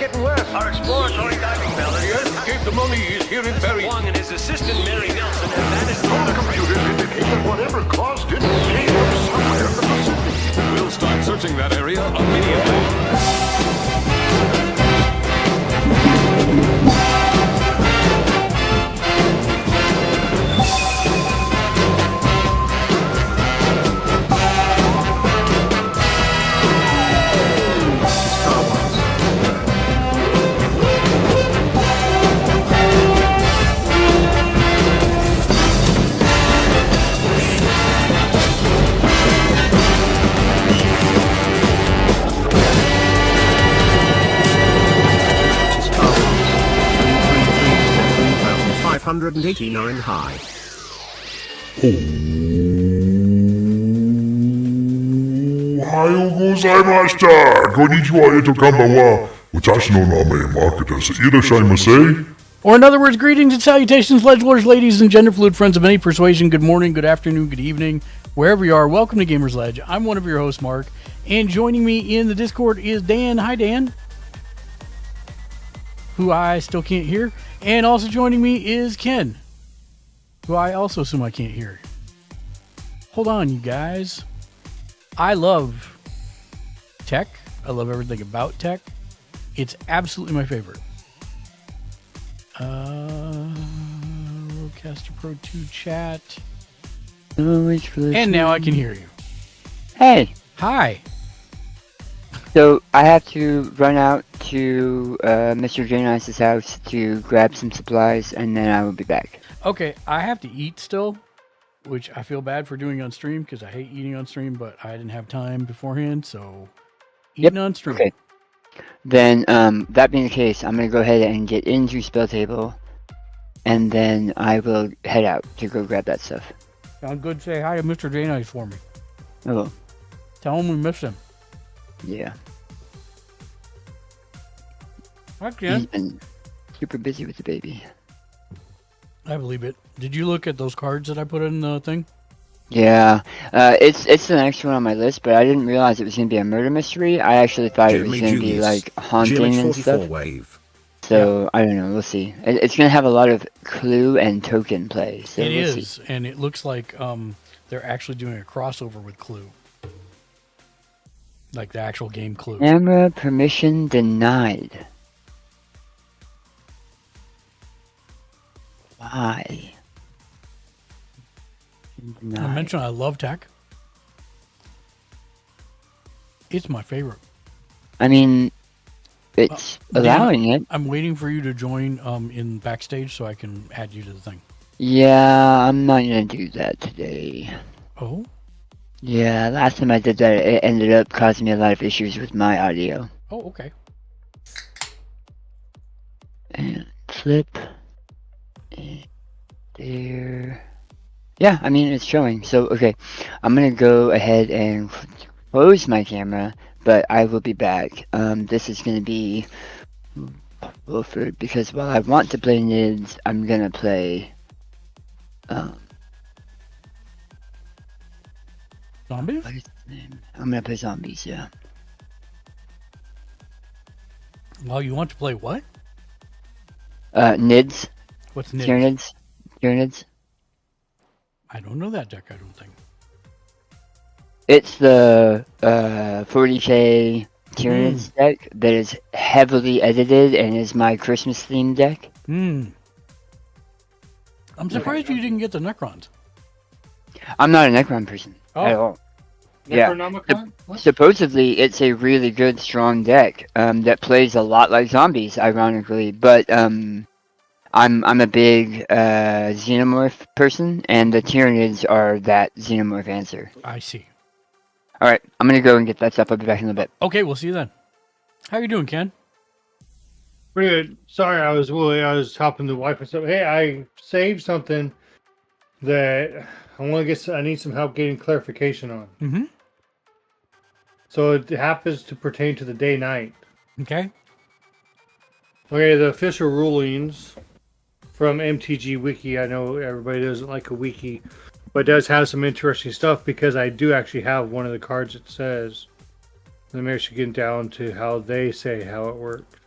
getting worse. Our exploratory diving bell The escape the mummy is here in Barry. Wong and his assistant Mary Nelson have vanished All from the the computers indicate that whatever caused it came from somewhere in the Pacific. We'll start searching that area immediately. High. おはようございました。こんにちは、こんばんは。私の名前マークです。いらっしゃいませ。 Or in other words, greetings and salutations, ledge-lorders, ladies, and gender-fluid friends of any persuasion. Good morning, good afternoon, good evening, wherever you are. Welcome to Gamers Ledge. I'm one of your hosts, Mark, and joining me in the Discord is Dan. Hi, Dan. Who I still can't hear. And also joining me is Ken, who I also assume I can't hear. Hold on, you guys. I love tech. I love everything about tech. It's absolutely my favorite. Rodecaster Pro 2 chat. And now I can hear you. Hey, Hi. so I have to run out to Mr. J Nice's house to grab some supplies, and then I will be back. Okay, I have to eat still, which I feel bad for doing on stream because I hate eating on stream, but I didn't have time beforehand, so eating on stream. Okay. Then, that being the case, I'm gonna go ahead and get into Spell Table, and then I will head out to go grab that stuff. Sound good. Say hi to Mr. J Nice for me. Oh, Tell him we miss him. yeah. Hi, He's Ken. been super busy with the baby. I believe it. Did you look at those cards that I put in the thing? Yeah, it's the next one on my list, but I didn't realize it was gonna be a murder mystery. I actually thought it was Jimmy gonna be Julius. like haunting and GMH44 stuff. wave. So I don't know. We'll see. It's gonna have a lot of clue and token play. So It we'll is, see. and it looks like they're actually doing a crossover with Clue. Like the actual game Clue. Camera permission denied. Why? I Denied. mentioned I love tech. It's my favorite. I mean, it's Dan, allowing it. I'm waiting for you to join in backstage so I can add you to the thing. Yeah, I'm not gonna do that today. Oh? Yeah, last time I did that, it ended up causing me a lot of issues with my audio. Oh, okay. And flip. And there. Yeah, I mean, it's showing. So, okay. I'm gonna go ahead and close my camera, but I will be back. This is gonna be Wilford, because while I want to play Nids, I'm gonna play, Zombies? what is his name? I'm gonna play Zombies, yeah. Well, you want to play what? Nids. What's Nids? Tyranids. Tyranids. I don't know that deck, I don't think. It's the 40k Tyranids deck that is heavily edited and is my Christmas themed deck. I'm surprised you didn't get the Necrons. I'm not a Necron person at Oh. all. Yeah. Necronomicon? What? Supposedly, it's a really good, strong deck that plays a lot like Zombies, ironically. But I'm a big Xenomorph person, and the Tyranids are that Xenomorph answer. I see. All right, I'm gonna go and get that stuff. I'll be back in a bit. Okay, we'll see you then. How you doing, Ken? Pretty good. Sorry, I was helping the wife and stuff. Hey, I saved something that I need some help getting clarification on. Mm-hmm. So it happens to pertain to the day-night. Okay. Okay, the official rulings from MTG Wiki. I know everybody doesn't like a wiki, but it does have some interesting stuff because I do actually have one of the cards that says. Let me actually get down to how they say how it works.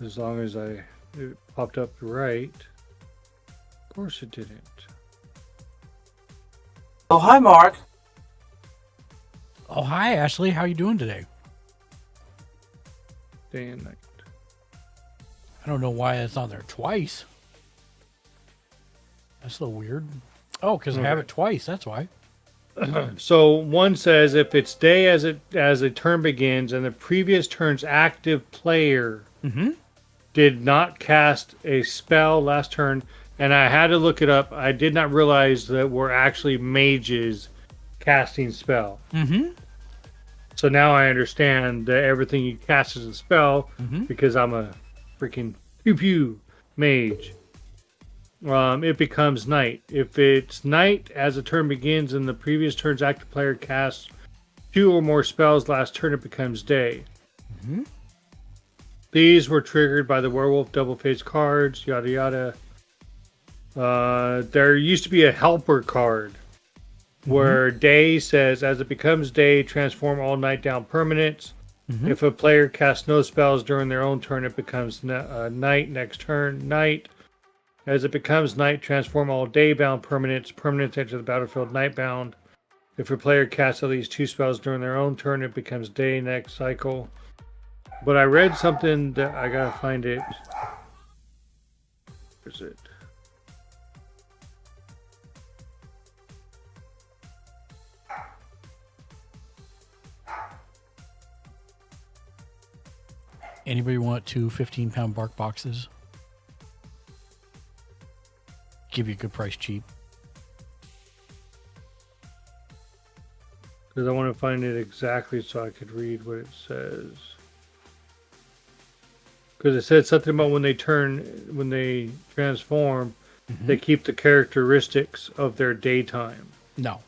As long as it popped up right. Of course it didn't. Oh, hi, Mark. Oh, hi, Ashley. How you doing today? Day and night. I don't know why it's on there twice. That's a little weird. Oh, because I have it twice. That's why. So one says if it's day as a turn begins and the previous turn's active player did not cast a spell last turn, and I had to look it up. I did not realize that we're actually mages casting spell. So now I understand that everything you cast is a spell because I'm a freaking pew pew mage. It becomes night. If it's night as a turn begins and the previous turn's active player casts 2 or more spells last turn, it becomes day. These were triggered by the werewolf double-faced cards, yada yada. There used to be a helper card where day says, as it becomes day, transform all night down permanents. If a player casts no spells during their own turn, it becomes night next turn. Night. As it becomes night, transform all day-bound permanents. Permanents enter the battlefield night-bound. If a player casts at least 2 spells during their own turn, it becomes day next cycle. But I read something that I gotta find it. Where's it? Anybody want 2 15-pound bark boxes? Give you a good price cheap. Because I want to find it exactly so I could read what it says. Because it said something about when they transform, they keep the characteristics of their daytime. No.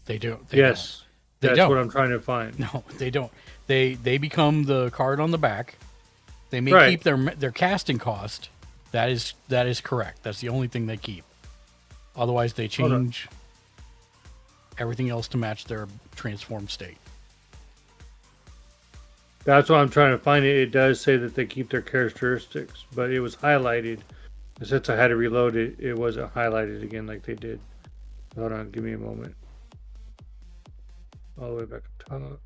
They do. Yes. They That's don't. what I'm trying to find. No, they don't. They become the card on the back. They may Right. keep their casting cost. That is correct. That's the only thing they keep. Otherwise, they change everything else to match their transformed state. That's what I'm trying to find. It does say that they keep their characteristics, but it was highlighted. And since I had to reload it, it wasn't highlighted again like they did. Hold on, give me a moment. All the way back up top.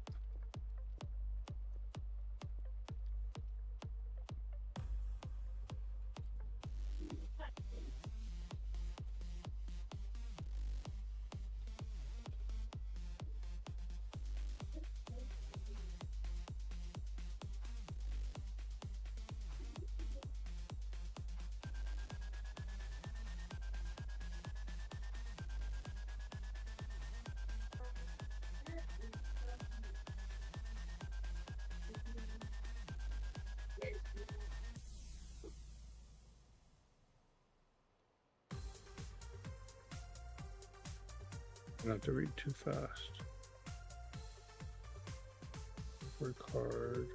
I don't have to read too fast. Word card.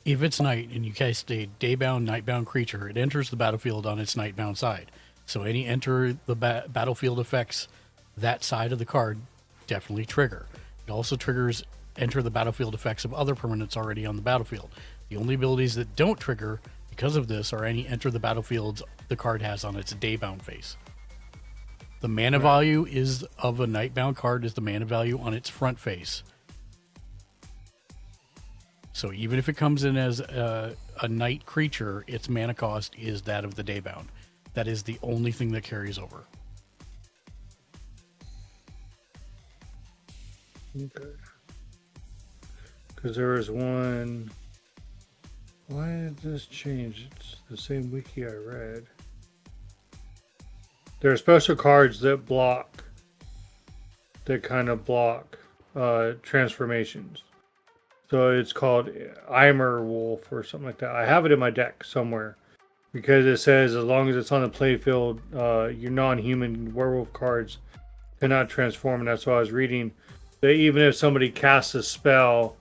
If it's night and you cast a day-bound, night-bound creature, it enters the battlefield on its night-bound side. So any enter the battlefield effects that side of the card definitely trigger. It also triggers enter the battlefield effects of other permanents already on the battlefield. The only abilities that don't trigger because of this are any enter the battlefields the card has on its daybound face. The mana value is of a nightbound card is the mana value on its front face. So even if it comes in as a night creature, its mana cost is that of the daybound. That is the only thing that carries over. Okay. Because there was one. Why did this change? It's the same wiki I read. There are special cards that block, that kind of block transformations. So it's called Eimer Wolf or something like that. I have it in my deck somewhere because it says as long as it's on the playfield, your non-human werewolf cards cannot transform. And that's what I was reading. That even if somebody casts a spell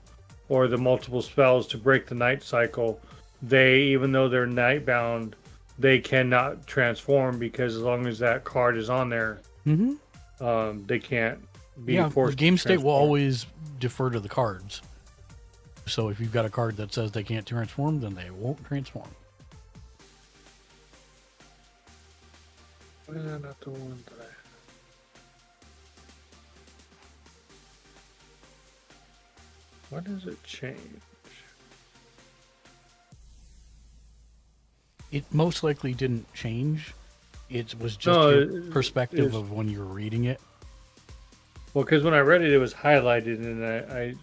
or the multiple spells to break the night cycle, they, even though they're nightbound, they cannot transform because as long as that card is on there, they can't be forced. The game to state will transform. always defer to the cards. So if you've got a card that says they can't transform, then they won't transform. Why is that not the one that I have? Why does it change? It most likely didn't change. It was just No, your perspective it's- of when you're reading it. Well, because when I read it, it was highlighted, and I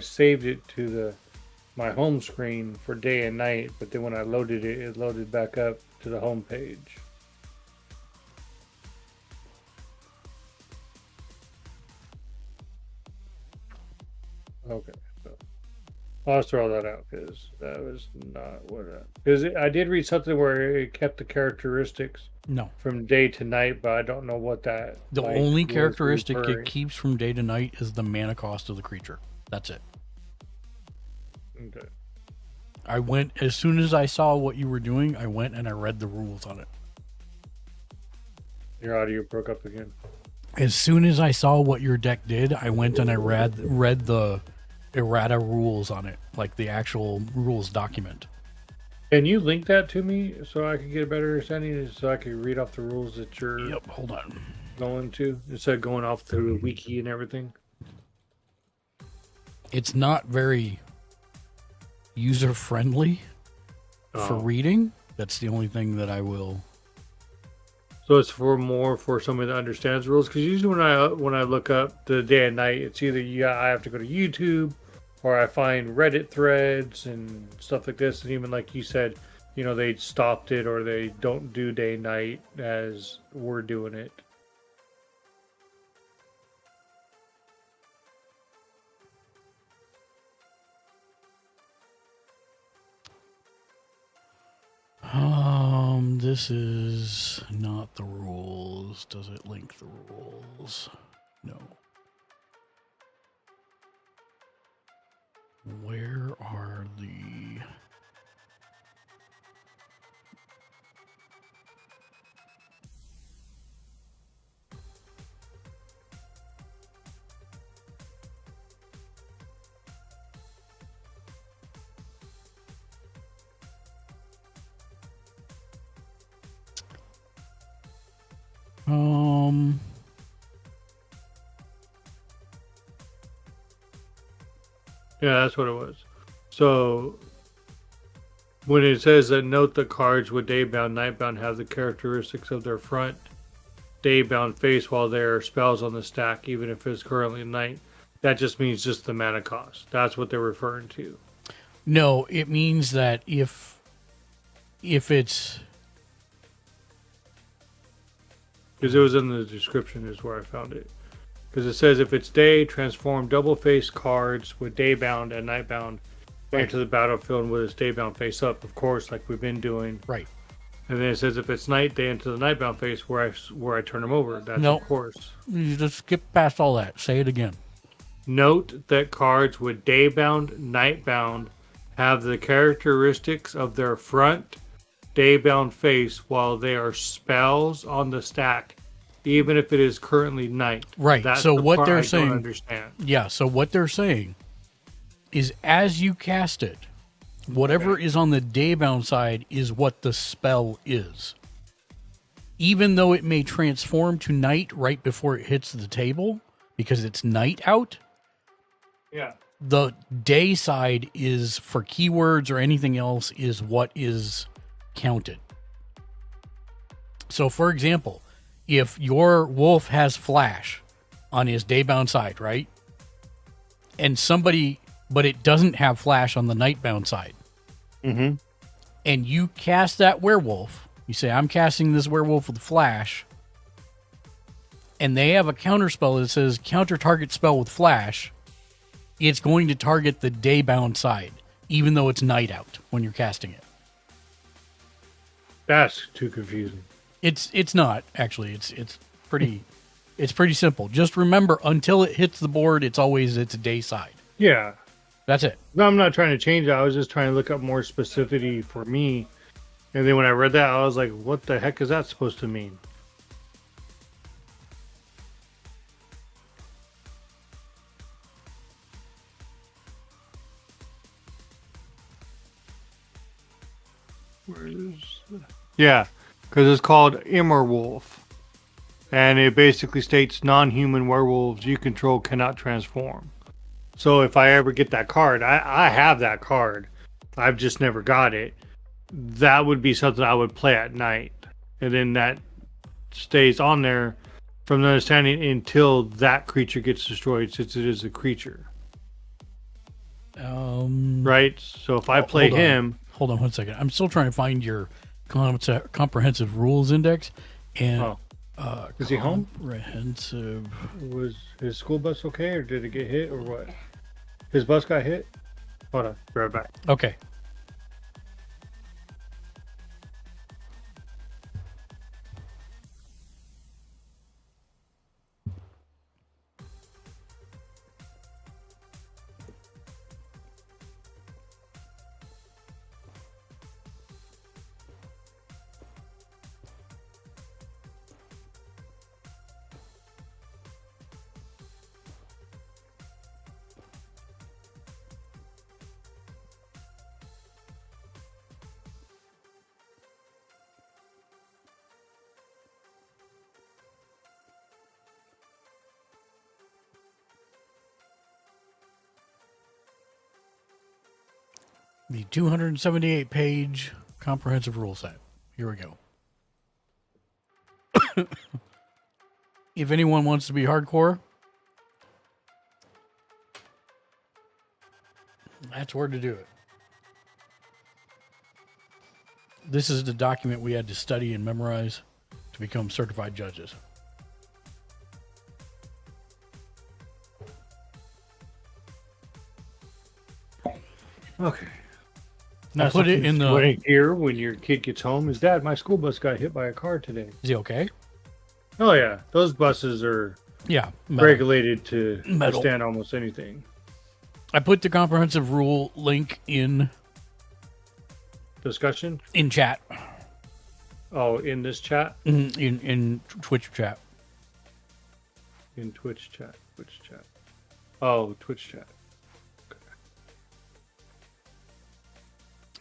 saved it to my home screen for day and night. But then when I loaded it, it loaded back up to the home page. Okay, so I'll just throw that out because that was not what. Because I did read something where it kept the characteristics No. from day to night, but I don't know what that. The like, only was characteristic it referring- keeps from day to night is the mana cost of the creature. That's it. Okay. I went, as soon as I saw what you were doing, I went and I read the rules on it. Your audio broke up again. As soon as I saw what your deck did, I went and I read the errata rules on it, like the actual rules document. Can you link that to me so I can get a better understanding, so I can read off the rules that you're Yep, hold on. going to, instead of going off through the wiki and everything? It's not very user friendly for Oh. reading. That's the only thing that I will. So it's for somebody that understands rules. Because usually when I look up the day and night, it's either I have to go to YouTube, or I find Reddit threads and stuff like this. And even like you said, they stopped it, or they don't do day and night as we're doing it. This is not the rules. Does it link the rules? No. Where are the... Yeah, that's what it was. So when it says that note the cards with daybound, nightbound have the characteristics of their front daybound face while there are spells on the stack, even if it's currently night, that just means just the mana cost. That's what they're referring to. No, it means that if it's... Because it was in the description is where I found it. Because it says if it's day, transform double face cards with daybound and nightbound enter the battlefield with its daybound face up, of course, like we've been doing. Right. And then it says if it's night, they enter the nightbound face where I turn them over. That's Nope. of course. You just skip past all that. Say it again. Note that cards with daybound, nightbound have the characteristics of their front daybound face while they are spells on the stack, even if it is currently night. Right. That's So the what part they're I saying- don't understand. Yeah, so what they're saying is as you cast it, whatever is on the daybound side is what the spell is. Even though it may transform to night right before it hits the table, because it's night out, Yeah. the day side is for keywords or anything else is what is counted. So, for example, if your wolf has flash on his daybound side, right? And but it doesn't have flash on the nightbound side. Mm-hmm. And you cast that werewolf, you say, I'm casting this werewolf with flash, and they have a counter spell that says counter target spell with flash, it's going to target the daybound side, even though it's night out when you're casting it. That's too confusing. It's not actually. It's pretty simple. Just remember, until it hits the board, it's a day side. Yeah. That's it. No, I'm not trying to change it. I was just trying to look up more specificity for me. And then when I read that, I was like, what the heck is that supposed to mean? Yeah, because it's called Immerwolf. And it basically states non-human werewolves you control cannot transform. So if I ever get that card, I have that card. I've just never got it. That would be something I would play at night. And then that stays on there from the understanding until that creature gets destroyed, since it is a creature. Right? So if I play him... Hold on 1 second. I'm still trying to find your comprehensive rules index. And is he home? Comprehensive. Was his school bus okay, or did it get hit, or what? His bus got hit? Hold on. Be right back. Okay. The 278-page comprehensive rule set. Here we go. If anyone wants to be hardcore, that's where to do it. This is the document we had to study and memorize to become certified judges. Okay. I put it in the... Waiting here when your kid gets home is, Dad, my school bus got hit by a car today. Is he okay? Oh, yeah. Those buses are Yeah. Metal. regulated to Metal. withstand almost anything. I put the comprehensive rule link in Discussion? chat. Oh, in this chat? In Twitch chat. In Twitch chat. Twitch chat. Oh, Twitch chat.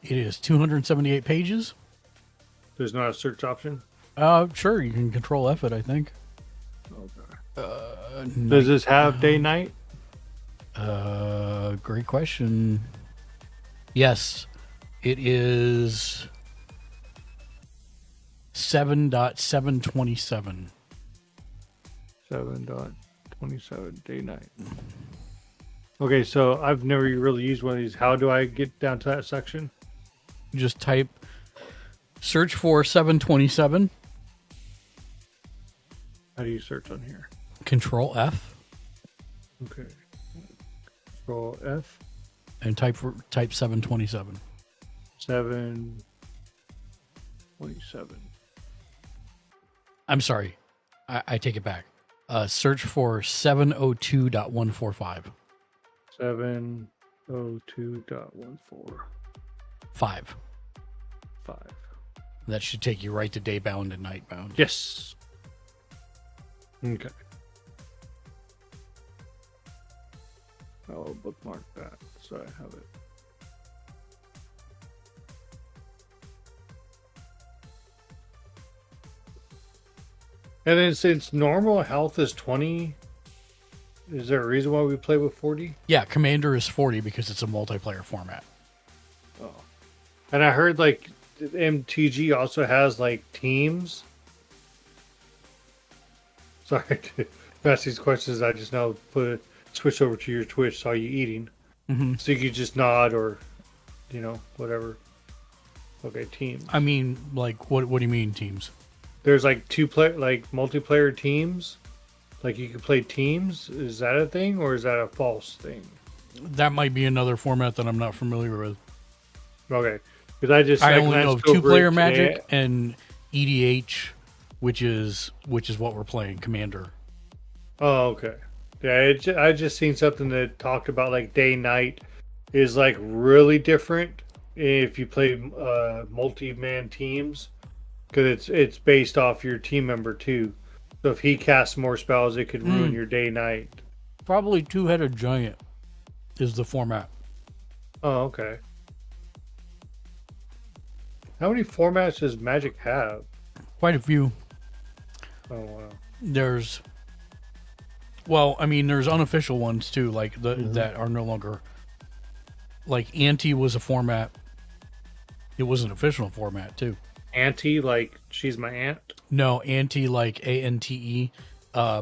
It is 278 pages. There's not a search option? Sure, you can control F it, I think. Okay. Does this have day-night? Great question. Yes, it is 7.727. 7.27 day-night. Okay, so I've never really used one of these. How do I get down to that section? Just search for 727. How do you search on here? Control F. Okay. Control F. And type 727. 727. I'm sorry. I take it back. Search for 702.145. 702.14. 5. Five. That should take you right to daybound and nightbound. Yes. Okay. I'll bookmark that so I have it. And then since normal health is 20, is there a reason why we play with 40? Yeah, Commander is 40 because it's a multiplayer format. Oh. And I heard like MTG also has like teams. Sorry to ask these questions. I just now switch over to your Twitch. Saw you eating. Mm-hmm. So you could just nod or, whatever. Okay, teams. I mean, like, what do you mean teams? There's like multiplayer teams. Like you can play teams. Is that a thing or is that a false thing? That might be another format that I'm not familiar with. Okay, because I only know glanced over it two-player today. Magic and EDH, which is what we're playing, Commander. Oh, okay. Yeah, I just seen something that talked about like day night is like really different if you play multi-man teams because it's based off your team member too. So if he casts more spells, it could ruin your day night. Probably two-headed giant is the format. Oh, okay. How many formats does Magic have? Quite a few. Oh wow. There's unofficial ones too, like that are no longer. Like Ante was a format. It was an official format too. Auntie, like she's my aunt. No, Ante, like ANTE.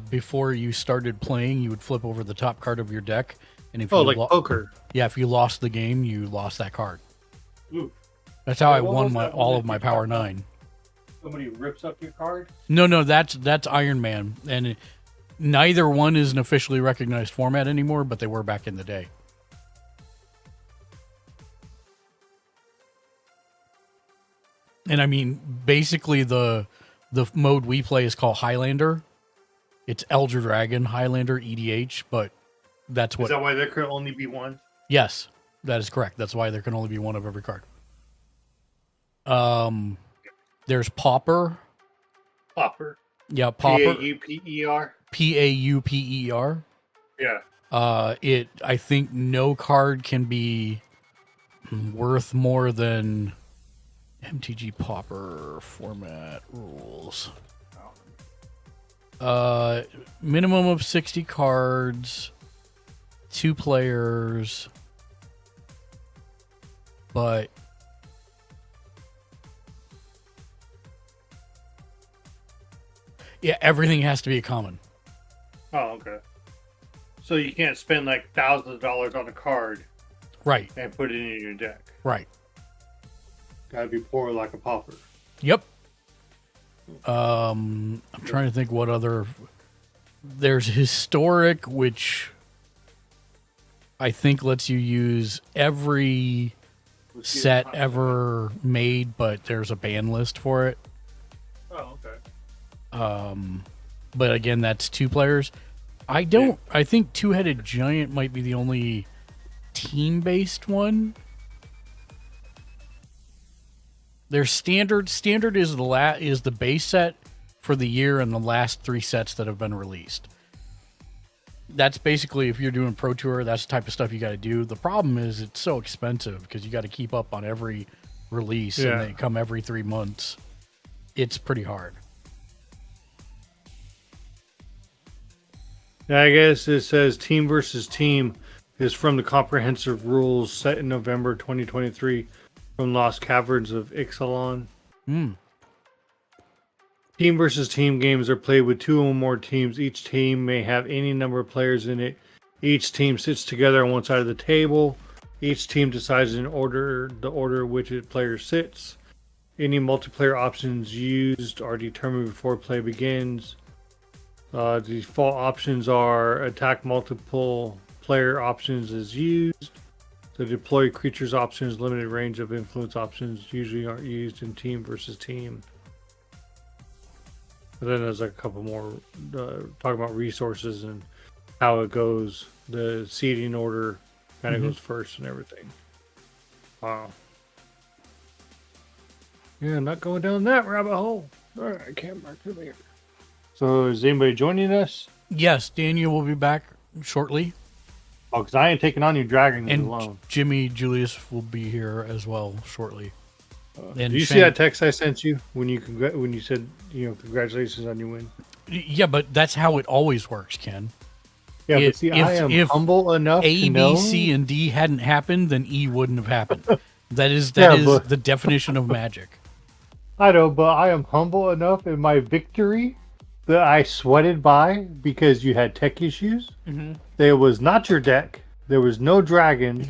Before you started playing, you would flip over the top card of your deck, and if Poker. Yeah, if you lost the game, you lost that card. Ooh. That's how I What won was that all one of that my you Power talked about? 9. Somebody rips up your card. No, that's Iron Man, and neither one is an officially recognized format anymore, but they were back in the day. And I mean, basically the mode we play is called Highlander. It's Elder Dragon, Highlander, EDH, but that's what. Is that why there could only be one? Yes, that is correct. That's why there can only be one of every card. There's Pauper. Pauper. Yeah, Pauper. Pauper. Pauper. Yeah. I think no card can be worth more than MTG Pauper format rules. Minimum of 60 cards, 2 players, but yeah, everything has to be a common. Oh, okay. So you can't spend like thousands of dollars on a card Right, and put it in your deck. right. Gotta be poor like a pauper. Yep. I'm trying to think what other. There's historic, which I think lets you use every set ever made, but there's a ban list for it. Oh, okay. But again, that's 2 players. I think Two-Headed Giant might be the only team-based one. There's standard. Standard is the base set for the year and the last 3 sets that have been released. That's basically, if you're doing Pro Tour, that's the type of stuff you got to do. The problem is it's so expensive because you got to keep up on every release, and they come every 3 months. It's pretty hard. Yeah, I guess it says Team versus Team is from the comprehensive rules set in November 2023 from Lost Caverns of Ixalan. Team versus team games are played with 2 or more teams. Each team may have any number of players in it. Each team sits together on one side of the table. Each team decides the order in which its player sits. Any multiplayer options used are determined before play begins. The default options are attack multiple player options is used. The deploy creatures options, limited range of influence options usually aren't used in team versus team. And then there's a couple more talking about resources and how it goes. The seeding order kind of goes first and everything. Wow. Yeah, I'm not going down that rabbit hole. All right, camera, come here. So is anybody joining us? Yes, Daniel will be back shortly. Oh, because I ain't taking on you dragons And alone. Jimmy Julius will be here as well shortly. And Did you see Shane- that text I sent you when you said congratulations on your win? Yeah, but that's how it always works, Ken. Yeah, If- but see, if- I am if humble enough A, to know. B, C, and D hadn't happened, then E wouldn't have happened. That is but- the definition of magic. I know, but I am humble enough in my victory that I sweated by because you had tech issues. Mm-hmm. There was not your deck. There was no dragon.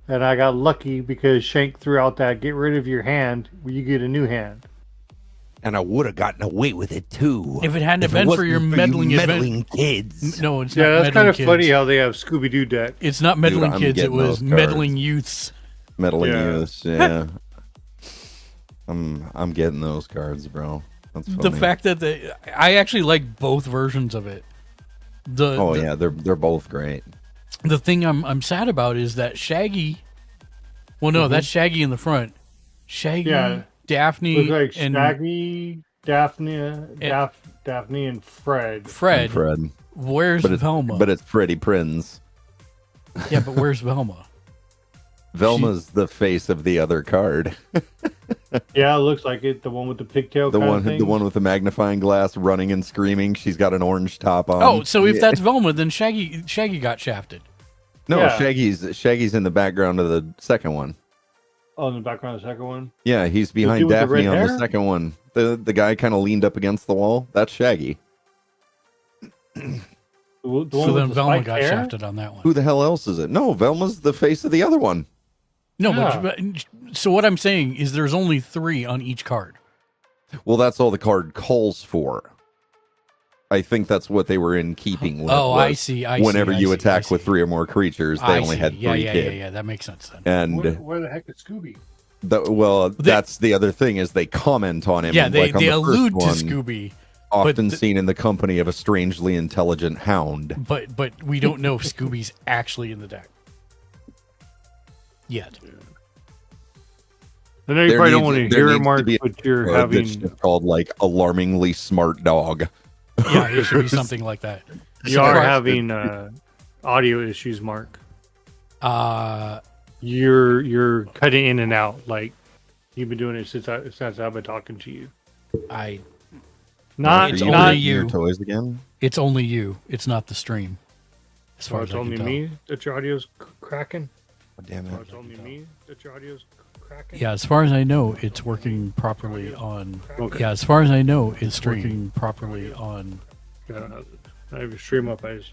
And I got lucky because Shank threw out that get rid of your hand where you get a new hand. And I would have gotten away with it too. If it hadn't If been it for your wasn't meddling meddling kids. No, it's Yeah, not that's meddling kind of kids. funny how they have Scooby Doo deck. It's not meddling I'm kids, it getting was those cards. meddling youths. Meddling Yeah. youths, yeah. I'm getting those cards, bro. That's funny. The fact that I actually like both versions of it. yeah, they're both great. The thing I'm sad about is that Shaggy. Well, no, that's Shaggy in the front. Shaggy, Yeah. Daphne, Looks like and Shaggy, Daphne, and Fred. Fred. And Fred. Where's Velma? But it's Freddie Prinz. Yeah, but where's Velma? Velma's the face of the other card. Yeah, it looks like it. The one with the pigtail. The kind one of thing. the one with the magnifying glass running and screaming. She's got an orange top on. Oh, so if Yeah. that's Velma, then Shaggy got shafted. No, Yeah. Shaggy's in the background of the second one. Oh, in the background of the second one. Yeah, he's behind dude with the Daphne red on the hair? second one. The guy kind of leaned up against the wall. That's Shaggy. The So one then with the Velma spiked got hair? shafted on that one. Who the hell else is it? No, Velma's the face of the other one. No, Yeah. but so what I'm saying is there's only 3 on each card. Well, that's all the card calls for. I think that's what they were in keeping with. Oh, was I see. Whenever you I attack see. with 3 or more creatures, they I only see. had 3 kids. Yeah. That makes sense then. And Where the heck is Scooby? that's the other thing is they comment on him. Yeah, they like on the first allude to one, Scooby, often but seen in the company of a strangely intelligent hound. but we don't know if Scooby's actually in the deck yet. I know you There probably don't needs- want to there hear it, needs Mark, to be a but you're That's having. just called like alarmingly smart dog. Yeah, it should be something like that. You are having audio issues, Mark. Uh, You're cutting in and out. Like you've been doing it since I've been talking to you. I Not It's Are you only not. making your you. toys again? It's only you. It's not the stream. As far Oh, as it's I only can tell. me that your audio's cracking. Oh, damn Oh, it! it's only me that your audio's cracking. Yeah, as far as I know, it's working properly on. Okay. Yeah, as far as I know, it's working properly on. I have a stream up. I just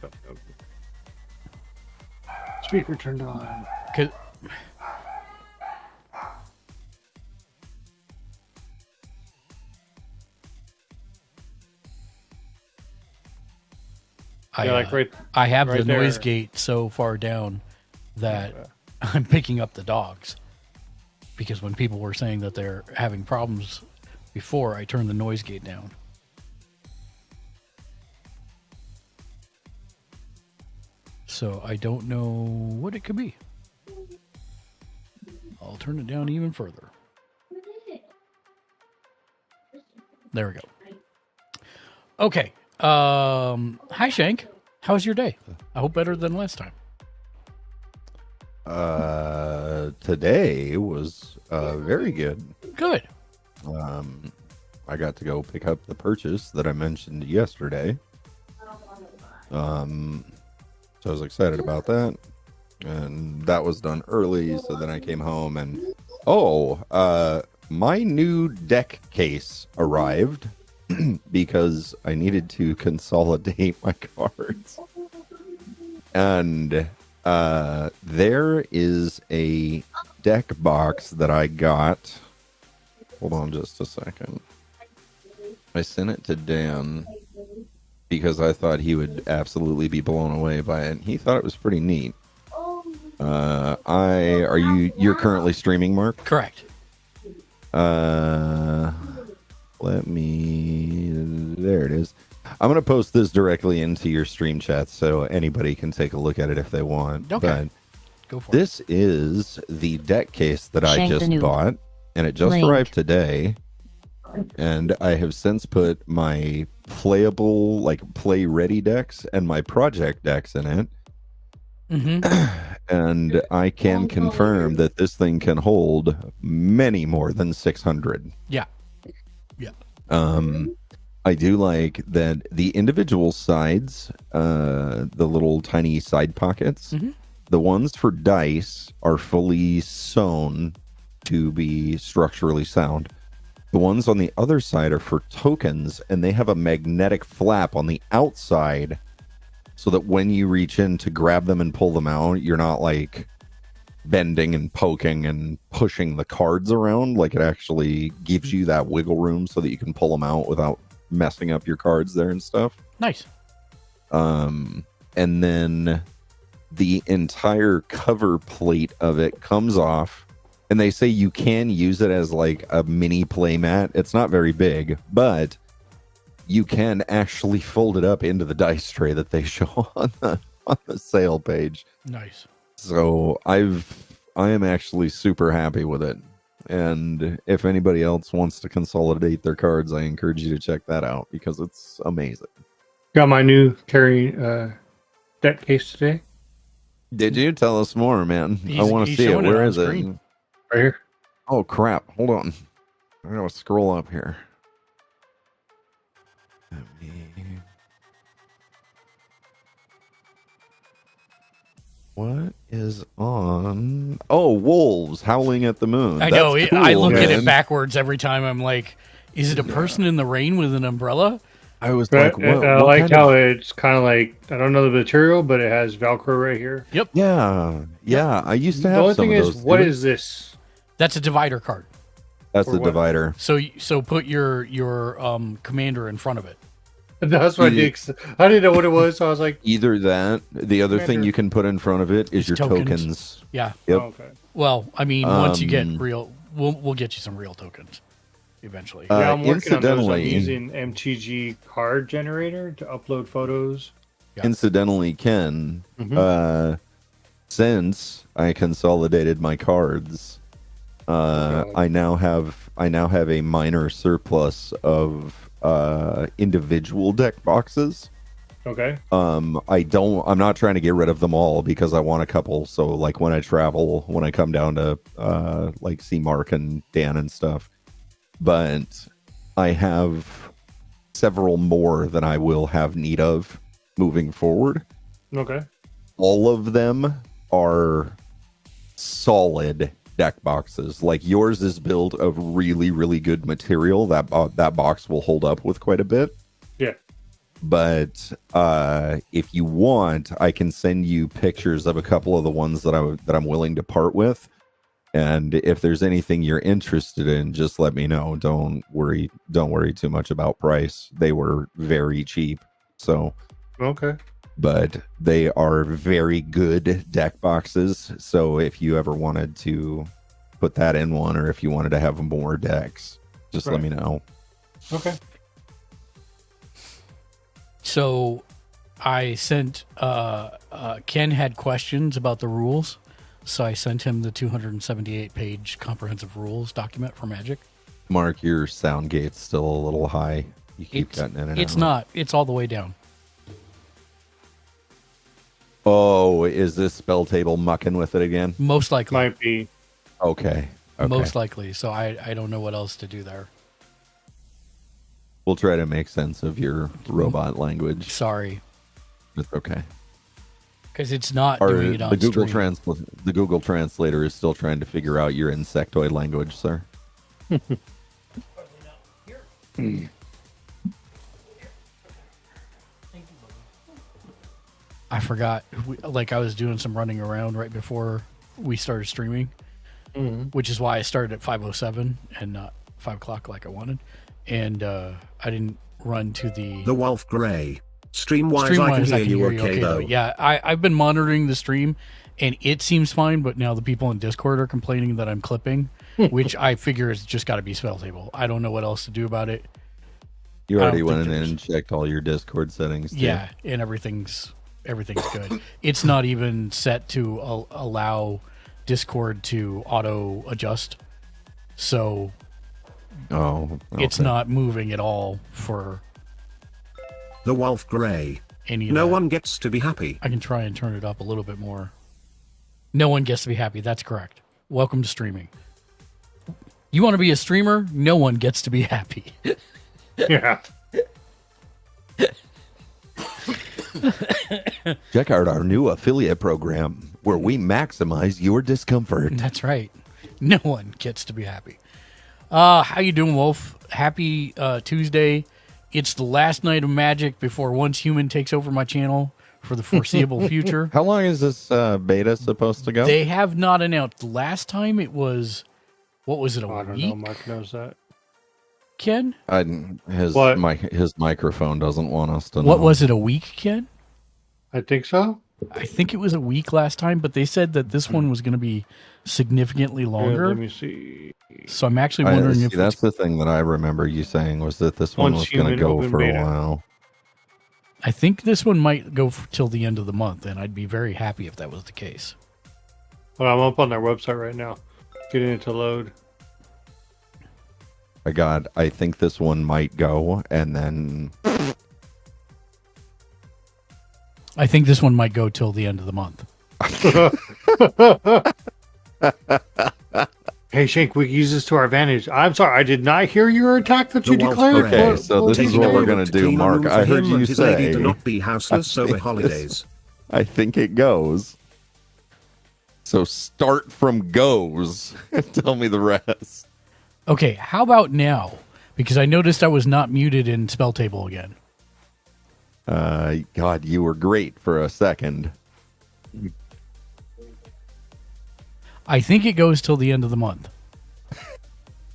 speaker turned on. 'Cause- Yeah, like right. I have right the there. noise gate so far down that I'm picking up the dogs. Because when people were saying that they're having problems before, I turned the noise gate down. So I don't know what it could be. I'll turn it down even further. There we go. Okay. Hi Shank. How's your day? I hope better than last time. Today was very good. Good. I got to go pick up the purchase that I mentioned yesterday. So I was excited about that. And that was done early, so then I came home and my new deck case arrived because I needed to consolidate my cards. And there is a deck box that I got. Hold on just a second. I sent it to Dan because I thought he would absolutely be blown away by it. He thought it was pretty neat. You're currently streaming, Mark? Correct. There it is. I'm gonna post this directly into your stream chat so anybody can take a look at it if they want. Okay. Go for it. This is the deck case that I Shank the just noob. bought, and it just Link. arrived today. And I have since put my playable, like play ready decks and my project decks in it. And I can confirm that this thing can hold many more than 600. Yeah. I do like that the individual sides, the little tiny side pockets, the ones for dice are fully sewn to be structurally sound. The ones on the other side are for tokens, and they have a magnetic flap on the outside so that when you reach in to grab them and pull them out, you're not like bending and poking and pushing the cards around. Like, it actually gives you that wiggle room so that you can pull them out without messing up your cards there and stuff. Nice. And then the entire cover plate of it comes off, and they say you can use it as like a mini play mat. It's not very big, but you can actually fold it up into the dice tray that they show on the sale page. Nice. So I am actually super happy with it. And if anybody else wants to consolidate their cards, I encourage you to check that out because it's amazing. Got my new carry deck case today. Did you? Tell us more, man. I want to he's see it. showing it Where on is it? screen. Right here. Oh, crap. Hold on. I'm going to scroll up here. Let me... What is on? Oh, wolves howling at the moon. I know. That's I cool, look at man. it backwards every time. I'm like, is it a person in the rain with an umbrella? I was But like, what? I what like kind how of... it's kind of like, I don't know the material, but it has Velcro right here. Yep. Yeah. I used to The have only some thing of is, those. what is this? That's a divider card. That's For the what? divider. So put your commander in front of it. That's what I did. I didn't know what it was, so I was like, Either that. The other thing Commander. you can put in front of it is your tokens. Yeah. Yep. oh, okay. Well, I mean, once you get real, we'll get you some real tokens eventually. Yeah, I'm working on those. I'm incidentally- using MTG card generator to upload photos. Yeah. Incidentally, Ken, since I consolidated my cards, I now have a minor surplus of individual deck boxes. Okay. I'm not trying to get rid of them all because I want a couple. So like when I travel, when I come down to like see Mark and Dan and stuff, but I have several more than I will have need of moving forward. Okay. All of them are solid deck boxes. Like yours is built of really, really good material. That box will hold up with quite a bit. Yeah. But if you want, I can send you pictures of a couple of the ones that I'm willing to part with. And if there's anything you're interested in, just let me know. Don't worry too much about price. They were very cheap. So Okay. but they are very good deck boxes. So if you ever wanted to put that in one, or if you wanted to have more decks, just let me know. Okay. So I sent Ken had questions about the rules, so I sent him the 278-page comprehensive rules document for Magic. Mark, your sound gate's still a little high. You keep cutting in and out. It's not. It's all the way down. Oh, is this spell table mucking with it again? Most likely. Might be. Okay. Most likely. So I don't know what else to do there. We'll try to make sense of your robot language. Sorry. It's okay. Because it's not doing it on stream. The Google Translator is still trying to figure out your insectoid language, sir. I forgot. I was doing some running around right before we started streaming, which is why I started at 5:07 and not 5 o'clock like I wanted. And I didn't run to the Wolf Grey. Stream-wise, I can hear you okay, though. Yeah, I've been monitoring the stream, and it seems fine, but now the people in Discord are complaining that I'm clipping, which I figure is just got to be spell table. I don't know what else to do about it. You already went in and checked all your Discord settings, too. Yeah, and everything's good. It's not even set to allow Discord to auto adjust, so okay. it's not moving at all for The Wolf Grey. any of No that. one gets to be happy. I can try and turn it up a little bit more. No one gets to be happy. That's correct. Welcome to streaming. You want to be a streamer? No one gets to be happy. Yeah. Check out our new affiliate program where we maximize your discomfort. That's right. No one gets to be happy. How you doing, Wolf? Happy Tuesday. It's the last night of Magic before Once Human takes over my channel for the foreseeable future. How long is this beta supposed to go? They have not announced. Last time it was, what was it, a I don't week? know. Mark knows that. Ken? His What? his microphone doesn't want us to know. What was it, a week, Ken? I think so. I think it was a week last time, but they said that this one was going to be significantly Yeah, longer. let me see. So I'm actually wondering if that's the thing that I remember you saying was that this one Once was going to Human go open for a beta. while. I think this one might go till the end of the month, and I'd be very happy if that was the case. Well, I'm up on their website right now. Getting it to load. I think this one might go, and then I think this one might go till the end of the month. Hey, Shank, we can use this to our advantage. I'm sorry, I did not hear your attack that The you Wolf declared. Grey. Okay, so this is Taking what a we're moment gonna to do, clean a Mark. room I for heard him you and his lady say- to not be houseless over this- holidays. I think it goes. So start from goes and tell me the rest. Okay, how about now? Because I noticed I was not muted in Spell Table again. God, you were great for a second. I think it goes till the end of the month.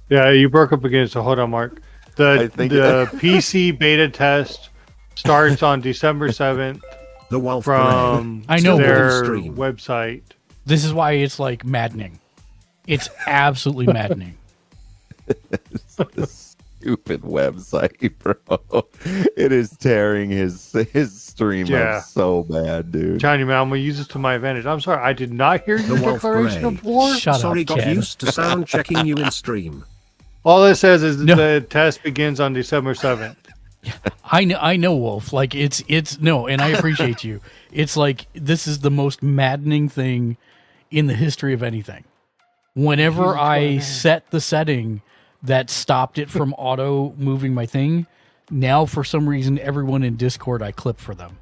Yeah, you broke up again, so hold on, Mark. I The think- PC beta test starts on December 7th The Wolf from I know, their Stream. website. This is why it's like maddening. It's absolutely maddening. This stupid website, bro. It is tearing his stream Yeah. up so bad, dude. Johnny, man, I'm going to use this to my advantage. I'm sorry, I did not hear your The Wolf declaration Grey. of war. Shut Sorry, up, got Ken. used to sound checking you in stream. All it says is No. the test begins on December 7th. I know, Wolf. Like it's no, and I appreciate you. It's like this is the most maddening thing in the history of anything. Whenever I set the setting that stopped it from auto moving my thing, now for some reason everyone in Discord I clip for them.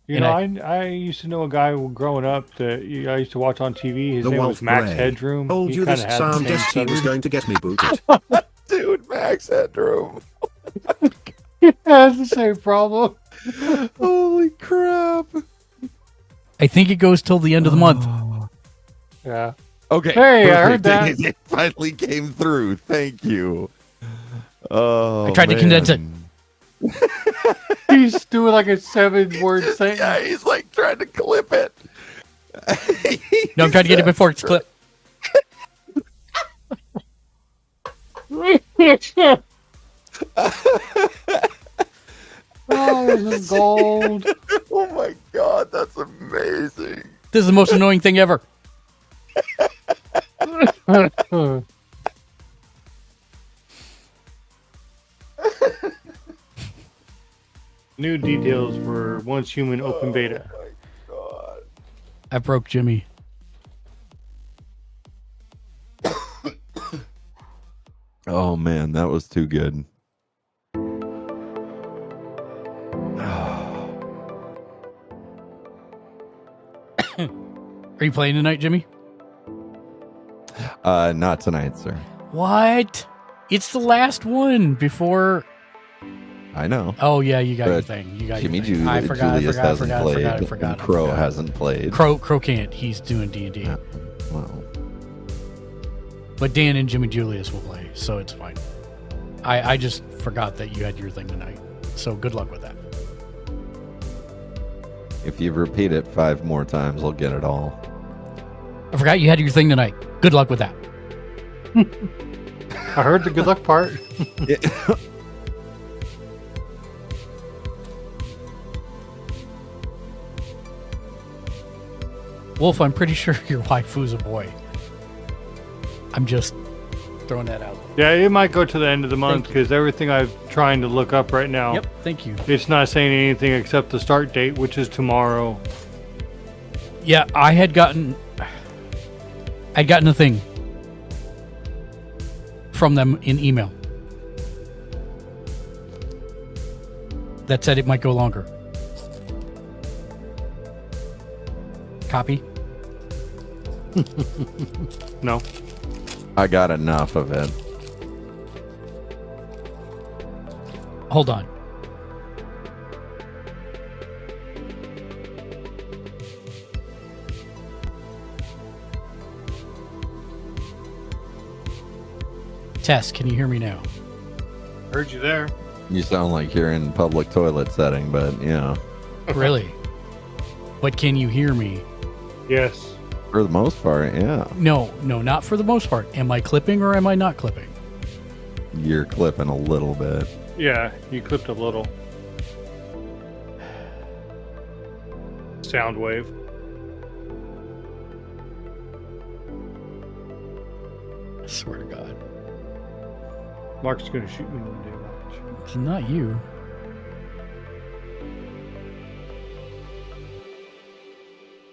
You And know, I used to know a guy growing up that I used to watch on TV. His The name Wolf was Max Grey. Headroom. Told He you kinda this had the sound same test he was setting. going to get me booted. Dude, Max Headroom. Has the same problem. Holy crap. I think it goes till the end of the month. Yeah. Okay. Hey, I heard perfect. that. It finally came through. Thank you. Oh, I tried to condense it. man. He's doing like a 7-word sentence. Yeah, he's like trying to clip it. No, I'm trying to get it before it's clipped. Oh, this is gold. Oh my god, that's amazing. This is the most annoying thing ever. New details for Once Human open beta. I broke Jimmy. Oh man, that was too good. Are you playing tonight, Jimmy? Not tonight, sir. What? It's the last one before. I know. Oh yeah, you got your But thing. You got Jimmy your thing. I forgot. Julius hasn't played, I forgot. and Crow hasn't played. Crow can't. He's doing D&D. Yeah. Well, But Dan and Jimmy Julius will play, so it's fine. I just forgot that you had your thing tonight. So good luck with that. if you repeat it 5 more times, I'll get it all. I forgot you had your thing tonight. Good luck with that. I heard the good luck part. Wolf, I'm pretty sure your waifu's a boy. I'm just throwing that out there. Yeah, it might go to the end of the month you. because everything I'm trying to look up right now, Yep, thank you. it's not saying anything except the start date, which is tomorrow. Yeah, I'd gotten a thing from them in email that said it might go longer. Copy? No. I got enough of it. Hold on. Tess, can you hear me now? Heard you there. You sound like you're in public toilet setting, but yeah, Really? But can you hear me? Yes. for the most part, yeah. No, not for the most part. Am I clipping or am I not clipping? You're clipping a little bit. Yeah, you clipped a little. Sound wave. I swear to God. Mark's gonna shoot me one day. Watch. It's not you.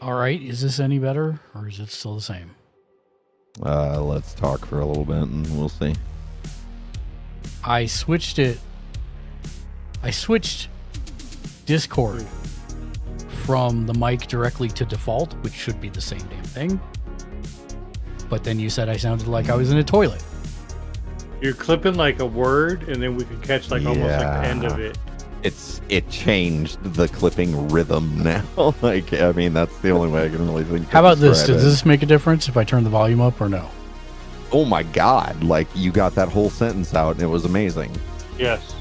All right, is this any better or is it still the same? Let's talk for a little bit and we'll see. I switched Discord from the mic directly to default, which should be the same damn thing. But then you said I sounded like I was in a toilet. You're clipping like a word, and then we could catch like almost like the end of Yeah. it. It changed the clipping rhythm now. Like, I mean, that's the only way I can really think. How about this? describe Does it. this make a difference if I turn the volume up or no? Oh my God! Like, you got that whole sentence out, and it was amazing. Yes.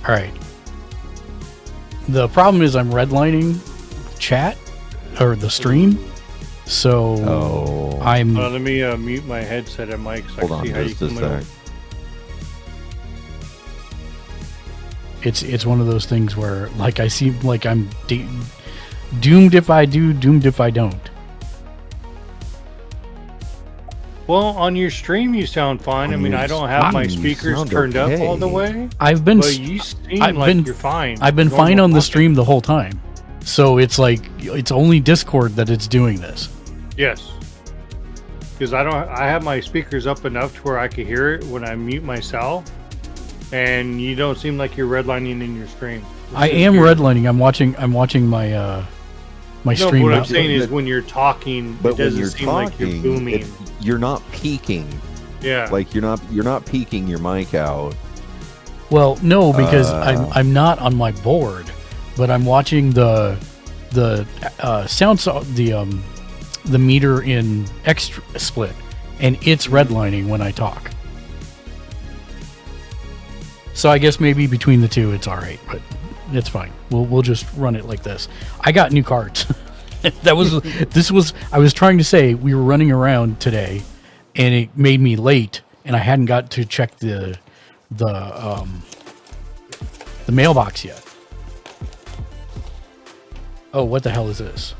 All right. The problem is I'm redlining chat or the stream. So Oh. I'm Let me mute my headset and mic so I Hold can on see how you just a come sec. in. it's one of those things where like I seem like I'm doomed if I do, doomed if I don't. Well, on your stream you sound fine. I On mean, your I don't have my stream, you speakers sound turned up all the okay. way, I've been but you seem I've like been- you're fine. I've been Normal fine on the talking. stream the whole time. So it's like it's only Discord that it's doing this. Yes. Because I have my speakers up enough to where I can hear it when I mute myself, and you don't seem like you're redlining in your stream. I am redlining. I'm watching my my No, but stream what I'm now. saying is when you're talking, But it when doesn't you're seem like you're talking, booming. you're not peaking. Yeah. Like you're not peaking your mic out. Well, no, because I'm not on my board, but I'm watching the the meter in extra split, and it's redlining when I talk. So I guess maybe between the two, it's all right, but it's fine. We'll just run it like this. I got new cards. I was trying to say we were running around today, and it made me late, and I hadn't got to check the mailbox yet. Oh, what the hell is this?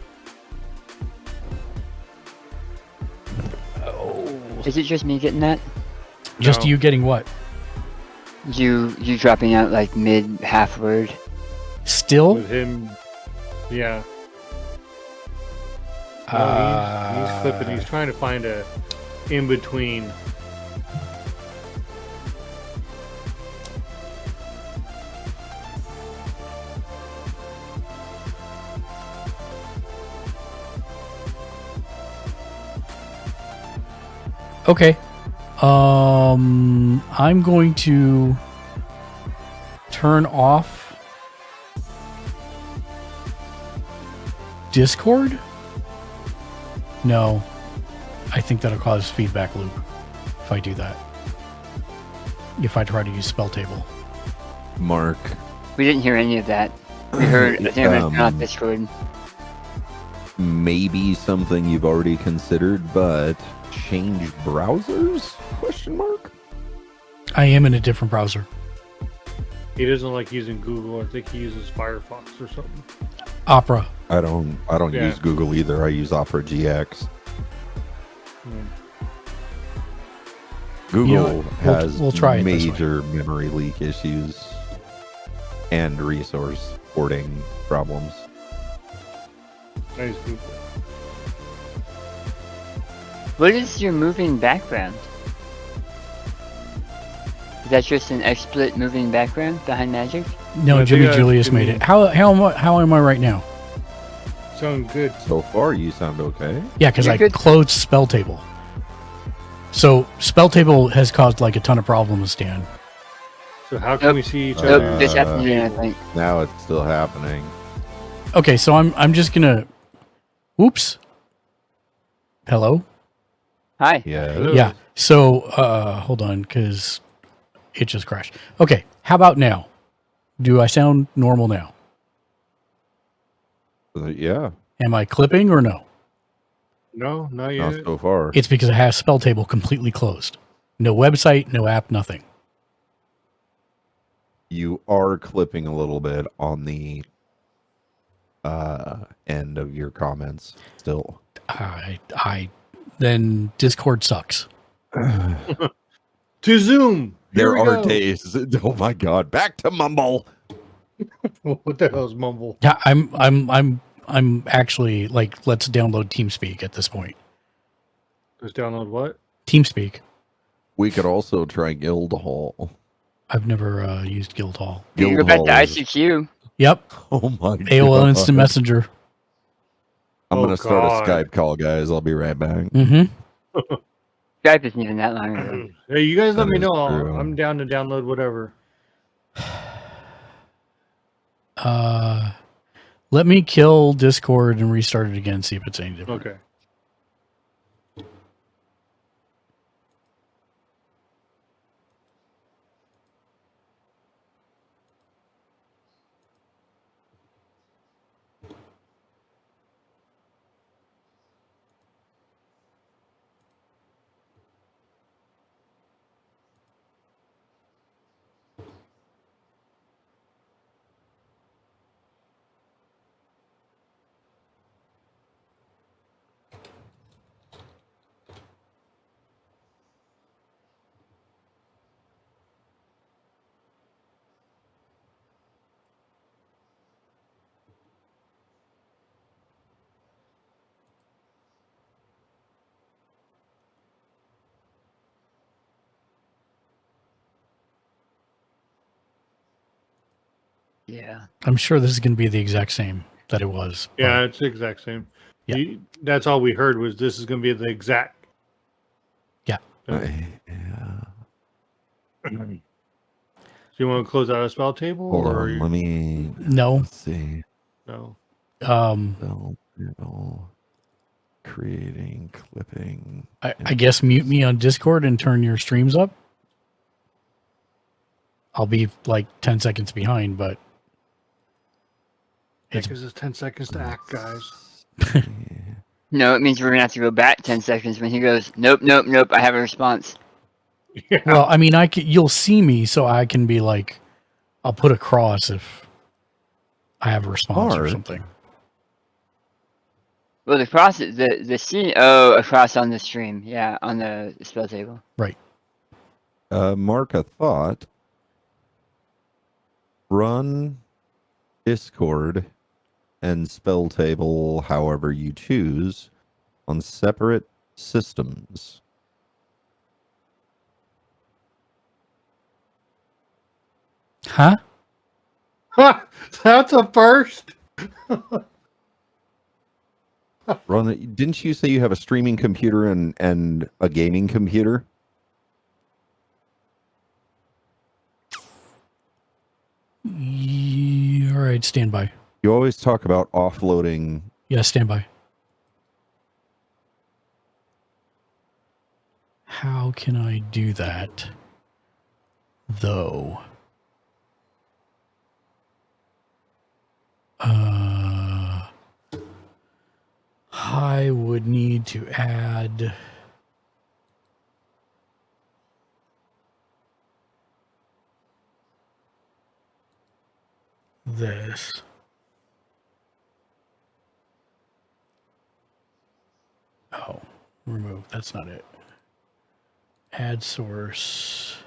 Is it just me getting that? Just No. you getting what? You dropping out like mid half word? Still? With him, yeah. He's clipping. He's trying to find a in between. Okay. I'm going to turn off Discord? No. I think that'll cause feedback loop if I do that. If I try to use spell table. Mark, We didn't hear any of that. We heard I think I'm gonna turn off Discord. maybe something you've already considered, but change browsers? Question mark. I am in a different browser. He doesn't like using Google. I think he uses Firefox or something. Opera. I don't Yeah. use Google either. I use Opera GX. Google what? has We'll try it this way. major memory leak issues and resource porting problems. Nice Google. What is your moving background? Is that just an XSplit moving background behind Magic? No, Yeah, Jimmy they got Julius Jimmy. made it. How am I right now? Sound good. So far, you sound okay. Yeah, because You're I good. closed Spell Table. So Spell Table has caused like a ton of problems, Stan. So how can Nope. we see each Nope, other? this happened again, I think. Now it's still happening. Okay, so I'm just gonna. Oops. Hello. Hi. Yeah. Yeah. So hold on, because it just crashed. Okay. How about now? Do I sound normal now? Yeah. Am I clipping or no? No, not Not yet. so far. It's because I have Spell Table completely closed. No website, no app, nothing. You are clipping a little bit on the end of your comments still. Then Discord sucks. To Zoom. Here There we are go. days. Oh my god. Back to mumble. What the hell's mumble? Yeah, I'm actually like, let's download TeamSpeak at this point. Just download what? TeamSpeak. We could also try Guildhall. I've never used Guildhall. You can go back to Guildhall is- ICQ. Yep. Oh my AOL god. Instant Messenger. I'm Oh gonna start a God. Skype call, guys. I'll be right back. Mm-hmm. Skype isn't even that long ago. Hey, you guys let That me is know. true. I'm down to download whatever. Let me kill Discord and restart it again, see if it's any different. Okay. Yeah. I'm sure this is going to be the exact same that it was. Yeah, it's the exact same. Yeah. That's all we heard was this is going to be the exact. Yeah. Yeah. So you want to close out a spell table? Hold or on. Let me No. let's see. No. Spell panel. Creating clipping. I guess mute me on Discord and turn your streams up. I'll be like 10 seconds behind, but It gives us 10 seconds to act, guys. No, it means we're going to have to go back 10 seconds when he goes, nope, nope, nope, I have a response. Yeah. well, I mean, you'll see me, so I can be like, I'll put a cross if I have a response or Or- something. Well, the cross, the scene, oh, a cross on the stream. Yeah, on the spell table. Right. Mark a thought. Run Discord and spell table however you choose on separate systems. Huh? That's a first. Run it. Didn't you say you have a streaming computer and a gaming computer? All right, stand by. You always talk about offloading. Yeah, stand by. How can I do that, though? I would need to add this. Oh, remove. That's not it. Add source.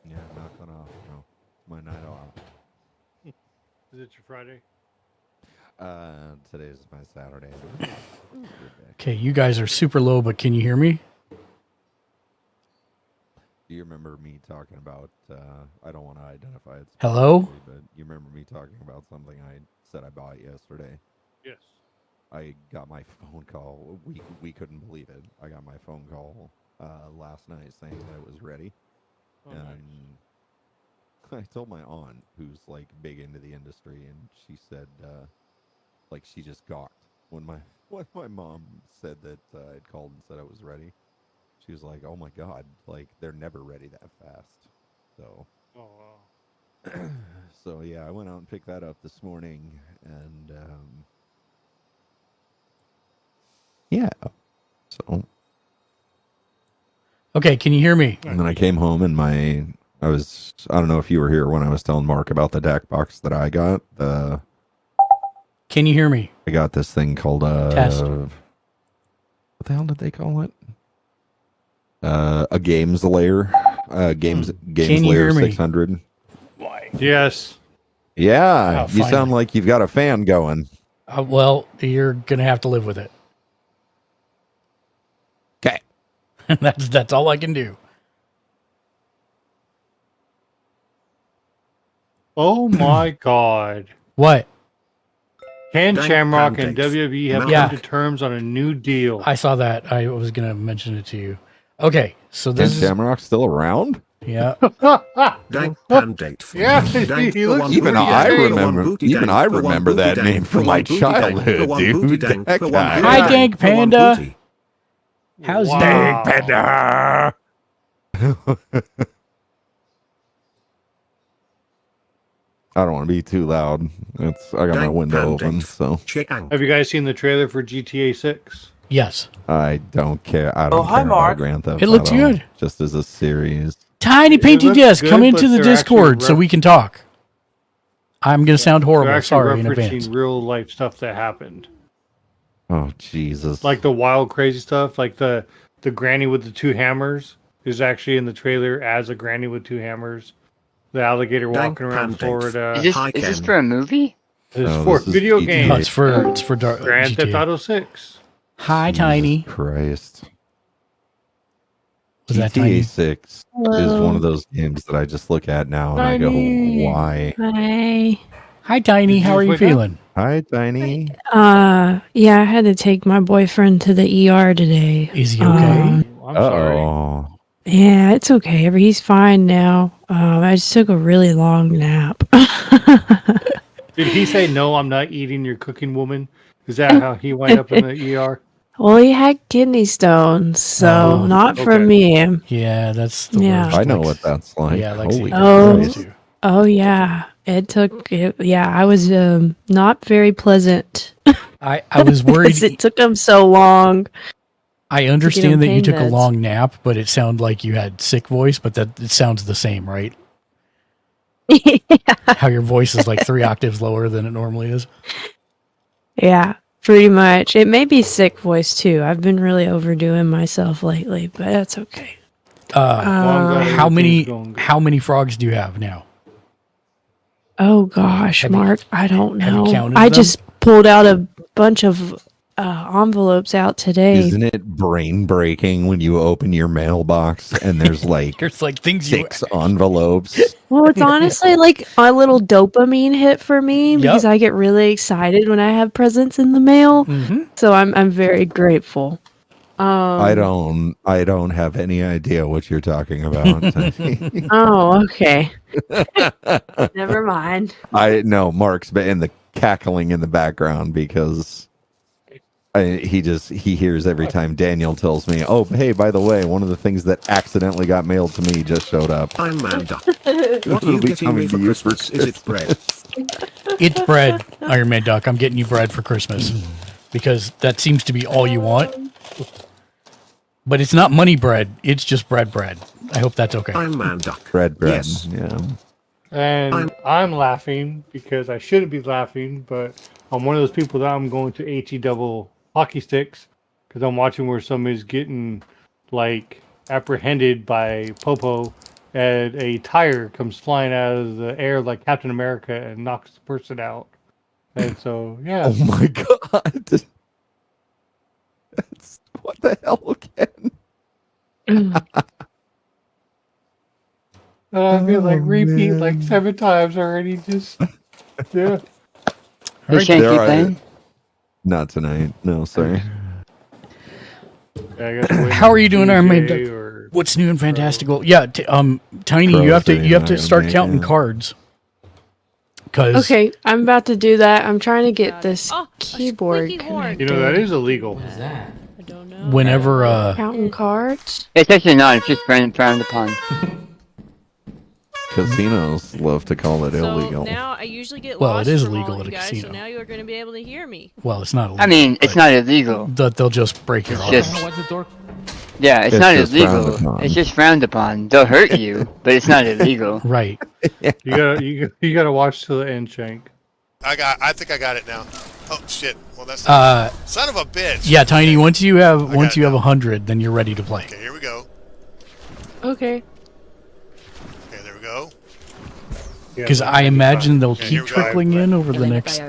Yeah, knock it off. No, my night off. Is it your Friday? Today's my Saturday. Okay, you guys are super low, but can you hear me? Do you remember me talking about? I don't want to identify it. Hello? But you remember me talking about something I said I bought yesterday? Yes. I got my phone call. We couldn't believe it. I got my phone call last night saying that it was ready, Oh, and nice. I told my aunt, who's like big into the industry, and she said, like she just gawked when my mom said that I'd called and said I was ready. She was like, "Oh my god, like they're never ready that fast." So, Oh, wow. so yeah, I went out and picked that up this morning, and yeah, so. Okay, can you hear me? And then I came home and I don't know if you were here when I was telling Mark about the deck box that I got. Can you hear me? I got this thing called Test. what the hell did they call it? A games layer. Games Can you layer hear me? 600. Yes. Yeah, Oh, you sound finally. like you've got a fan going. Well, you're gonna have to live with it. Okay. That's all I can do. Oh my God. What? Ken Dank Shamrock and pancakes. WWE have Yeah. come to terms on a new deal. I saw that. I was gonna mention it to you. Okay, so Ken this is Shamrock's still around? yeah. Dank pandate. Yeah, Dank he for looks one Even booty I dank, for one remember. booty Even dank, I for one remember booty that dank, name for from one my booty dank, for childhood, one booty dude. dank, That for one guy. booty Hi, dank, Dank for one Panda. booty. How's Wow. Dang, Panda. I don't want to be too loud. I got my Dank window open, pandate. so Chiank. Have you guys seen the trailer for GTA 6? Yes. I don't care. I don't hi, care Mark. about Grand Theft It looks Auto, good. just as a series. Tiny It painted looks yes. good, Come into but the they're Discord actually so we can talk. I'm gonna sound They're horrible. actually Sorry in referencing advance. real life stuff that happened. Oh Jesus! Like the wild, crazy stuff. Like the granny with the two hammers is actually in the trailer as a granny with two hammers. The alligator Dank walking around pandate. Florida. Is this for a movie? This No, for this is video GTA. No, games. it's for Grand Theft GTA. Auto 6. Hi, Jesus Tiny. Christ! Was that GTA Tiny? 6 is Hello. one of those games that I just look at now and I go, Tiny. "Why?" Hi. Hi, Tiny. Did you How are just you wake up? feeling? Hi, Tiny. Yeah, I had to take my boyfriend to the ER today. Is he okay? I'm sorry. Oh, Yeah, it's okay. But he's fine now. I just took a really long nap. Did he say, no, I'm not eating your cooking woman? Is that how he wound up in the ER? Well, he had kidney stones, so Oh, not for okay. me. Yeah, that's the Yeah. worst. I know Lex- what that's like. Yeah, Holy Lexi. Oh. Christ! too. Oh yeah, it took. Yeah, I was not very pleasant. I was worried. Because it took him so long. I him understand that you pain took a meds. long nap, but it sounded like you had sick voice. But that it sounds the same, right? How your voice is like 3 octaves lower than it normally is. Yeah, pretty much. It may be sick voice too. I've been really overdoing myself lately, but that's okay. Well, I'm glad everything's How going many good. frogs do you have now? Oh gosh, Have you- Mark, I don't have you know. counted I them? just pulled out a bunch of envelopes out today. Isn't it brain breaking when you open your mailbox and there's like There's like things 6 envelopes? Well, it's honestly like a little dopamine hit for me because I get really excited when I have presents in the mail. So I'm very grateful. I don't have any idea what you're talking about. Oh, okay. Never mind. I know Mark's in the cackling in the background because he hears every time Daniel tells me, "Oh, hey, by the way, one of the things that accidentally got mailed to me just showed up." I'm Mad Duck. What are you getting me for Christmas? Is it bread? It's bread, Iron Man Duck. I'm getting you bread for Christmas because that seems to be all you want. But it's not money bread. It's just bread. I hope that's okay. I'm Mad Duck. Bread. Yes. Yeah. And I'm laughing because I shouldn't be laughing, but I'm one of those people that I'm going to HE double hockey sticks because I'm watching where somebody's getting like apprehended by Popo and a tire comes flying out of the air like Captain America and knocks the person out. And so, yeah. Oh my god. That's what the hell, Ken? I feel like repeat like 7 times already. Just yeah. Hey, Shane, keep playing? Not tonight. No, sorry. How are you doing, Iron Man Duck? What's new and fantastical? Yeah, Tiny, you have to start counting cards. Okay, I'm about to do that. I'm trying to get this keyboard connected. You know, that is illegal. What is that? I don't know. Whenever counting cards. It's actually not. It's just frowned upon. Casinos love to call it illegal. Now I usually get Well, lost it is from illegal all at a you guys, casino. So now you're going to be able to hear me. Well, it's not illegal. I mean, it's not illegal. They'll just break your arm. Yeah, it's not illegal. frowned It's just frowned upon. They'll hurt you, but it's not illegal. Right. You gotta watch till the end, Shank. I think I got it now. Oh shit! Well, that's son of a bitch. Yeah, Tiny. Once you have 100, then you're ready to play. Okay, here we go. Okay. Okay, there we go. Because I imagine they'll Okay, keep here we go. trickling in over the next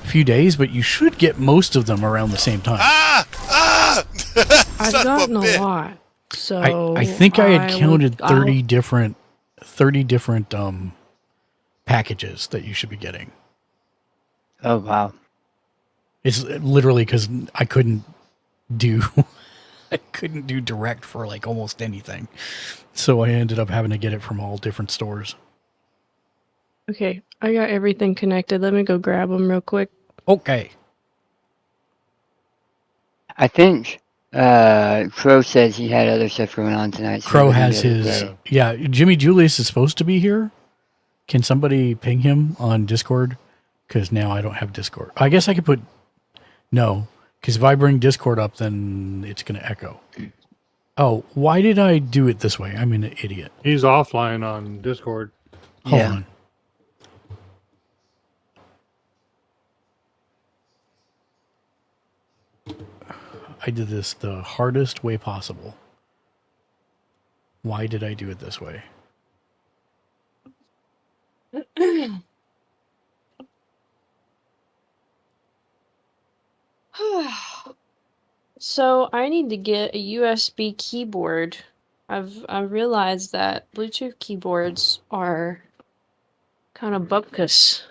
few days, but you should get most of them around the same time. I've gotten a lot. So I think I had counted 30 different packages that you should be getting. Oh wow. It's literally because I couldn't do direct for like almost anything. So I ended up having to get it from all different stores. Okay, I got everything connected. Let me go grab them real quick. Okay. I think Crow says he had other stuff going on tonight. So Crow he has didn't his... get it. Yeah, Jimmy Julius is supposed to be here. Can somebody ping him on Discord? Because now I don't have Discord. I guess I could put... No, because if I bring Discord up, then it's going to echo. Oh, why did I do it this way? I'm an idiot. He's offline on Discord. Hold on. I did this the hardest way possible. Why did I do it this way? So I need to get a USB keyboard. I've realized that Bluetooth keyboards are kind of bupkis.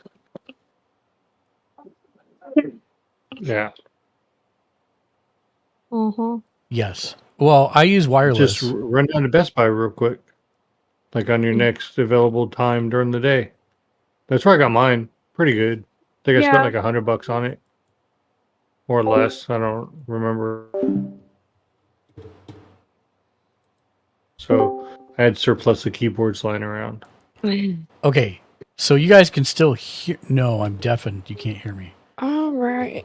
Yeah. Mm-hmm. Yes. Well, I use wireless. Just run down to Best Buy real quick. Like on your next available time during the day. That's where I got mine. Pretty good. I think I spent like $100 on it. Or less. I don't remember. So I had surplus of keyboards lying around. Okay. So you guys can still hear... No, I'm deafened. You can't hear me. All right.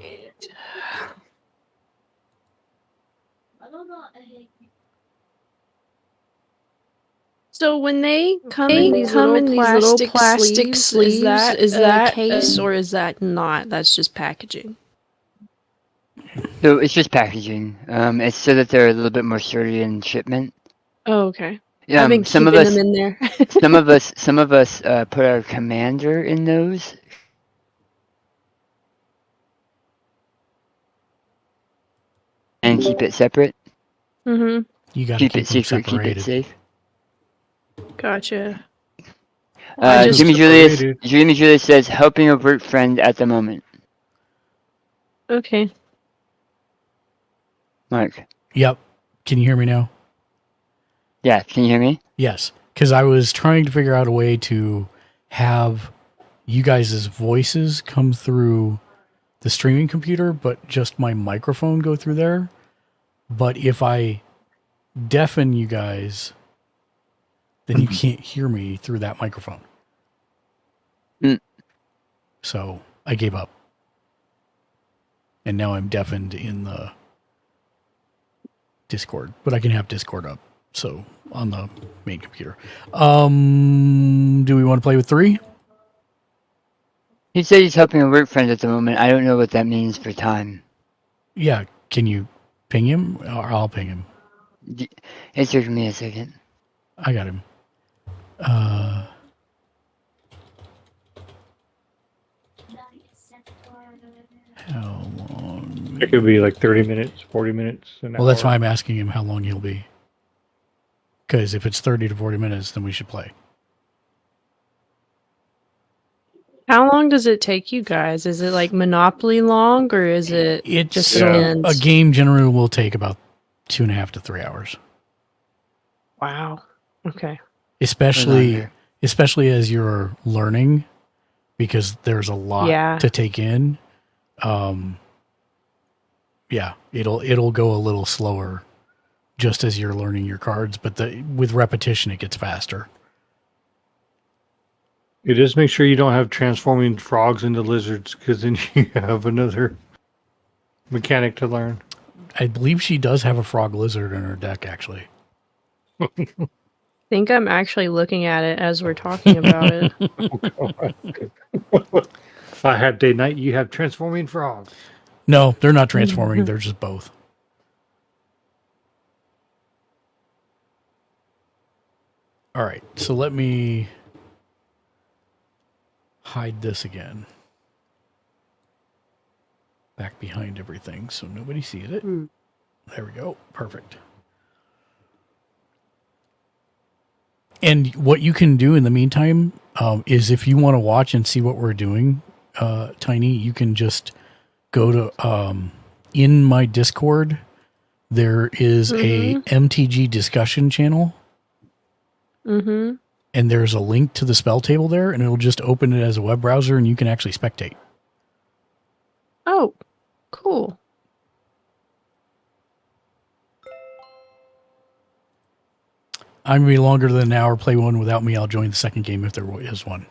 So when they come in these little plastic sleeves, is that a case or is that not? That's just packaging. So it's just packaging. It's so that they're a little bit more sturdy in shipment. Oh, okay. Yeah, I've been some keeping of us, them in there. some of us put our commander in those. And keep it separate. Mm-hmm. You got to Keep keep it them secret. Keep it separated. safe. Gotcha. I just Jimmy Julius says helping a work friend at the moment. okay. Mark. Yep. Can you hear me now? Yeah. Can you hear me? Yes. Because I was trying to figure out a way to have you guys' voices come through the streaming computer, but just my microphone go through there. But if I deafen you guys, then you can't hear me through that microphone. Mm. So I gave up. And now I'm deafened in the Discord, but I can have Discord up. So on the main computer. Do we want to play with 3? He said he's helping a work friend at the moment. I don't know what that means for time. Yeah. Can you ping him? Or I'll ping him. It took me a second. I got him. How long? It could be like 30 minutes, 40 minutes. Well, that's why I'm asking him how long he'll be. Because if it's 30 to 40 minutes, then we should play. How long does it take you guys? Is it like Monopoly long, or is it just depends? A game generally will take about 2.5 to 3 hours. Wow. Okay. Especially as you're learning, because there's a lot to take in. Yeah, it'll go a little slower just as you're learning your cards, but with repetition it gets faster. You just make sure you don't have transforming frogs into lizards, because then you have another mechanic to learn. I believe she does have a frog lizard in her deck, actually. I think I'm actually looking at it as we're talking about it. If I have day night, you have transforming frogs. No, they're not transforming. They're just both. All right, so let me hide this again. Back behind everything so nobody sees it. There we go. Perfect. And what you can do in the meantime is if you want to watch and see what we're doing, Tiny, you can just go to in my Discord. There is a MTG discussion channel. Mm-hmm. And there's a link to the spell table there, and it'll just open it as a web browser, and you can actually spectate. Oh, cool. I'm going to be longer than an hour. Play one without me. I'll join the second game if there is one.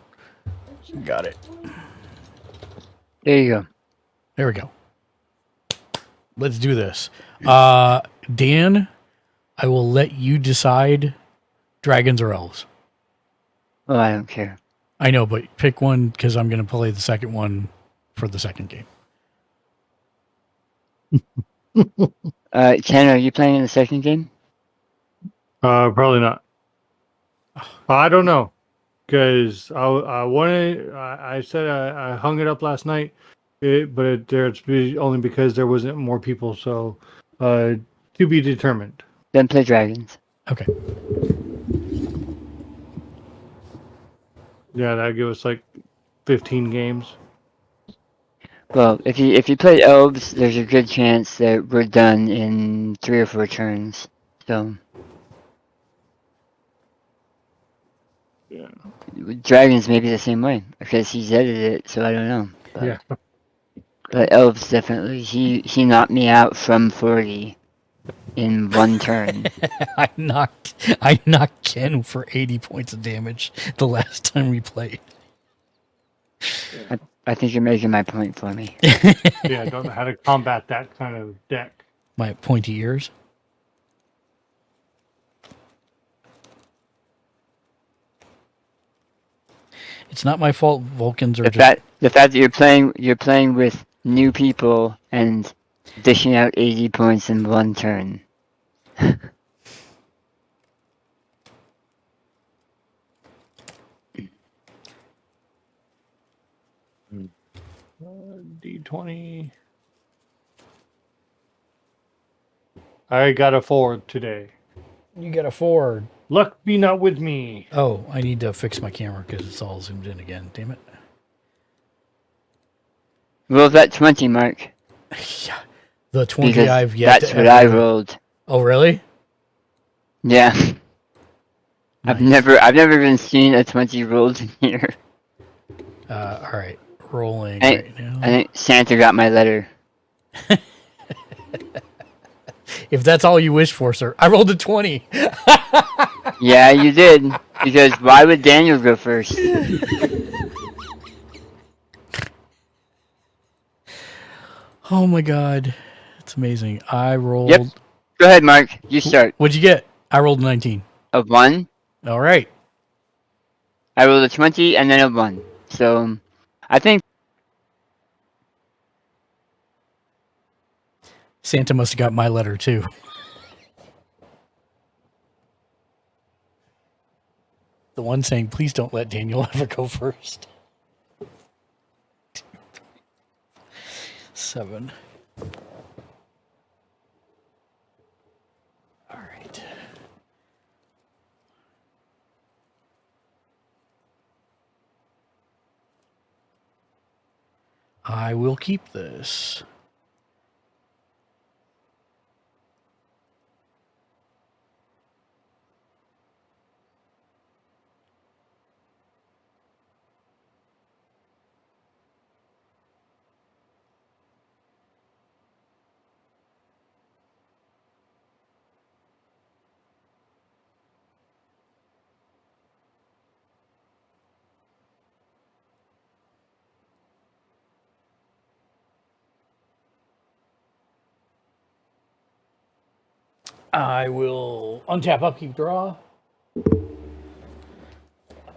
Got it. There you go. There we go. Let's do this. Dan, I will let you decide dragons or elves. Oh, I don't care. I know, but pick one because I'm going to play the second one for the second game. Ken, are you playing in the second game? Probably not. I don't know, because I wanted. I said I hung it up last night, it's only because there wasn't more people. So, to be determined. Then play dragons. Okay. Yeah, that'd give us like 15 games. Well, if you play elves, there's a good chance that we're done in 3 or 4 turns. So. Yeah. Dragons may be the same way because he's edited it, so I don't know. But, Yeah. But elves definitely. He knocked me out from 40 in 1 turn. I knocked Ken for 80 points of damage the last time we played. I think you're making my point for me. Yeah, I don't know how to combat that kind of deck. My pointy ears. It's not my fault. Vulcans are the fact that you're playing with new people and dishing out 80 points in 1 turn. D20. I got a 4 today. You got a 4. Luck be not with me. Oh, I need to fix my camera because it's all zoomed in again. Damn it. Roll that 20, Mark. Yeah. The 20 Because I've yet that's to what ever... I rolled. Oh, really? Yeah. Nice. I've never even seen a 20 rolled in here. All right. Rolling I right now. think Santa got my letter. If that's all you wish for, sir. I rolled a 20. Yeah, you did. Because why would Daniel go first? Oh my god. It's amazing. I rolled... Yep. Go ahead, Mark. You start. What'd you get? I rolled a 19. A 1. All right. I rolled a 20 and then a 1. So, I think... Santa must have got my letter, too. The one saying, please don't let Daniel ever go first. 7. All right. I will keep this. I will untap upkeep draw.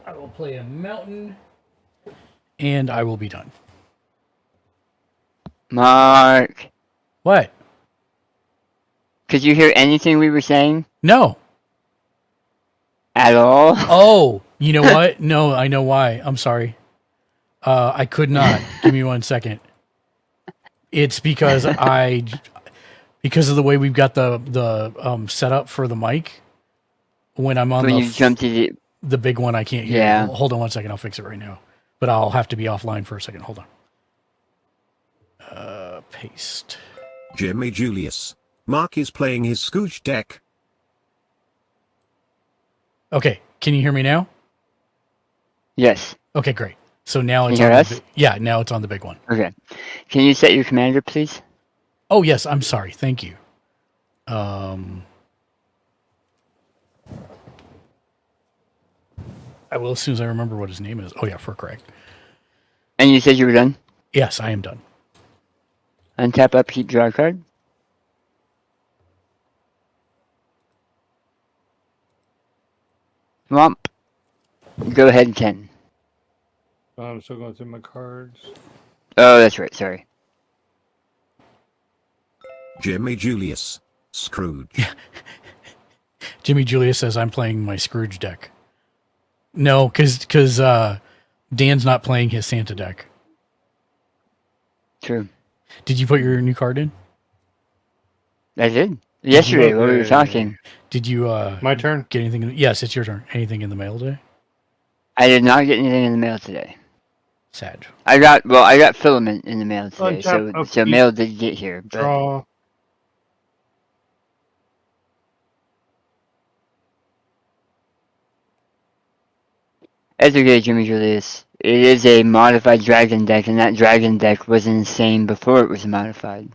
I will play a mountain. And I will be done. Mark. What? Could you hear anything we were saying? No. At all? Oh, you know what? No, I know why. I'm sorry. I could not. Give me 1 second. It's because because of the way we've got the setup for the mic. When I'm on When you jump to the big one, I can't hear. Yeah. Hold on 1 second. I'll fix it right now. But I'll have to be offline for a second. Hold on. Paste. Jimmy Julius. Mark is playing his Scooch deck. Okay. Can you hear me now? Yes. Okay, great. So now Can it's you hear on us? yeah, now it's on the big one. Okay. Can you set your commander, please? Oh, yes. I'm sorry. Thank you. I will as soon as I remember what his name is. Oh, yeah, for correct. And you said you were done? Yes, I am done. Untap upkeep, draw a card. Swamp. Go ahead, Ken. I'm still going through my cards. Oh, that's right. Sorry. Jimmy Julius. Scrooge. Jimmy Julius says I'm playing my Scrooge deck. No, because Dan's not playing his Santa deck. True. Did you put your new card in? I did. Yesterday when we were Okay. talking. Did you My turn? get anything? Yes, it's your turn. Anything in the mail today? I did not get anything in the mail today. Sad. I got filament in the mail today, so Untap mail did get here. But Draw. it's okay, Jimmy Julius. It is a modified dragon deck, and that dragon deck was insane before it was modified.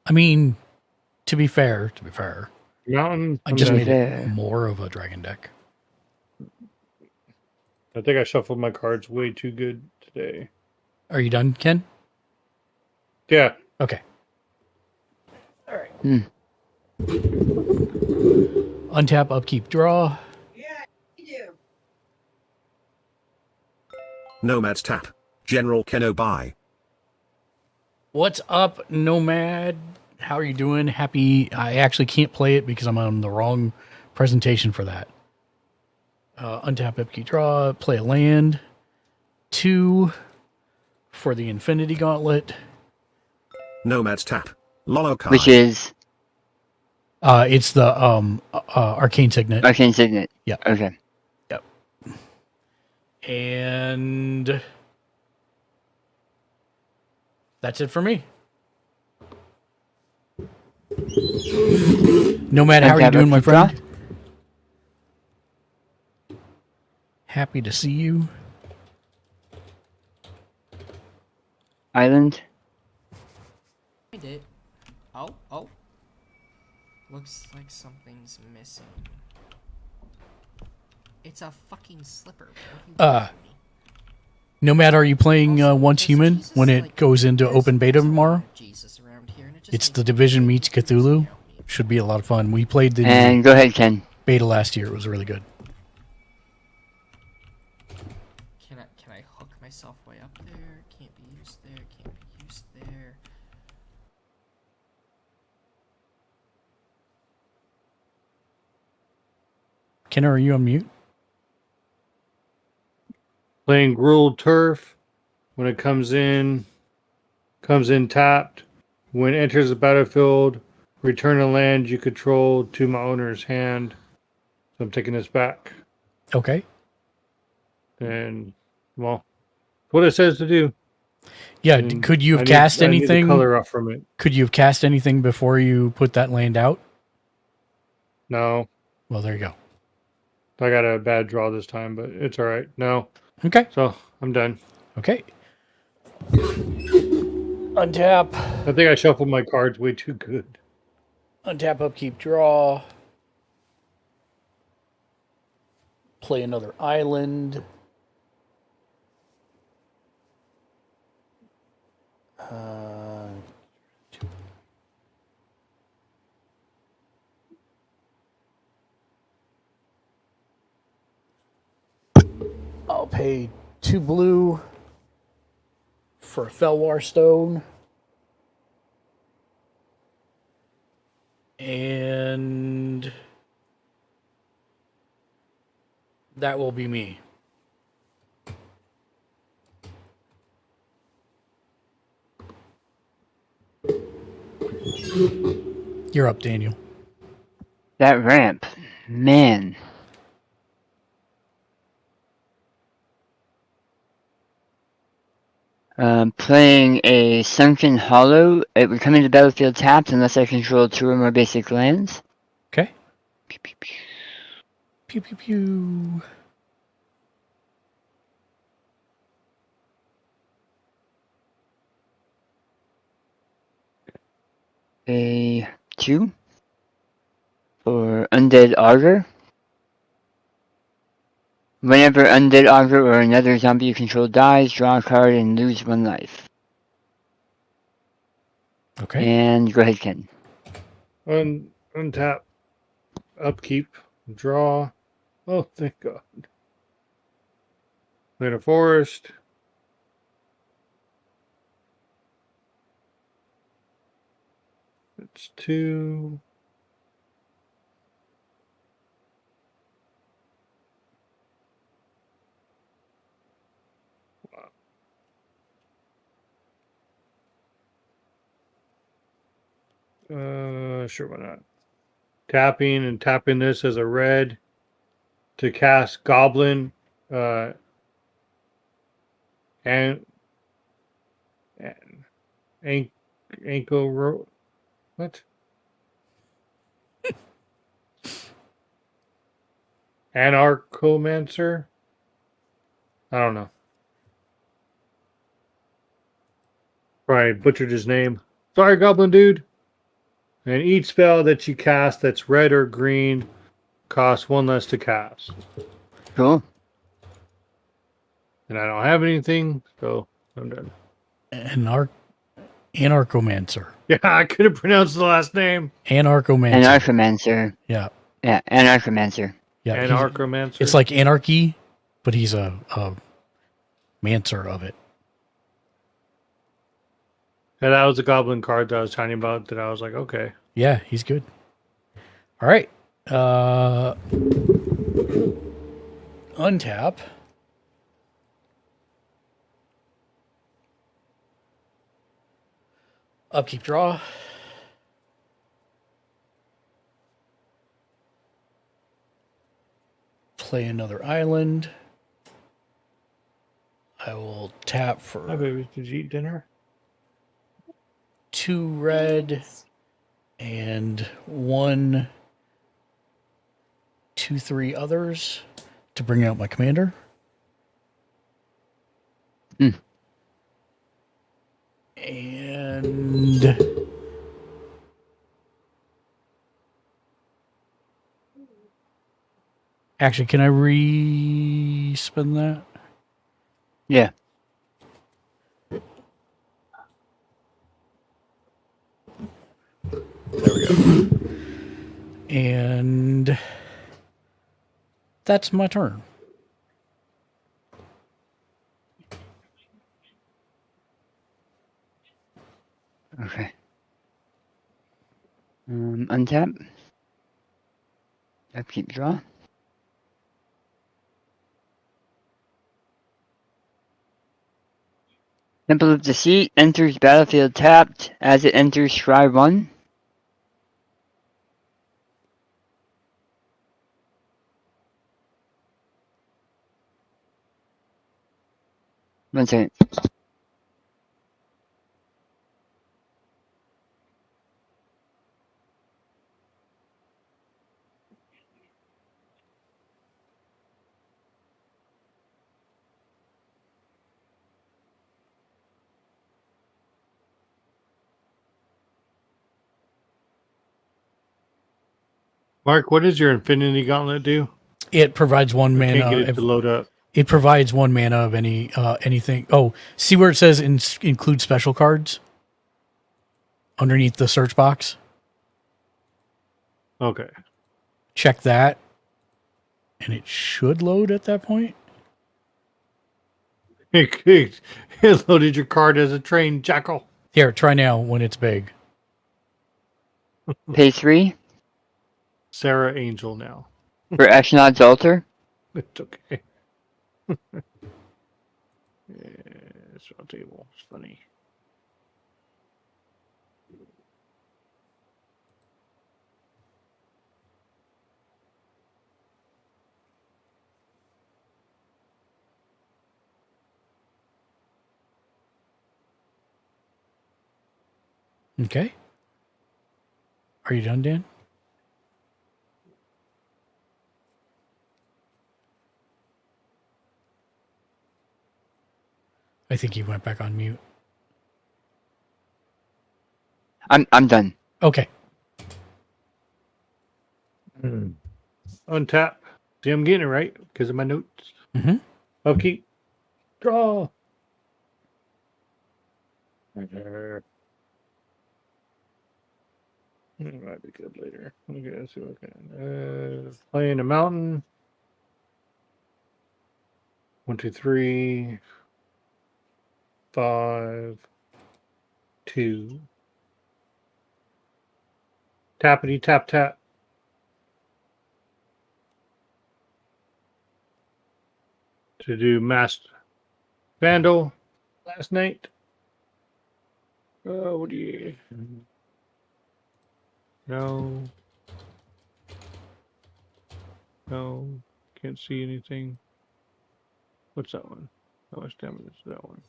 I mean, to be fair, Mountain. I just made fair. it more of a dragon deck. I think I shuffled my cards way too good today. Are you done, Ken? Yeah. Okay. All right. Untap, upkeep, draw. Nomad's tap. General Keno buy. What's up, Nomad? How are you doing? Happy. I actually can't play it because I'm on the wrong presentation for that. Untap upkeep draw, play a land. 2 for the Infinity Gauntlet. Nomad's tap. Lolokai. Which is It's the Arcane Signet. Arcane Signet. Yeah. Okay. Yep. And that's it for me. Nomad, how are you doing, my friend? Happy to see you. Island. I did. Oh. Looks like something's missing. It's a fucking slipper. Nomad, are you playing Once Human when it goes into open beta tomorrow? It's the Division meets Cthulhu. Should be a lot of fun. We played the And go ahead, Ken. beta last year. It was really good. Can I hook myself way up there? Can't be used there. Can't be used there. Kenner, are you on mute? Playing Gruel Turf. When it comes in tapped. When it enters the battlefield, return a land you control to my owner's hand. So I'm taking this back. Okay. And, well, what it says to do. Yeah, And could you have I cast need the anything? color off from it. Could you have cast anything before you put that land out? No. Well, there you go. I got a bad draw this time, but it's all right. No. Okay. So I'm done. Okay. Untap. I think I shuffled my cards way too good. Untap, upkeep, draw. Play another island. I'll pay 2 blue for a Felwar Stone. And that will be me. You're up, Daniel. That ramp. Man. Playing a Sunken Hollow. It would come into the battlefield tapped unless I control 2 or more basic lands. Okay. Pew, pew, pew. Pew, pew, pew. A 2 for Undead Augur. Whenever Undead Augur or another zombie you control dies, draw a card and lose 1 life. Okay. And go ahead, Ken. Untap. Upkeep. Draw. Oh, thank God. Play a forest. It's 2. Sure, why not? Tapping this as a red to cast Goblin, and ankle what? Anarchomancer? I don't know. Probably butchered his name. Sorry, Goblin dude. And each spell that you cast that's red or green costs 1 less to cast. Cool. And I don't have anything, so I'm done. Anarchomancer. Yeah, I could have pronounced the last name. Anarchomancer. Anarchomancer. Yeah. Yeah, Anarchomancer. Yeah. Anarchomancer. It's like anarchy, but he's a mancer of it. Yeah, that was a goblin card that I was talking about that I was like, okay. Yeah, he's good. All right. untap. Upkeep draw. Play another island. I will tap for. Hi, baby. Did you eat dinner? 2 red and 1, 2, 3 others to bring out my commander. And actually, can I re-spin that? Yeah. There we go. And that's my turn. Okay. Untap. Upkeep draw. Temple of Deceit enters battlefield tapped as it enters Shrine 1. One second. Mark, what does your Infinity Gauntlet do? It provides 1 I mana. can't get it to load up. It provides 1 mana of anything. Oh, see where it says include special cards underneath the search box. Okay. Check that, and it should load at that point. It loaded your card as a trained jackal. Here, try now when it's big. Pay 3 Sarah Angel now. for Ashnod's Altar. It's okay. It's on the table. It's funny. Okay. Are you done, Dan? I think he went back on mute. I'm done. Okay. Untap. See, I'm getting it right because of my notes. Mm-hmm. Upkeep. Draw. Right there. It might be good later. Okay, let's see what I can. Playing a mountain. 1, 2, 3, 5, 2. Tappity tap tap. To do Masked Vandal last night. What do you? No. No. Can't see anything. What's that one? How much damage is that one?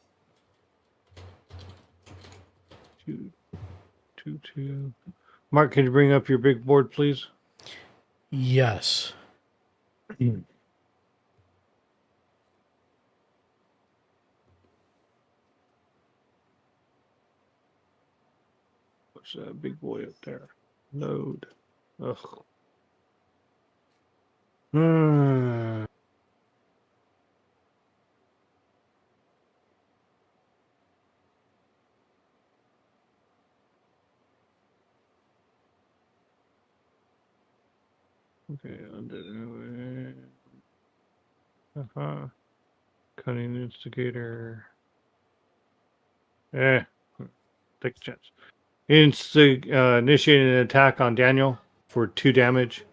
2, 2, 2. Mark, can you bring up your big board, please? Yes. What's that big boy up there? Load. Ugh. Okay, Cunning Instigator. Take a chance. Initiating an attack on Daniel for 2 damage.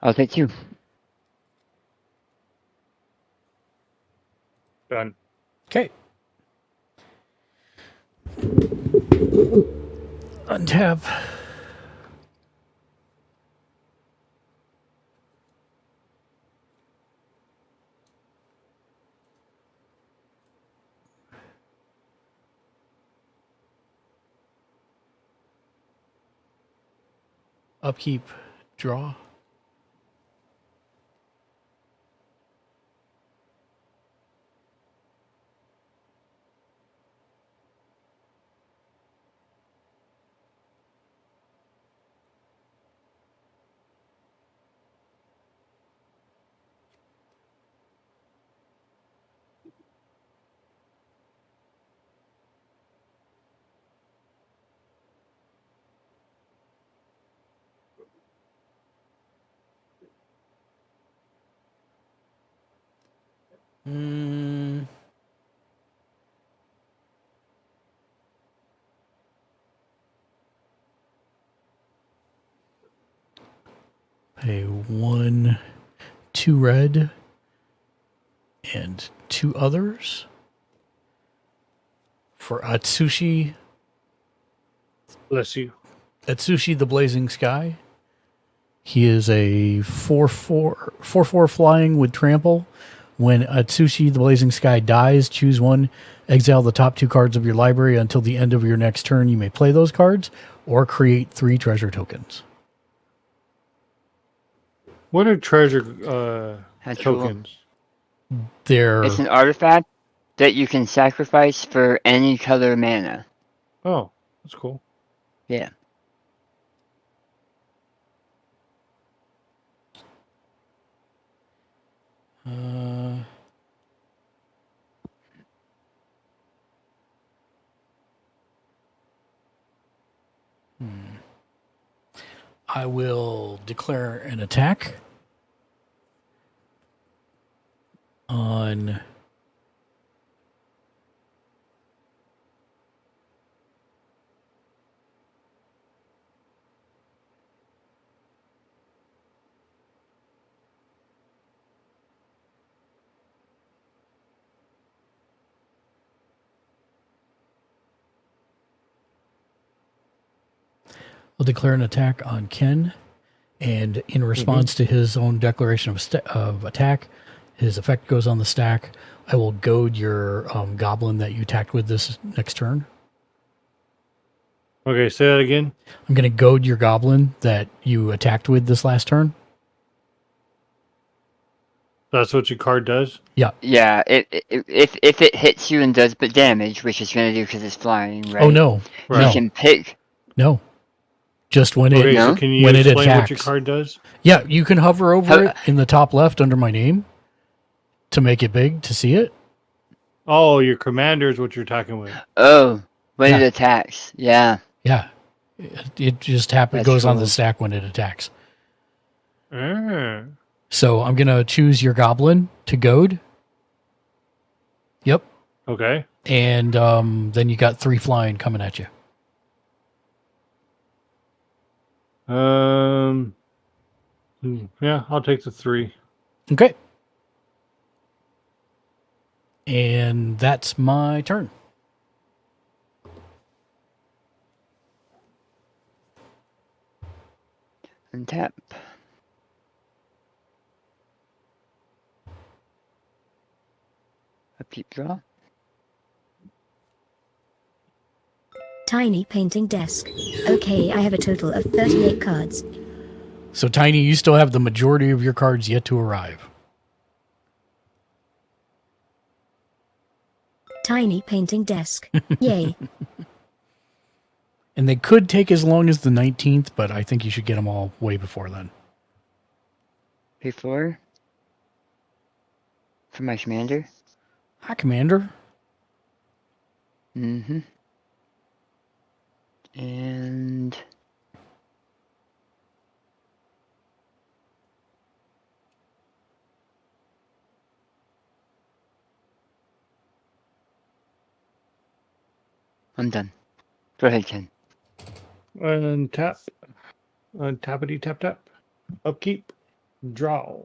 I'll take 2. Done. Okay. Untap. Upkeep. Draw. Mm. Pay 1, 2 red, and 2 others for Atsushi. Bless you. Atsushi the Blazing Sky. He is a 4/4 flying with trample. When Atsushi the Blazing Sky dies, choose one. Exile the top 2 cards of your library until the end of your next turn. You may play those cards or create 3 treasure tokens. What are treasure That's cool. tokens? It's an artifact that you can sacrifice for any color mana. Oh, that's cool. Yeah. I will declare an attack on I'll declare an attack on Ken, and in response to his own declaration of attack, his effect goes on the stack. I will goad your goblin that you attacked with this next turn. Okay, say that again. I'm going to goad your goblin that you attacked with this last turn. That's what your card does? Yeah. Yeah, if it hits you and does damage, which it's going to do because it's flying, right? Oh, no. You No. can pick. No. Just when Okay, it so can you when it explain attacks. what your card does? Yeah, you can hover over it in the top left under my name to make it big to see it. Oh, your commander is what you're talking with. Oh, when it attacks. Yeah. Yeah. It just goes on the stack when it attacks. So I'm going to choose your goblin to goad. Yep. Okay. And then you got 3 flying coming at you. Yeah, I'll take the 3. Okay. And that's my turn. Untap. Upkeep draw. Tiny painting desk. Okay, I have a total of 38 cards. So, Tiny, you still have the majority of your cards yet to arrive. Tiny painting desk. Yay. And they could take as long as the 19th, but I think you should get them all way before then. Before? For my commander? Hi, Commander. Mm-hmm. And... I'm done. Go ahead, Ken. Untap. Untappity tap tap. Upkeep. Draw.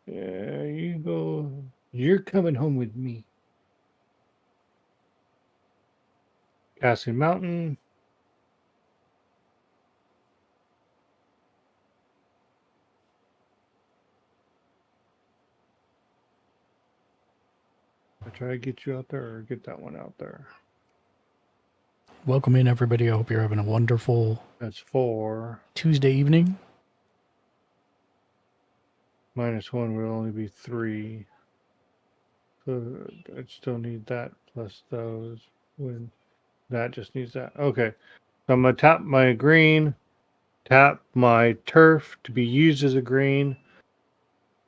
Yeah, you go. You're coming home with me. Casting Mountain. I try to get you out there or get that one out there. Welcome in, everybody. I hope you're having a wonderful That's 4. Tuesday evening. -1 would only be 3. So I'd still need that plus those. When that just needs that. Okay. So I'm going to tap my green, tap my turf to be used as a green.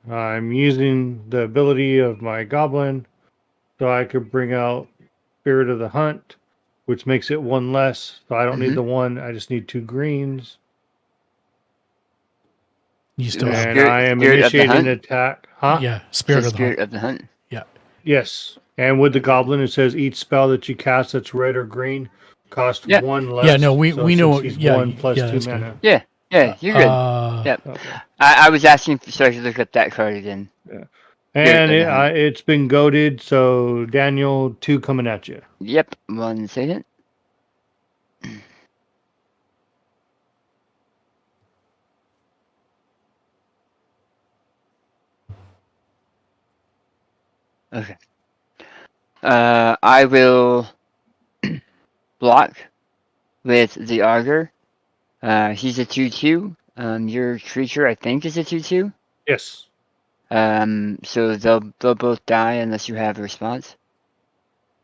I'm using the ability of my goblin so I could bring out Spirit of the Hunt, which makes it 1 less. So I don't need the 1. I just need 2 greens. You still And have I am Spirit of the initiating Hunt? an attack. Huh? Yeah, Spirit of the Spirit Hunt. of the Hunt. Yeah. Yes. And with the goblin, it says each spell that you cast that's red or green costs Yeah. 1 less. Yeah, no, we so know. since he's Yeah, 1 plus yeah, 2 that's mana. good. Yeah, you're good. Yep. Okay. I was asking so I could look up that card again. Yeah. Spirit And of the Hunt. it's been goaded, so Daniel, 2 coming at you. Yep. 1 second. Okay. I will block with the Augur. He's a 2/2. Your creature, I think, is a 2/2. Yes. So they'll both die unless you have a response.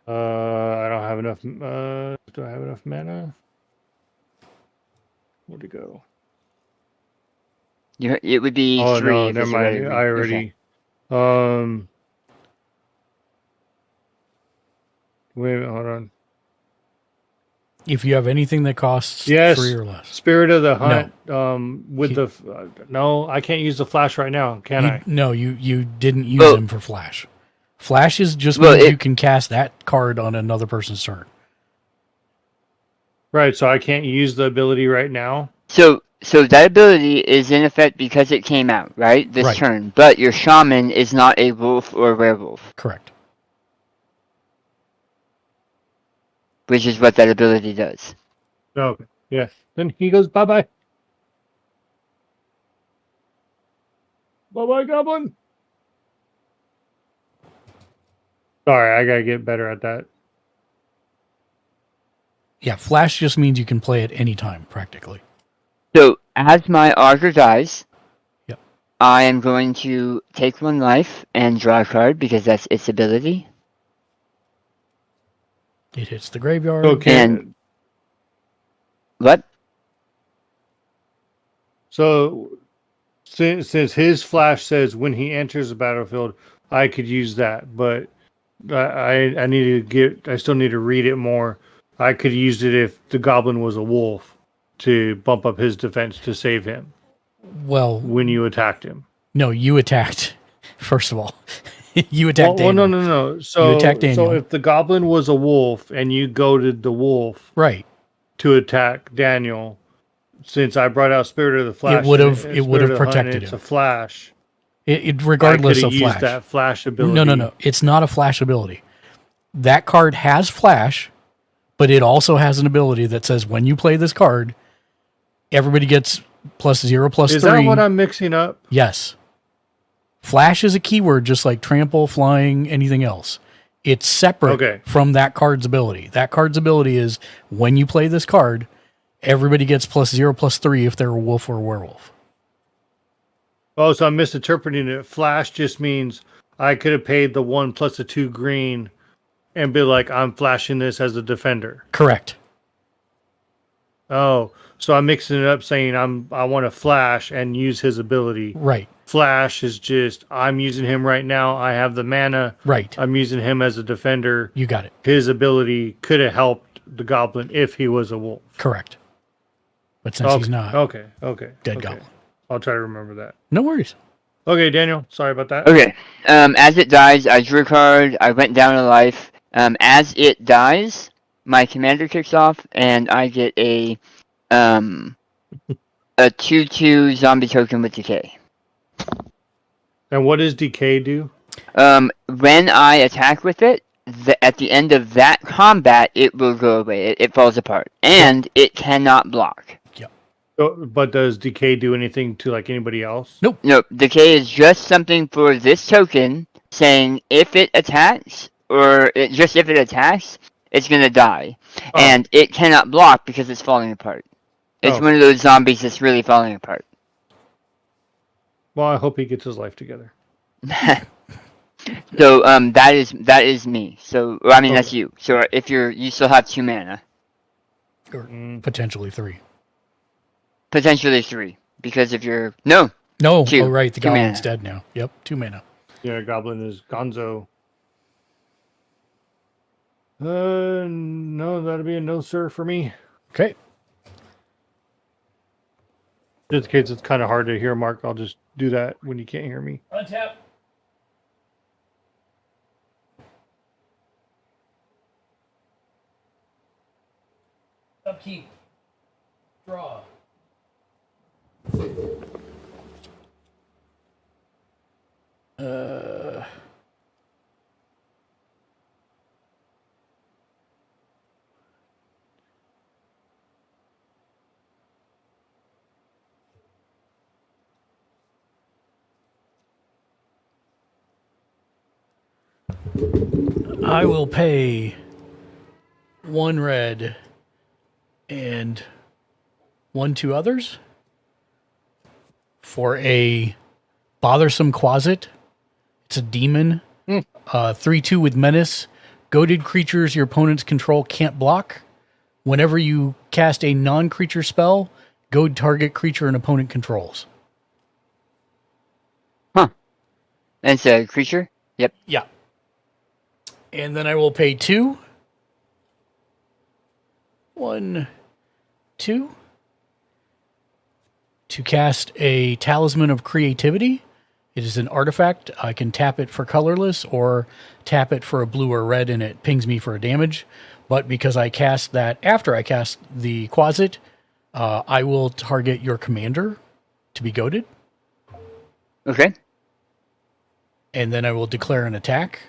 I don't have enough. Do I have enough mana? Where'd it go? It would be 3 no, if never it's a red or mind. green. I Okay. already. Wait a minute, hold on. If you have anything that costs 3 or less. Spirit of the Hunt. With no, I can't use the flash right now, can I? No, you didn't use him for flash. Flash is just means you can cast that card on another person's turn. Right, so I can't use the ability right now. So that ability is in effect because it came out, right? This turn. But your shaman is not a wolf or werewolf. Correct. Which is what that ability does. Okay. Yeah. Then he goes, bye-bye. Bye-bye, Goblin. Sorry, I gotta get better at that. Yeah, flash just means you can play at any time, practically. So as my Augur dies, yep, I am going to take 1 life and draw a card because that's its ability. It hits the graveyard. Okay. And what? So since his flash says when he enters the battlefield, I could use that, but I need to get. I still need to read it more. I could use it if the goblin was a wolf to bump up his defense to save him. Well, when you attacked him. No, you attacked. First of all, you attacked. Well, Daniel. no. So you attacked Daniel. So if the goblin was a wolf and you goaded the wolf, right, to attack Daniel, since I brought out Spirit of the Flash, it would have protected him. It's a flash. Regardless of used flash. that flash ability. No. It's not a flash ability. That card has flash, but it also has an ability that says when you play this card, everybody gets +0/+3. Is that what I'm mixing up? Yes. Flash is a keyword just like trample, flying, anything else. It's separate from that card's ability. That card's ability is when you play this card, everybody gets +0/+3 if they're a wolf or a werewolf. Oh, so I'm misinterpreting it. Flash just means I could have paid the 1 plus the 2 green and be like, I'm flashing this as a defender. Correct. Oh, so I'm mixing it up saying I want to flash and use his ability. Right. Flash is just, I'm using him right now. I have the mana. Right. I'm using him as a defender. You got it. His ability could have helped the goblin if he was a wolf. Correct. But since he's not. Okay. Dead goblin. I'll try to remember that. No worries. Okay, Daniel. Sorry about that. Okay. As it dies, I drew a card. I went down a life. As it dies, my commander kicks off, and I get a 2/2 zombie token with decay. And what does decay do? When I attack with it, at the end of that combat, it will go away. It falls apart, and it cannot block. But does decay do anything to like anybody else? Nope. Nope. Decay is just something for this token, saying if it attacks, just if it attacks, it's gonna die, and it cannot block because it's falling apart. It's one of those zombies that's really falling apart. Well, I hope he gets his life together. So that is me. So I mean that's you. So if you still have 2 mana. Or potentially 3. Potentially 3. Because if you're no. 2. Oh right, the goblin's mana. dead now. Yep, 2 mana. Yeah, goblin is Gonzo. No, that'd be a no sir for me. Okay. Just in case it's kind of hard to hear, Mark, I'll just do that when you can't hear me. Untap. Upkeep. Draw. I will pay 1 red and 2 others for a bothersome closet. It's a demon. 3/2 with menace. Goaded creatures your opponents control can't block. Whenever you cast a non-creature spell, goad target creature an opponent controls. Huh. And it's a creature? Yep. Yeah. And then I will pay 2. 1, 2. To cast a Talisman of Creativity. It is an artifact. I can tap it for colorless or tap it for a blue or red and it pings me for a damage. But because I cast that after I cast the Quasit, I will target your commander to be goaded. Okay. And then I will declare an attack.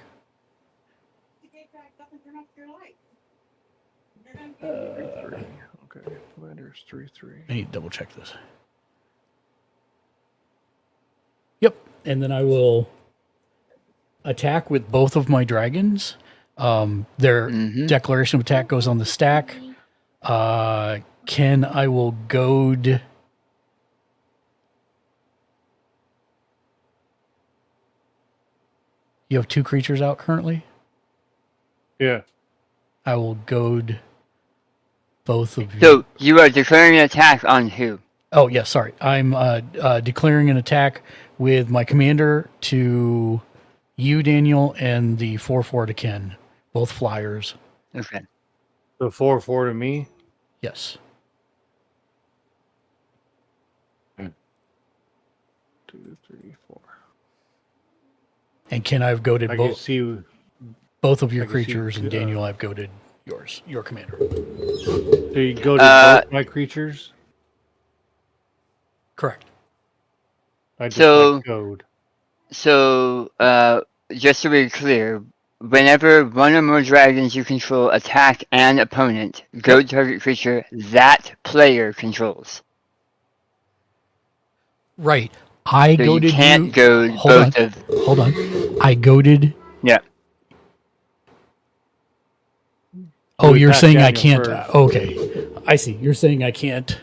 Okay, commander's 3/3. I need to double check this. Yep, and then I will attack with both of my dragons. Their declaration of attack goes on the stack. Ken, I will goad. You have 2 creatures out currently? Yeah. I will goad both of you. So you are declaring an attack on who? Oh, yeah, sorry. I'm declaring an attack with my commander to you, Daniel, and the 4/4 to Ken. Both flyers. Okay. The 4/4 to me? Yes. 2, 3, 4. And Ken, I've goaded I can see both of your I can see, creatures, and Daniel, I've goaded your commander. So you go to both my creatures? Correct. I just like goad. So, just to be clear, whenever one or more dragons you control attack an opponent, goad target creature that player controls. Right. I So goaded you can't goad both of... Hold on. I goaded... Yeah. Oh, you're attack saying I Daniel can't... first. Okay. I see. You're saying I can't...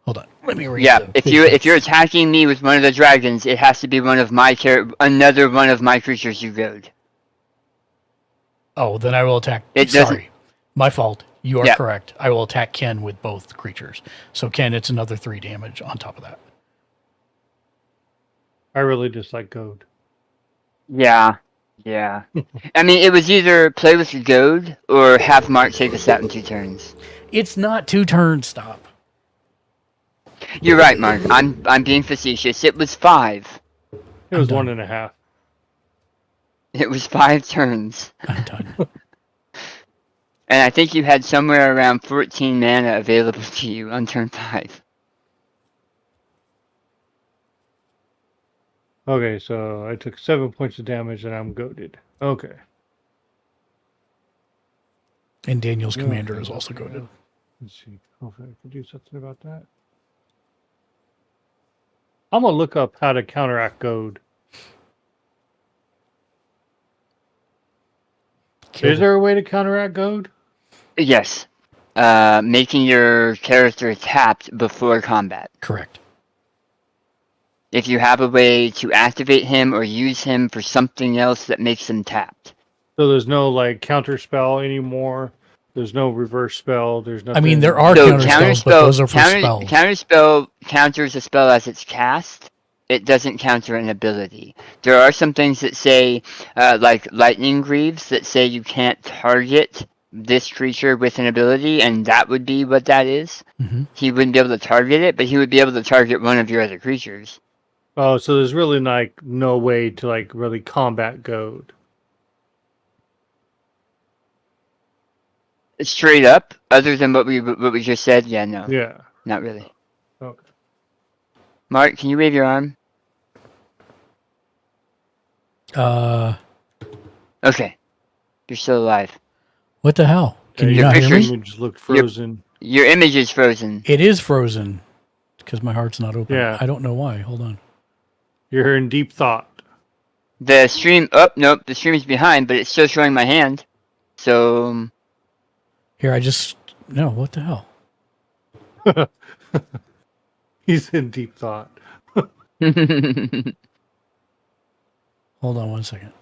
Hold on. Let me read Yeah, the if you're attacking me with one of the dragons, it has to be one of my another one of my creatures you goad. Oh, then I will attack... It doesn't... Sorry. My fault. You are correct. I will attack Ken with both creatures. So, Ken, it's another 3 damage on top of that. I really dislike goad. Yeah. Yeah. I mean, it was either play with your goad or have Mark take a stat in 2 turns. It's not 2 turns, stop. You're right, Mark. I'm being facetious. It was 5. It was 1.5. It was 5 turns. I'm done. And I think you had somewhere around 14 mana available to you on turn 5. Okay, so I took 7 points of damage and I'm goaded. Okay. And Daniel's commander Okay, is also goaded. Let's see. Hopefully I can do something about that. I'm going to look up how to counteract goad. Is there a way to counteract goad? Yes. Making your character tapped before combat. Correct. If you have a way to activate him or use him for something else that makes him tapped. So there's no like counter spell anymore. There's no reverse spell. There's nothing. I mean, there are counter spells, but those are for spells. Counter spell counters a spell as it's cast. It doesn't counter an ability. There are some things that say, like lightning greaves, that say you can't target this creature with an ability, and that would be what that is. Mm-hmm. He wouldn't be able to target it, but he would be able to target one of your other creatures. Oh, so there's really like no way to like really combat goad. Straight up, other than what we just said, yeah, no. Yeah. Not really. Okay. Mark, can you wave your arm? Okay. You're still alive. What the hell? Can you not hear me? Your image looked frozen. Your image is frozen. It is frozen because my heart's not open. Yeah. I don't know why. Hold on. You're in deep thought. The stream, nope, the stream is behind, but it's still showing my hand. So... Here, no, what the hell? He's in deep thought. Hold on one second.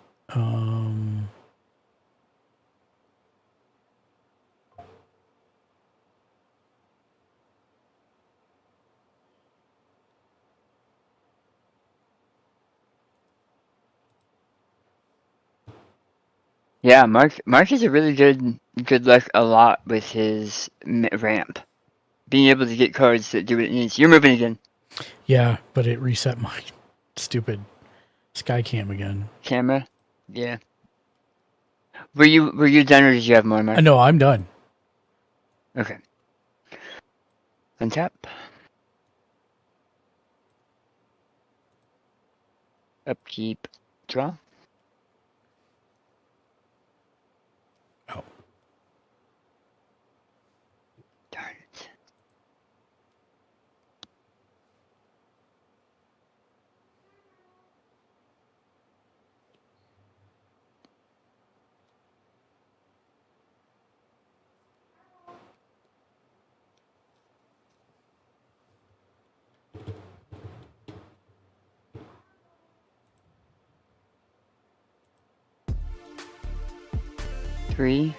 Yeah, Mark is a really good luck a lot with his ramp. Being able to get cards that do what it needs. You're moving again. Yeah, but it reset my stupid Skycam again. Camera? Yeah. Were you done or did you have more, Mark? No, I'm done. Okay. Untap. Upkeep. Draw. Oh. Darn it. Three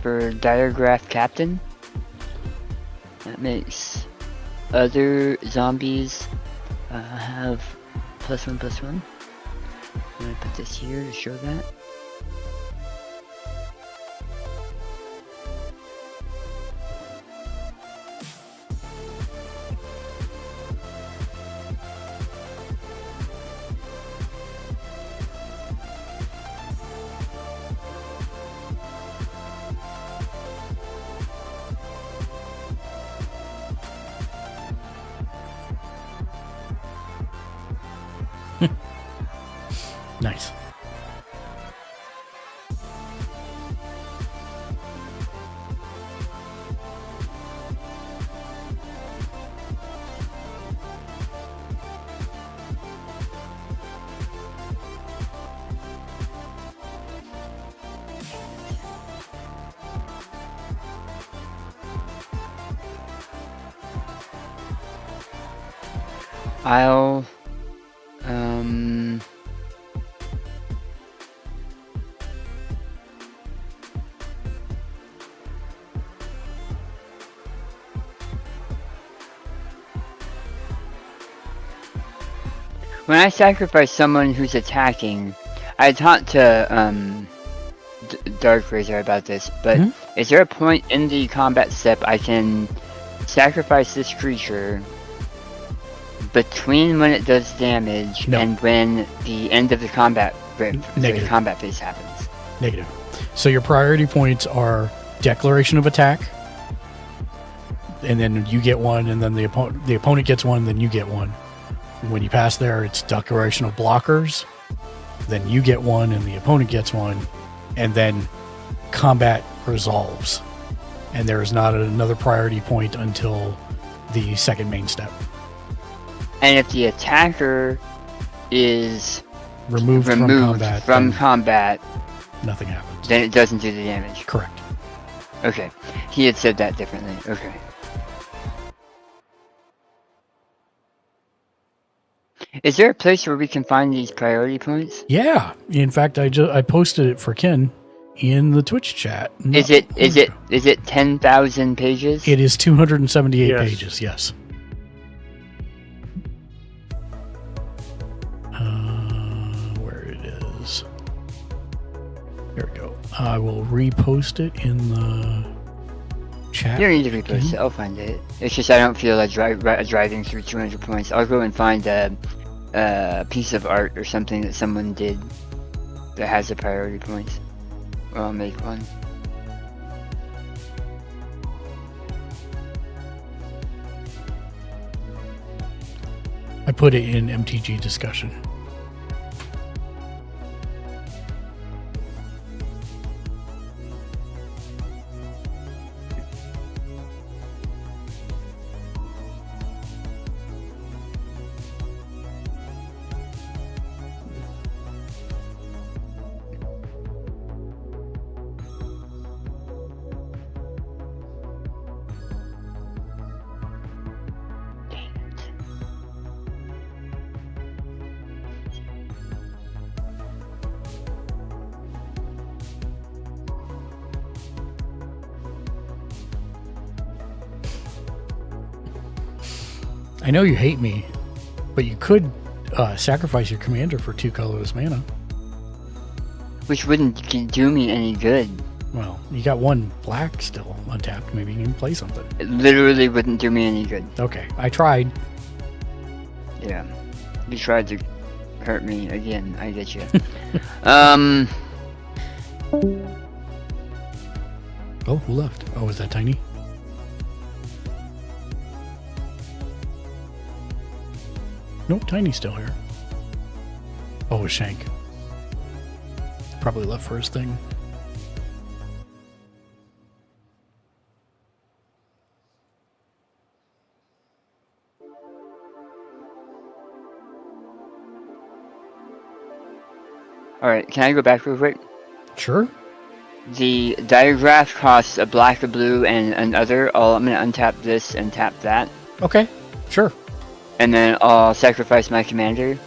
for Diagraph Captain. That makes other zombies have +1/+1. I'm gonna put this here to show that. Nice. I'll when I sacrifice someone who's attacking, I talked to Dark Razor about this, but is there a point in the combat step I can sacrifice this creature between when it does damage and when the end of the combat combat phase happens? Negative. So your priority points are declaration of attack, and then you get one, and then the opponent gets one, and then you get one. When you pass there, it's declaration of blockers. Then you get one and the opponent gets one. And then combat resolves. And there is not another priority point until the second main step. And if the attacker is removed from combat, nothing happens. Then it doesn't do the damage. Correct. Okay. He had said that differently. Okay. Is there a place where we can find these priority points? Yeah. In fact, I posted it for Ken in the Twitch chat. Is it 10,000 pages? It is 278 pages. Yes. Where it is? There we go. I will repost it in the chat. You don't need to repost it. I'll find it. It's just I don't feel like driving through 200 points. I'll go and find a piece of art or something that someone did that has the priority points. Or I'll make one. I put it in MTG discussion. I know you hate me, but you could sacrifice your commander for 2 colorless mana. Which wouldn't do me any good. Well, you got 1 black still untapped. Maybe you can play something. It literally wouldn't do me any good. Okay, I tried. Yeah. You tried to hurt me again. I get you. Oh, who left? Oh, is that Tiny? Nope, Tiny's still here. Oh, it's Shank. Probably left for his thing. Alright, can I go back real quick? Sure. The diagraph costs a black, a blue, and another. I'm going to untap this and tap that. Okay, sure. And then I'll sacrifice my commander,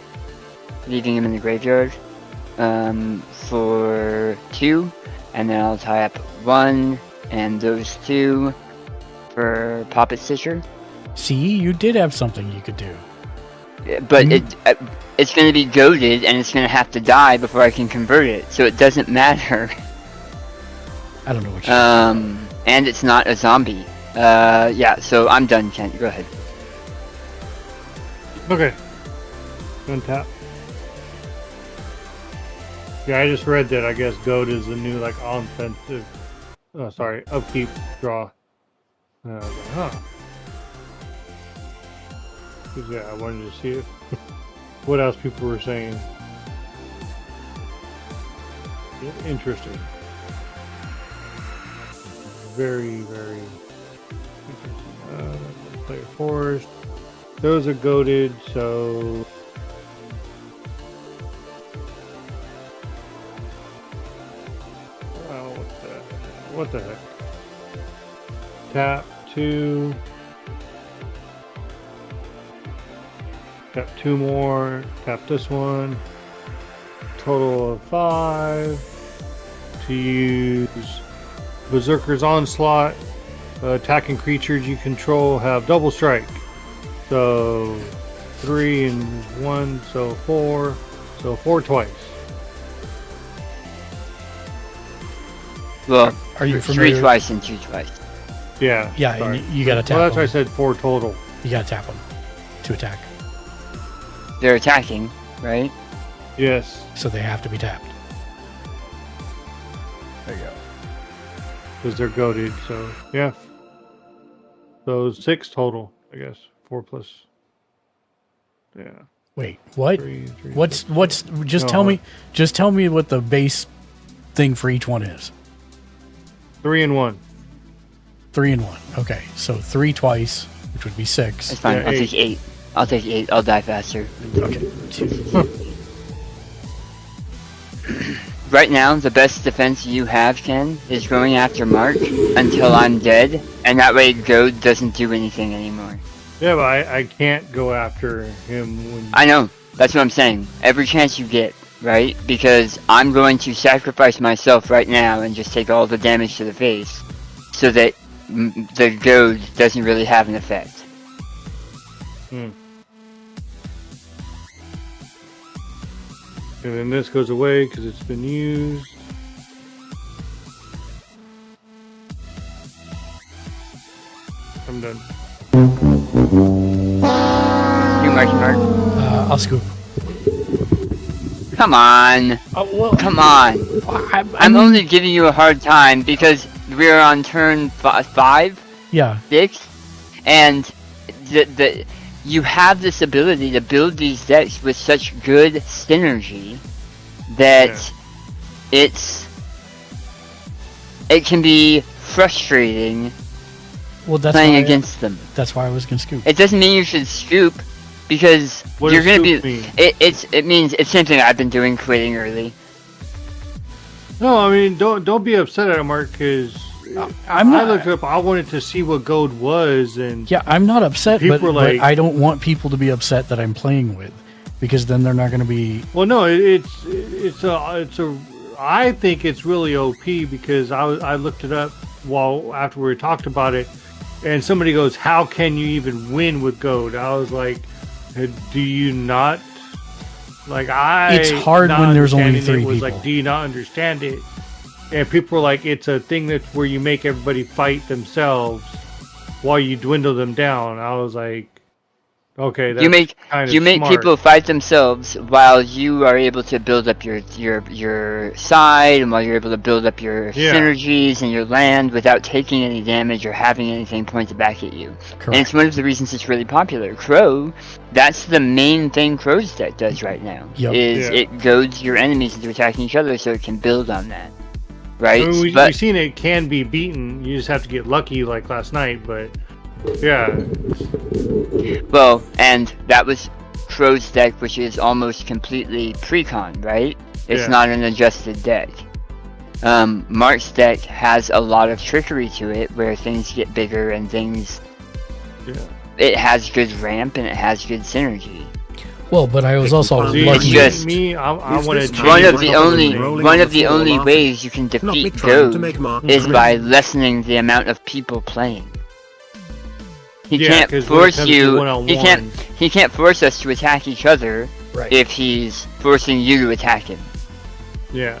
leaving him in the graveyard for 2. And then I'll tie up 1 and those 2 for Poppet Stitcher. See, you did have something you could do. But it's going to be goaded and it's going to have to die before I can convert it. So it doesn't matter. I don't know what you're and it's not a zombie. Yeah, so I'm done, Kent. Go ahead. Okay. Untap. Yeah, I just read that. I guess Goat is the new like offensive. Upkeep draw. I was like, huh. 'Cause, yeah, I wanted to see it. What else people were saying. Interesting. Very, very interesting. Player forest. Those are goated, so what the heck? Tap 2. Tap 2 more. Tap this one. Total of 5. To use Berserker's Onslaught. Attacking creatures you control have double strike. So 3 and 1, so 4. So 4 twice. Well, are you 3 twice and 2 twice. Yeah. Yeah, sorry. and you gotta tap Well, that's them. why I said 4 total. You gotta tap them to attack. They're attacking, right? Yes. So they have to be tapped. There you go. Because they're goaded, so yeah. So 6 total, I guess. 4 plus. Yeah. Wait, what? Three, What's just No, tell me what the base thing for each one is. 3 and 1. 3 and 1. Okay, so 3 twice, which would be 6. That's fine. Yeah, I'll take 8. I'll take 8. I'll die faster. Okay. Right now, the best defense you have, Ken, is going after Mark until I'm dead, and that way Goad doesn't do anything anymore. Yeah, but I can't go after him when... I know. That's what I'm saying. Every chance you get, right? Because I'm going to sacrifice myself right now and just take all the damage to the face so that the Goad doesn't really have an effect. And then this goes away because it's been used. I'm done. Mark. I'll scoop. Come on. Come on. I'm only giving you a hard time because we're on turn 5? Yeah. 6? And you have this ability to build these decks with such good synergy that it can be frustrating playing against them. That's why I was gonna scoop. It doesn't mean you should scoop because you're gonna be. It means it's the same thing I've been doing, quitting early. No, I mean don't be upset at it, Mark, because I looked up. I wanted to see what Goad was, and yeah, I'm not upset, people but, were like, but I don't want people to be upset that I'm playing with, because then they're not going to be. Well, no, it's a. I think it's really OP because I looked it up after we talked about it, and somebody goes, "How can you even win with Goad?" I was like, "Do you not?" Like It's hard when there's only 3 people. Like, do you not understand it? And people were like, it's a thing that's where you make everybody fight themselves while you dwindle them down. I was like, okay, that's you make people fight themselves while you are able to build up your side, and while you're able to build up your synergies and your land without taking any damage or having anything pointed back at you. Correct. And it's one of the reasons it's really popular. Crow, that's the main thing Crow's deck does right now. It goads your enemies into attacking each other so it can build on that. Right? I mean, we've seen it can be beaten. You just have to get lucky like last night, but yeah. Well, and that was Crow's deck, which is almost completely pre-con, right? It's not an adjusted deck. Mark's deck has a lot of trickery to it, where things get bigger and things... Yeah. It has good ramp and it has good synergy. Well, but I was also lucky. It's just one of the only ways you can defeat Goad is by lessening the amount of people playing. He can't force you. He can't force us to attack each other if he's forcing you to attack him. Yeah.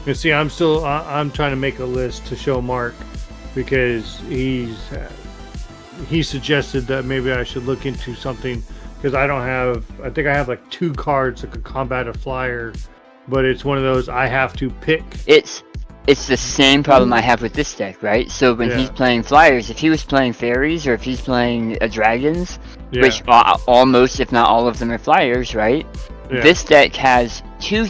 You see, I'm trying to make a list to show Mark because he suggested that maybe I should look into something because I think I have like 2 cards that could combat a flyer, but it's one of those I have to pick. It's the same problem I have with this deck, right? So when he's playing flyers, if he was playing fairies or if he's playing dragons, which almost, if not all of them are flyers, right? Yeah. This deck has 2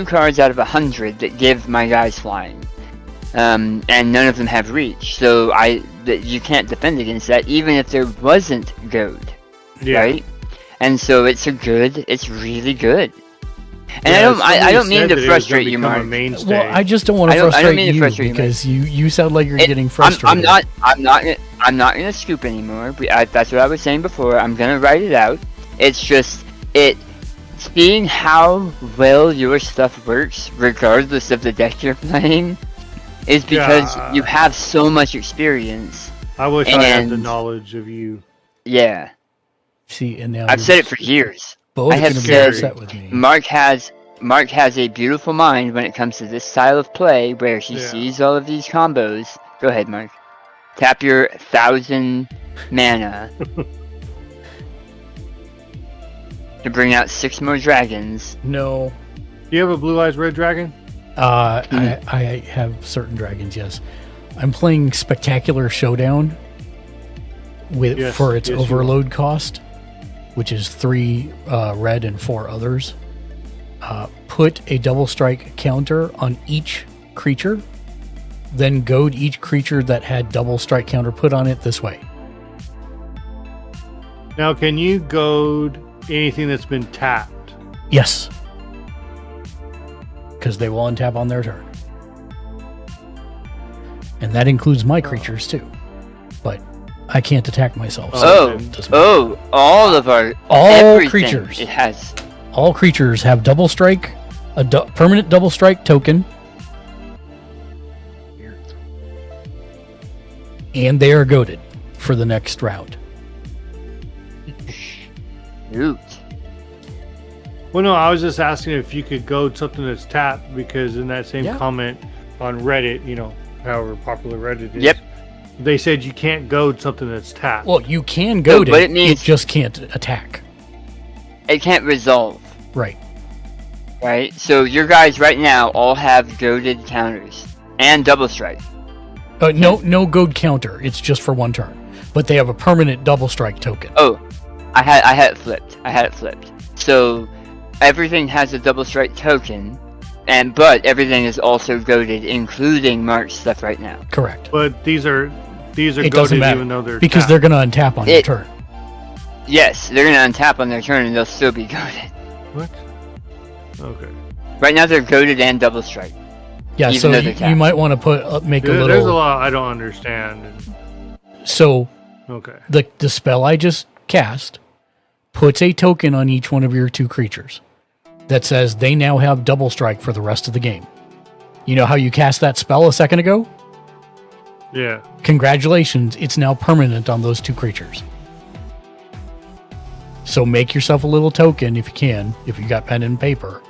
cards out of 100 that give my guys flying. And none of them have reach, so you can't defend against that, even if there wasn't Goad, right? And so it's really good. And I don't mean to frustrate you, Mark. Well, I just don't want to frustrate you because you sound like you're getting frustrated. I'm not gonna scoop anymore. That's what I was saying before. I'm gonna write it out. It's just seeing how well your stuff works, regardless of the deck you're playing. Is because you have so much experience. I wish I had the knowledge of you. Yeah. See, and now I've said it for years. Both I have said with me. Mark has a beautiful mind when it comes to this style of play, where he sees all of these combos. Go ahead, Mark. Tap your 1,000 mana to bring out 6 more dragons. No. Do you have a Blue Eyes Red Dragon? I have certain dragons, yes. I'm playing Spectacular Showdown. for its yes, you overload cost, which is 3 red and 4 others. Put a double strike counter on each creature, then goad each creature that had double strike counter put on it this way. Now, can you goad anything that's been tapped? Yes. Because they will untap on their turn. And that includes my creatures too. But I can't attack myself. So all of our creatures. It has. All creatures have double strike, a permanent double strike token, and they are goaded for the next round. Shoot. Well, no, I was just asking if you could goad something that's tapped, because in that same comment on Reddit, however popular Reddit is, they said you can't goad something that's tapped. Well, you can goad but it, it just can't attack. It can't resolve. Right. Right? So your guys right now all have goaded counters and double strike. No goad counter. It's just for 1 turn. But they have a permanent double strike token. Oh, I had it flipped. So everything has a double strike token, but everything is also goaded, including Mark's stuff right now. Correct. But these are It doesn't goaded matter, even though they're because tapped. they're going to untap on your turn. Yes, they're going to untap on their turn and they'll still be goaded. What? Okay. Right now they're goaded and double strike. Yeah, so you might want to make a little... There's a lot I don't understand. So, okay. The spell I just cast puts a token on each one of your 2 creatures that says they now have double strike for the rest of the game. You know how you cast that spell a second ago? Yeah. Congratulations, it's now permanent on those 2 creatures. So make yourself a little token if you can, if you got pen and paper,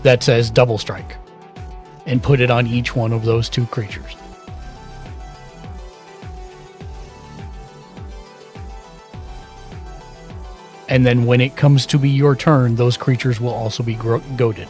that says double strike, and put it on each one of those 2 creatures. And then when it comes to be your turn, those creatures will also be goaded.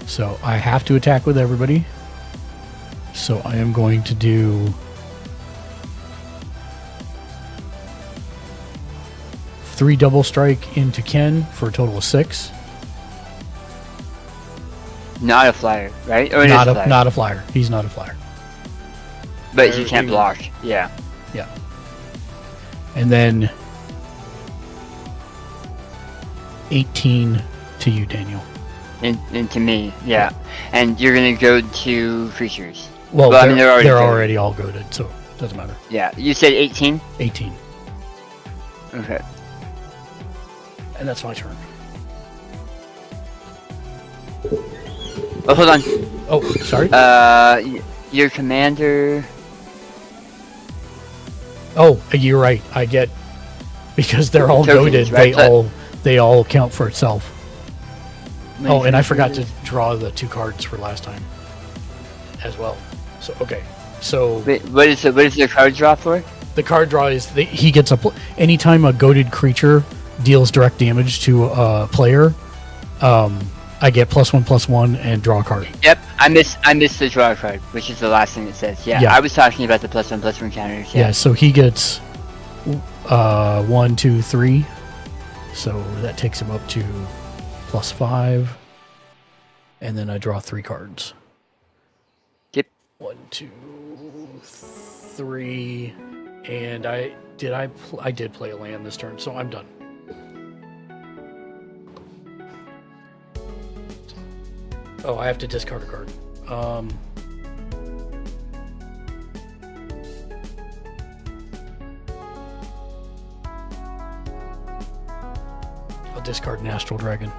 So I have to attack with everybody. So I am going to do 3 double strike into Ken for a total of 6. Not a flyer, right? Or Not a flyer. He's not a flyer. But you can't block. Yeah. Yeah. And then 18 to you, Daniel. And to me, yeah. And you're gonna go to creatures. Well, I mean, they're already already all goaded, so it doesn't matter. Yeah, you said 18? 18. Okay. And that's my turn. Oh, hold on. Oh, sorry? Your commander... Oh, you're right. I get... Because they're all Tokens, goaded, right? they all count for itself. My Oh, and I forgot to creatures- draw the 2 cards for last time as well. So, okay. So... Wait, what is the card draw for? The card draw is... he gets anytime a goaded creature deals direct damage to a player, I get +1/+1 and draw a card. Yep, I missed the draw card, which is the last thing it says. Yeah, Yeah. I was talking about the +1/+1 counters. Yeah, so he gets 1, 2, 3. So that takes him up to +5. And then I draw 3 cards. Yep. 1, 2, 3. And I did play a land this turn, so I'm done. Oh, I have to discard a card. I'll discard an Astral Dragon.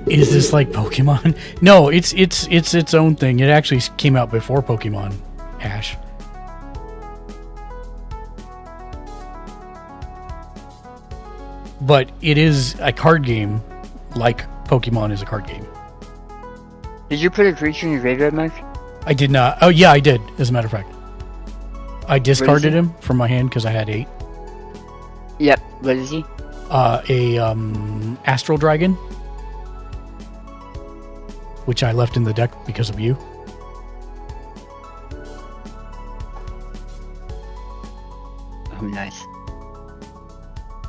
Is this like Pokemon? No, it's its own thing. It actually came out before Pokemon, Ash. But it is a card game, like Pokemon is a card game. Did you put a creature in your graveyard, Mike? I did not. Oh yeah, I did. As a matter of fact, I discarded him from my hand because I had 8. Yep. What is he? Astral Dragon, which I left in the deck because of you. Oh, nice.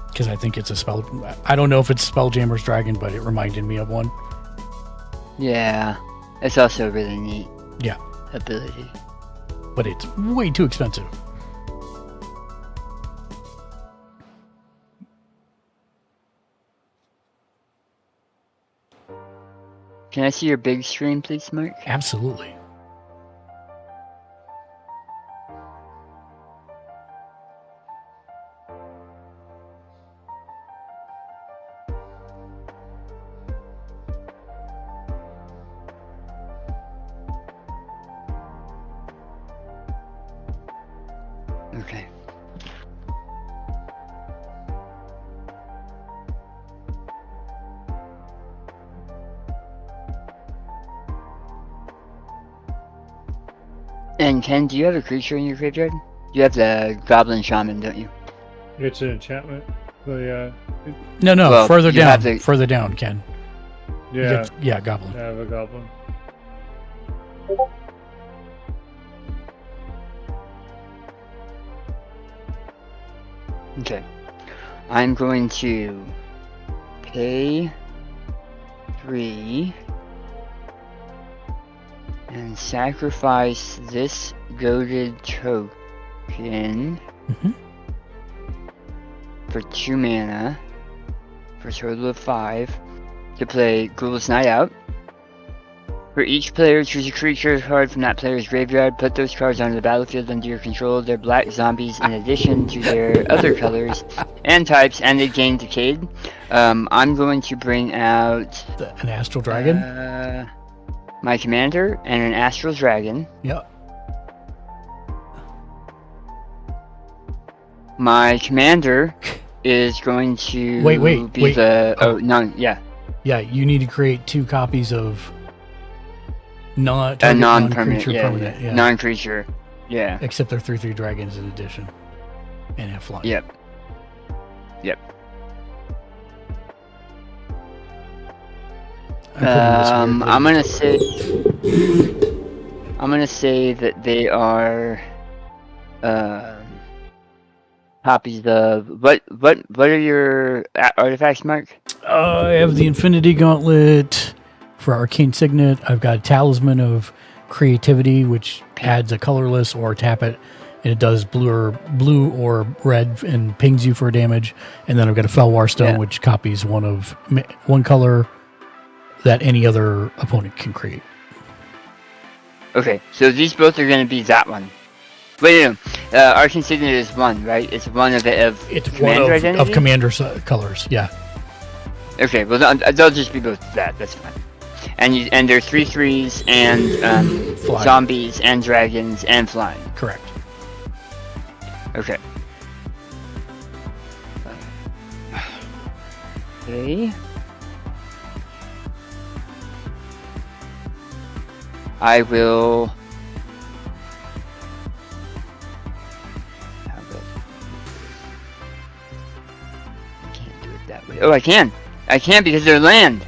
Because I think it's a spell. I don't know if it's Spelljammer's Dragon, but it reminded me of one. Yeah. It's also a really neat ability. But it's way too expensive. Can I see your big screen, please, Mark? Absolutely. Okay. And Ken, do you have a creature in your graveyard? You have the Goblin Shaman, don't you? It's an enchantment. So, No, Well, further you down. have the- Further down, Ken. You yeah. get- yeah, Goblin. I have a goblin. Okay. I'm going to pay 3 and sacrifice this goaded token for 2 mana for a total of 5 to play Ghouls Night Out. For each player, choose a creature card from that player's graveyard. Put those cards onto the battlefield under your control. They're black zombies in addition to their other colors and types, and they gain Decayed. I'm going to bring out an Astral Dragon, my commander, and an Astral Dragon. Yep. My commander is going to wait. Yeah, you need to create 2 copies of non-permanent, non-creature permanent. Yeah. Non-creature, yeah. Except they're 3/3 dragons in addition, and have flying. Yep. I'm gonna say that they are copies of what are your artifacts, Mark? I have the Infinity Gauntlet for Arcane Signet. I've got a Talisman of Creativity, which adds a colorless or tap it, and it does blue or red and pings you for damage. And then I've got a Felwar Stone, which copies one color that any other opponent can create. Okay, so these both are going to be that one. Wait, no. Arcane Signet is 1, right? It's one of Commander identity? Of Commander colors, yeah. Okay, well they'll just be both that. That's fine. And they're 3/3s and zombies and dragons and flying. Correct. Okay. Okay. I will. I can't do it that way. Oh, I can. I can because they're land.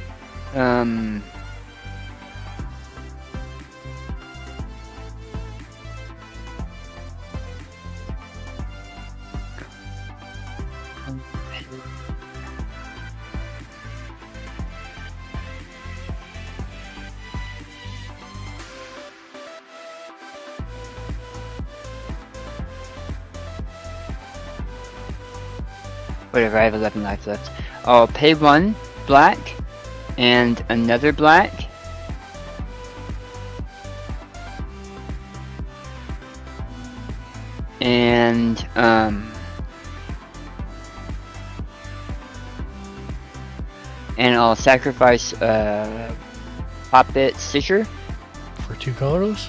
Whatever, I have 11 life left. I'll pay 1 black and another black. And and I'll sacrifice Puppet Stitcher For 2 colorless?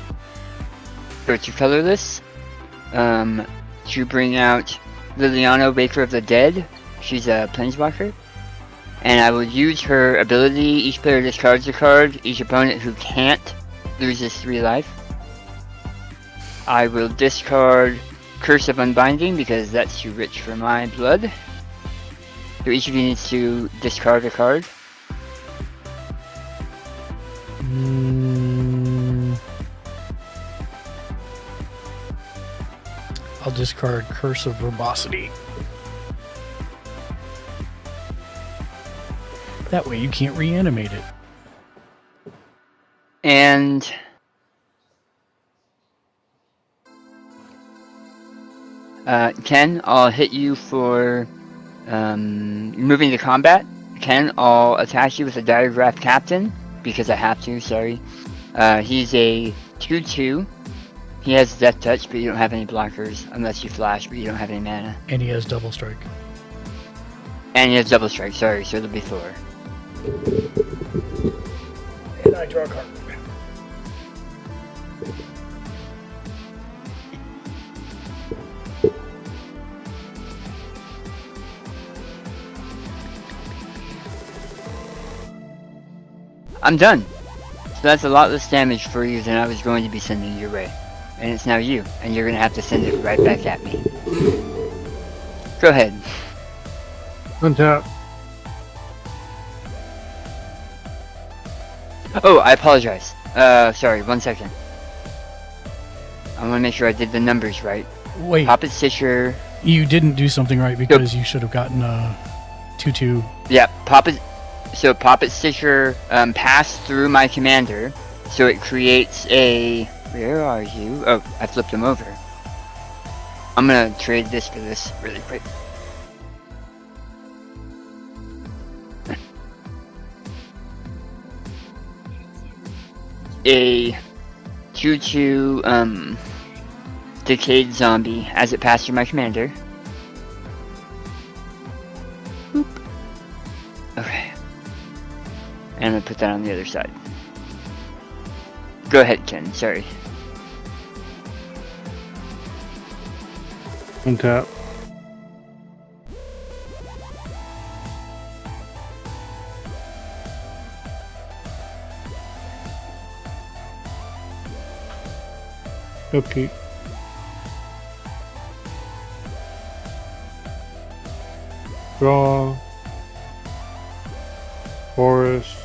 for 2 colorless to bring out Liliana, Waker of the Dead. She's a Planeswalker. And I will use her ability. Each player discards a card. Each opponent who can't loses 3 life. I will discard Curse of Unbinding because that's too rich for my blood. So each of you needs to discard a card. I'll discard Curse of Verbosity. That way you can't reanimate it. And Ken, I'll hit you for moving to combat. Ken, I'll attack you with a Diagraph Captain because I have to, sorry. He's a 2/2. He has Death Touch, but you don't have any blockers unless you flash, but you don't have any mana. And he has Double Strike. And he has Double Strike, sorry, so it'll be 4. And I draw a card. I'm done. So that's a lot less damage for you than I was going to be sending your way. And it's now you, and you're going to have to send it right back at me. Go ahead. Untap. Oh, I apologize. Sorry, 1 second. I want to make sure I did the numbers right. Wait. Puppet Stitcher. You didn't do something right because you should have gotten a 2/2. Yeah, Puppet Stitcher passed through my commander, so it creates a... Where are you? Oh, I flipped him over. I'm gonna trade this for this really quick. A 2/2 Decayed Zombie as it passed through my commander. Boop. Okay. And I'm gonna put that on the other side. Go ahead, Ken, sorry. Untap. Okay. Draw. Forest.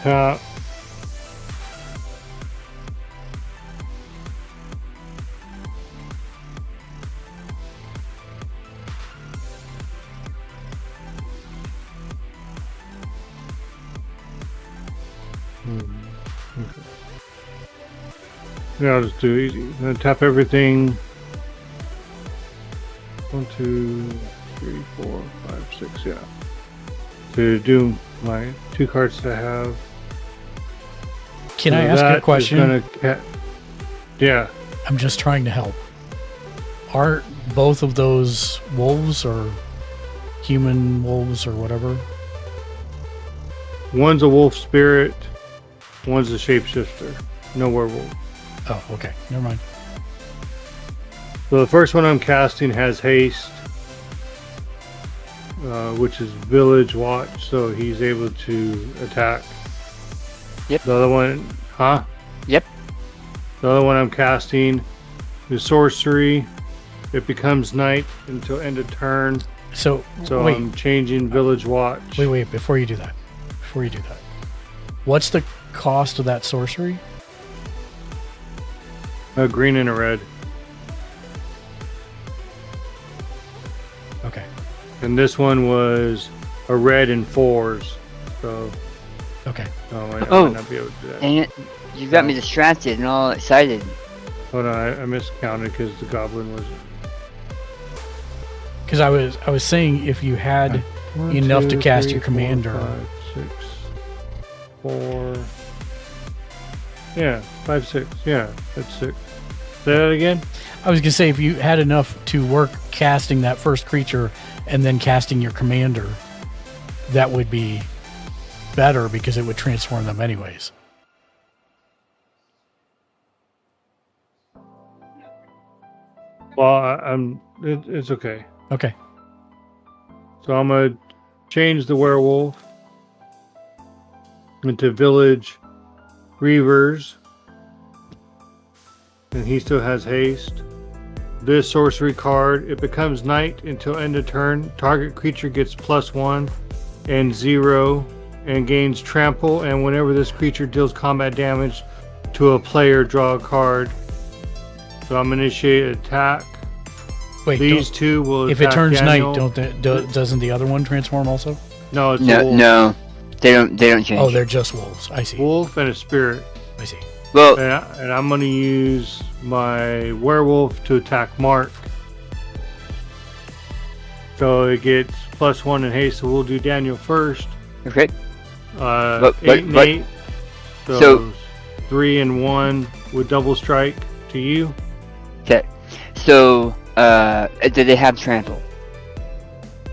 Tap. Okay. Yeah, I'll just do easy. I'm gonna tap everything. 1, 2, 3, 4, 5, 6, yeah. To do my 2 cards that I have. Can I ask you a question? Yeah. I'm just trying to help. Aren't both of those wolves or human wolves or whatever? One's a wolf spirit, one's a shapeshifter. No werewolf. Oh, okay. Never mind. So the first one I'm casting has haste, which is Village Watch, so he's able to attack. Yep. The other one, huh? Yep. The other one I'm casting is Sorcery. It becomes night until end of turn. So wait. I'm changing Village Watch. Wait, before you do that. What's the cost of that sorcery? A green and a red. Okay. And this one was a red and 4s. So. Okay. I might not be able to do that. Dang it. You got me distracted and all excited. Hold on, I miscounted because the goblin was. Because I was saying if you had enough to cast your commander. 5, 6, 4. Yeah, 5, 6. Yeah, that's 6. Say that again? I was going to say if you had enough to work casting that first creature and then casting your commander, that would be better because it would transform them anyways. Well, it's okay. Okay. So I'm gonna change the werewolf into village reavers, and he still has haste. This sorcery card, it becomes night until end of turn. Target creature gets +1 and 0 and gains trample, and whenever this creature deals combat damage to a player, draw a card. So I'm gonna initiate attack. Wait, these two will if it attack turns Daniel. night, doesn't the other one transform also? No, it's a wolf. No, they don't change. Oh, they're just wolves. I see. Wolf and a spirit. I see. Well, and I'm gonna use my werewolf to attack Mark. So it gets +1 in haste. So we'll do Daniel first. Okay. 8 and 8. So 3 and 1 with double strike to you. Okay. So do they have trample?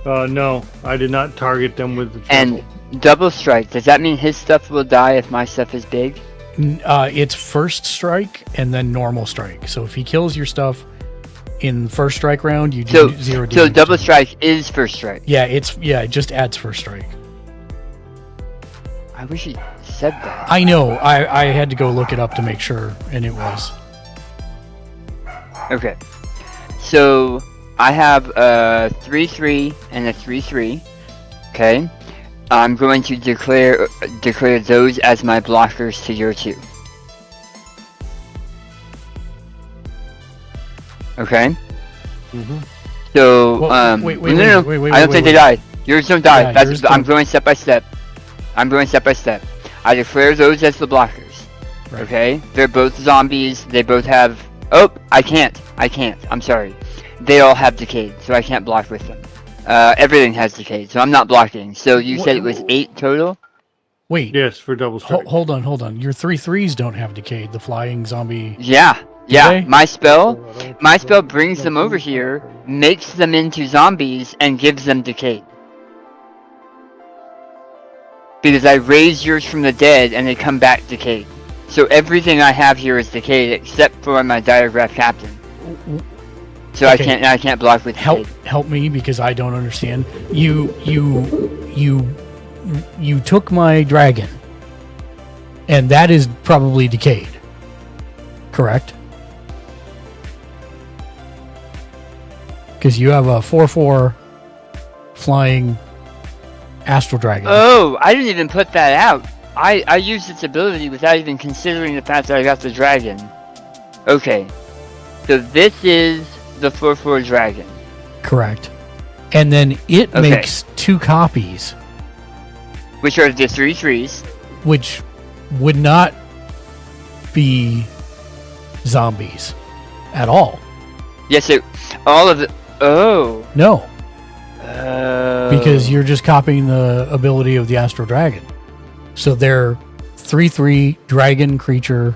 No, I did not target them with the trample. And double strike, does that mean his stuff will die if my stuff is big? It's first strike and then normal strike. So if he kills your stuff in first strike round, you do 0 damage. So double strike is first strike. Yeah, it just adds first strike. I wish he said that. I know. I had to go look it up to make sure, and it was. Okay. So I have a 3/3 and a 3/3. Okay. I'm going to declare those as my blockers to your 2. Okay. Mm-hmm. So wait, I don't think they died. Yours don't die. Yeah, yours I'm don't. going step by step. I declare those as the blockers. Right. Okay. They're both zombies. They both have. Oh, I can't. I'm sorry. They all have decayed, so I can't block with them. Everything has decayed, so I'm not blocking. So you said it was 8 total? Wait. Yes, for double strike. Hold on. Your 3/3s don't have decayed. The flying zombie. Yeah. they? My spell brings them over here, makes them into zombies, and gives them decayed. Because I raise yours from the dead, and they come back decayed. So everything I have here is decayed, except for my diagraph captain. So Okay. I can't block with decayed. Help me because I don't understand. You took my dragon, and that is probably decayed. Correct? Because you have a 4/4 flying astral dragon. Oh, I didn't even put that out. I used its ability without even considering the fact that I got the dragon. Okay. So this is the 4/4 dragon. Correct. And then it Okay. makes 2 copies, Which are the 3/3s. which would not be zombies at all. Yes, all of the. Oh. No. Because you're just copying the ability of the astral dragon. So they're 3/3 dragon creature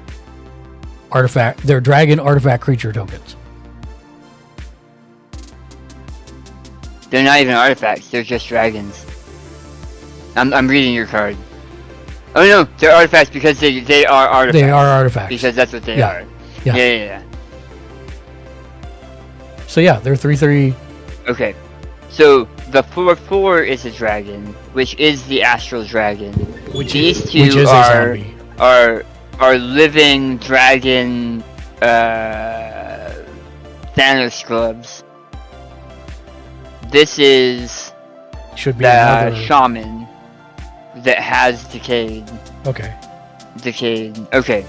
artifact. They're dragon artifact creature tokens. They're not even artifacts. They're just dragons. I'm reading your card. Oh no, they're artifacts because they are artifacts. They are artifacts. Because that's what they Yeah. are. Yeah. Yeah. So yeah, they're 3/3. Okay. So the 4/4 is a dragon, which is the astral dragon. These two which is a are zombie. are living dragon Thanos gloves. This is Should be the another. shaman that has decayed. Okay. Decayed. Okay.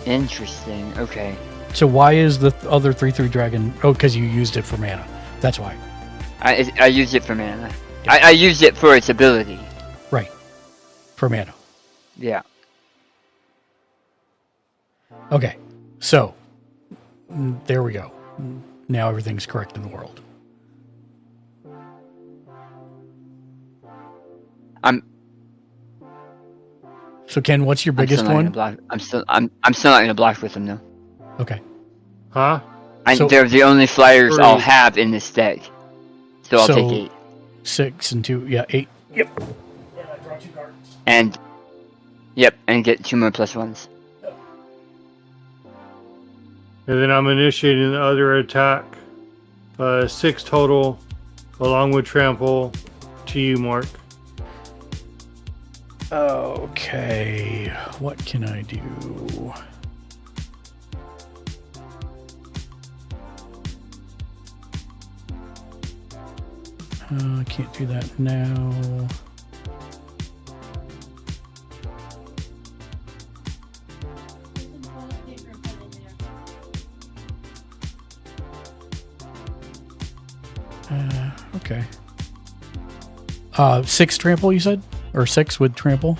Interesting. Okay. So why is the other 3/3 dragon? Oh, because you used it for mana. That's why. I used it for mana. I used it for its ability. Right. For mana. Yeah. Okay. So there we go. Now everything's correct in the world. So Ken, what's your biggest one? I'm still not gonna block with them though. Okay. Huh? They're the only flyers I'll have in this deck. So I'll take 8. 6 and 2. Yeah, 8. Yep. And I draw 2 cards. And get 2 more +1s. And then I'm initiating the other attack. 6 total, along with trample, to you, Mark. Okay. What can I do? I can't do that now. Okay. 6 trample, you said? Or 6 with trample?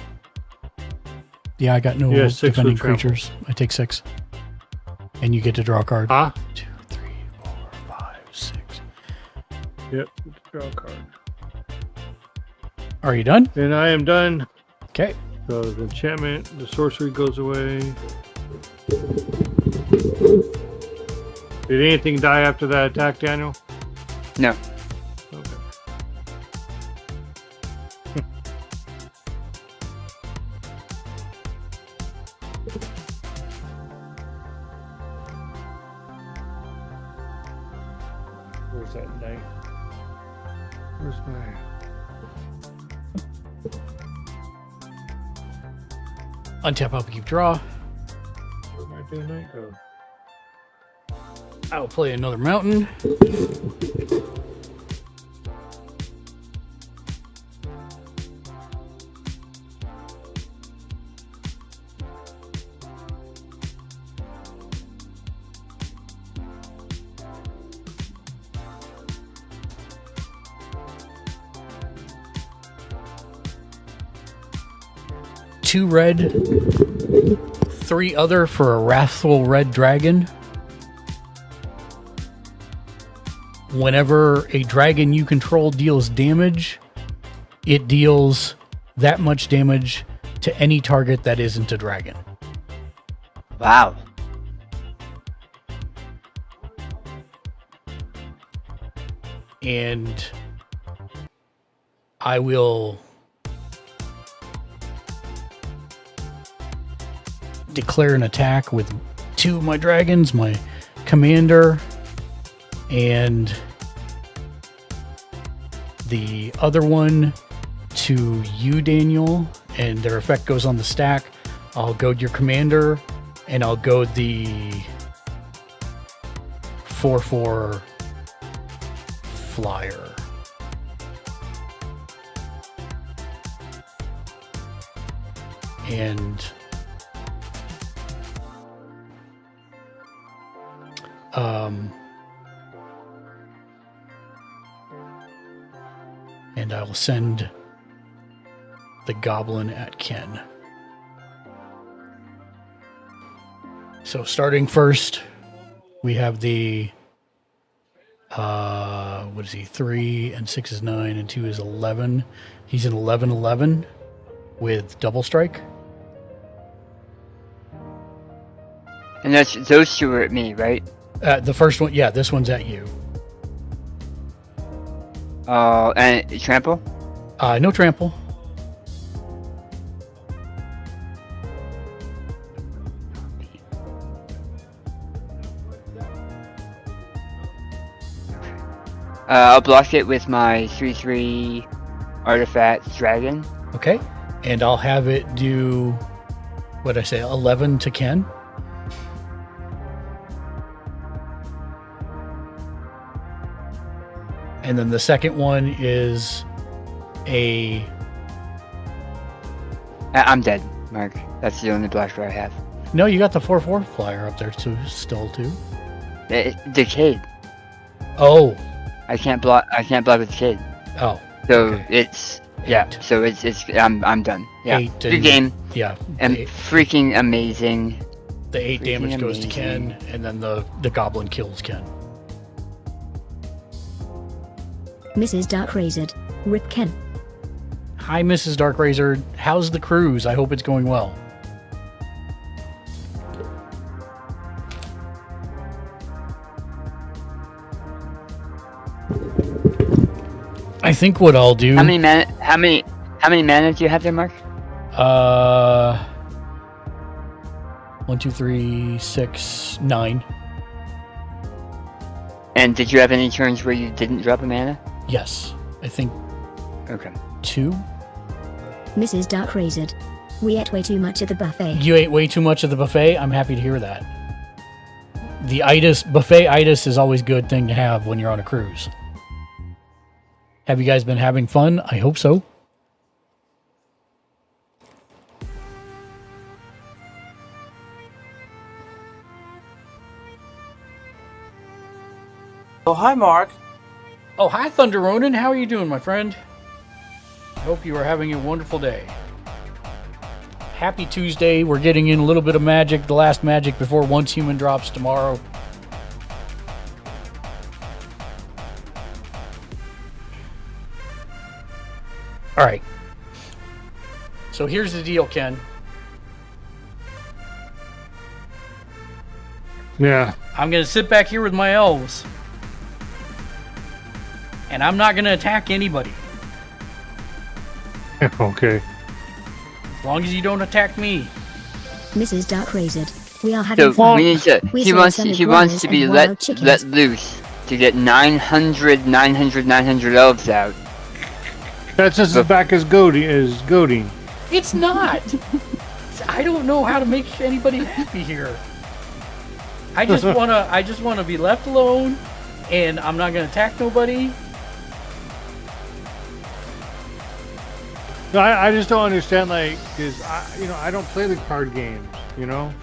Yeah, I got no defending creatures. I take 6. And you get to draw a card. 2, 3, 4, 5, 6. Yep, draw a card. Are you done? And I am done. Okay. So the enchantment, the sorcery goes away. Did anything die after that attack, Daniel? No. Okay. Where's that knife? Where's my... Untap, upkeep, draw. Where my day night go? I will play another mountain. Two red, 3 other for a wrathful red dragon. Whenever a dragon you control deals damage, it deals that much damage to any target that isn't a dragon. Wow. And I will declare an attack with 2 of my dragons, my commander, and the other one to you, Daniel, and their effect goes on the stack. I'll goad your commander, and I'll goad the 4/4 flyer. And and I will send the goblin at Ken. So starting first, we have the what is he? 3 and 6 is 9 and 2 is 11. He's an 11/11 with double strike. And those 2 are at me, right? The first one, yeah, this one's at you. And trample? No trample. I'll block it with my 3/3 artifact dragon. Okay. And I'll have it do, what'd I say, 11 to Ken. And then the second one is a I'm dead, Mark. That's the only blaster I have. No, you got the 4/4 flyer up there too, still too. Decayed. Oh. I can't block with Decayed. Oh. So okay. it's yeah. So it's I'm done. Yeah. 8 Good game. Yeah. And freaking amazing. The 8 freaking damage goes to amazing. Ken, and then the goblin kills Ken. Mrs. Dark Razored. Rip Ken. Hi, Mrs. Dark Razor. How's the cruise? I hope it's going well. I think what I'll do. How many mana do you have there, Mark? 1, 2, 3, 6, 9. And did you have any turns where you didn't drop a mana? Yes, I think. Okay. 2. Mrs. Dark Razored. We ate way too much at the buffet. You ate way too much of the buffet? I'm happy to hear that. The buffet itis is always a good thing to have when you're on a cruise. Have you guys been having fun? I hope so. Oh, hi, Mark. Oh, hi, Thunder Ronin. How are you doing, my friend? I hope you are having a wonderful day. Happy Tuesday. We're getting in a little bit of magic, the last magic before Once Human drops tomorrow. All right. So here's the deal, Ken. Yeah. I'm going to sit back here with my elves. And I'm not going to attack anybody. Okay. As long as you don't attack me. Mrs. Dark Razored. We are having So fun. we need to. We He saw wants some he wants to iguanas be and let wild chickens. loose to get 900 elves out. That's just as back as goading. It's not. I don't know how to make anybody happy here. I just wanna be left alone, and I'm not gonna attack nobody. No, I just don't understand, like, because I don't play the card games, you know.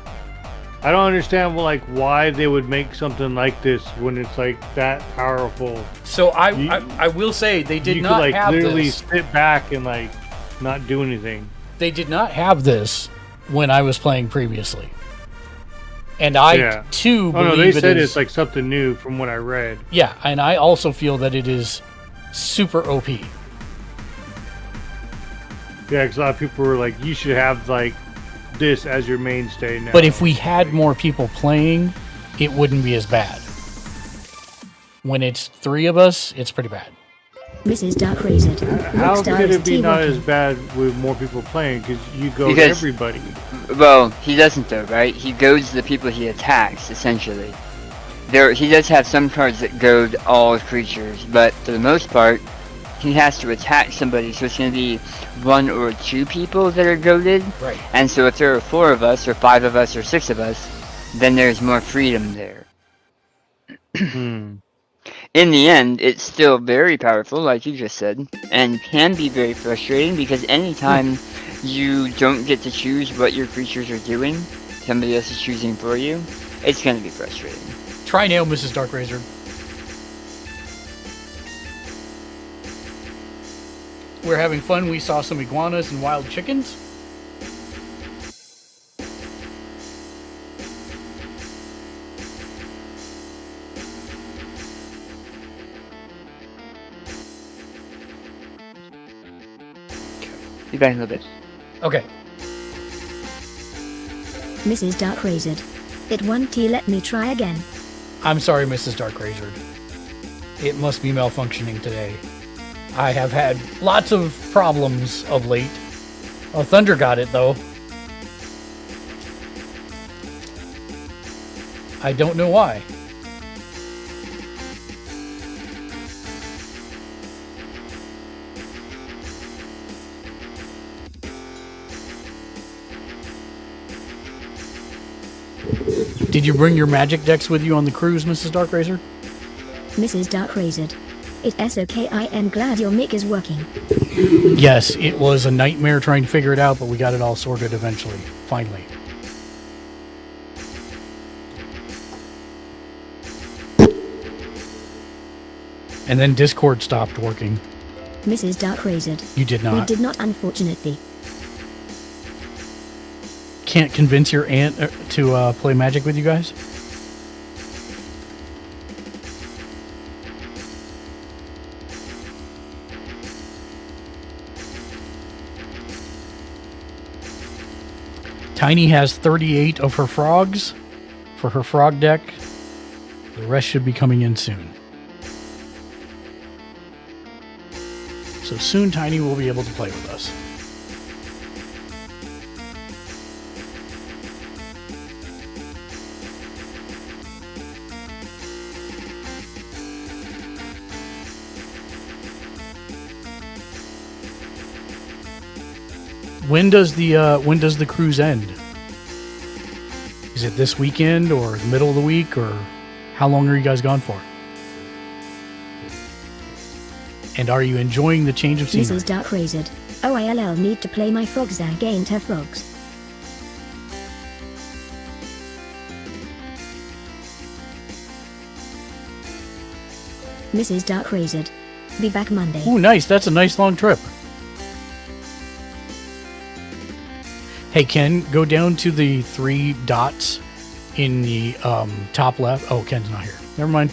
I don't understand why they would make something like this when it's like that powerful. So I will say they did not could, have literally this. sit back and not do anything. They did not have this when I was playing previously, and I too believe they said is, it's like something new from what I read. Yeah, and I also feel that it is super OP. Yeah, because a lot of people were like, you should have this as your mainstay now. But if we had more people playing, it wouldn't be as bad. When it's 3 of us, it's pretty bad. Mrs. Dark Razored. How Rockstar could is it be not T-Walking. as bad with more people playing? Because you go to Because- everybody. Well, he doesn't though, right? He goads the people he attacks, essentially. He does have some cards that goad all creatures, but for the most part, he has to attack somebody, so it's going to be 1 or 2 people that are goaded. Right. And so if there are 4 of us, or 5 of us, or 6 of us, then there's more freedom there. In the end, it's still very powerful, like you just said, and can be very frustrating because anytime you don't get to choose what your creatures are doing, somebody else is choosing for you, it's going to be frustrating. Try now, Mrs. Dark Razor. We're having fun. We saw some iguanas and wild chickens. Be back in a little bit. Okay. Mrs. Dark Razored. It won't let me try again. I'm sorry, Mrs. Dark Razor. It must be malfunctioning today. I have had lots of problems of late. Oh, Thunder got it, though. I don't know why. Did you bring your magic decks with you on the cruise, Mrs. Dark Razor? Mrs. Dark Razored. It's okay, I am glad your mic is working. Yes, it was a nightmare trying to figure it out, but we got it all sorted eventually. Finally. And then Discord stopped working. Mrs. Dark Razed. You did not. We did not, unfortunately. Can't convince your aunt to play Magic with you guys? Tiny has 38 of her frogs for her frog deck. The rest should be coming in soon. So soon Tiny will be able to play with us. When does the cruise end? Is it this weekend or the middle of the week, or how long are you guys gone for? And are you enjoying the change of scenery? Mrs. Dark Razed. OILL need to play my frogs against her frogs. Mrs. Dark Razed. Be back Monday. Ooh, nice. That's a nice long trip. Hey, Ken, go down to the 3 dots in the top left. Oh, Ken's not here. Never mind.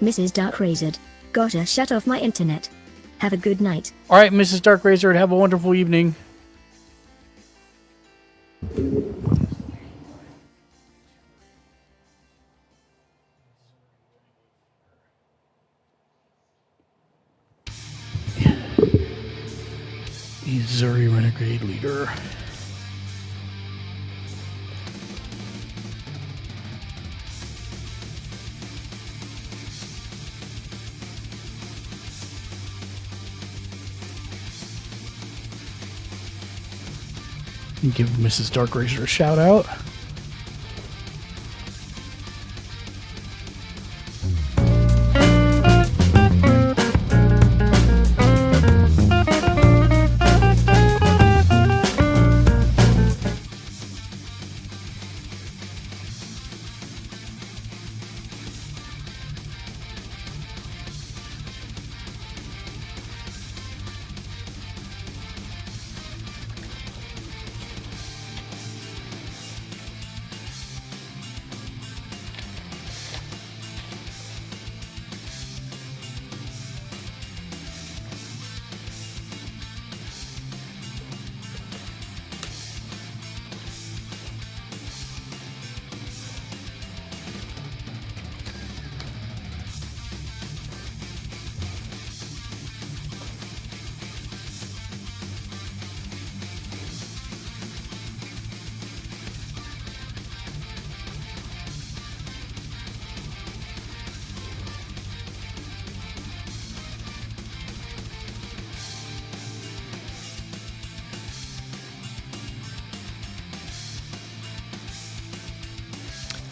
Mrs. Dark Razed. Gotta shut off my internet. Have a good night. All right, Mrs. Dark Razor, have a wonderful evening. Missouri Renegade Leader. Give Mrs. Dark Razor a shout out.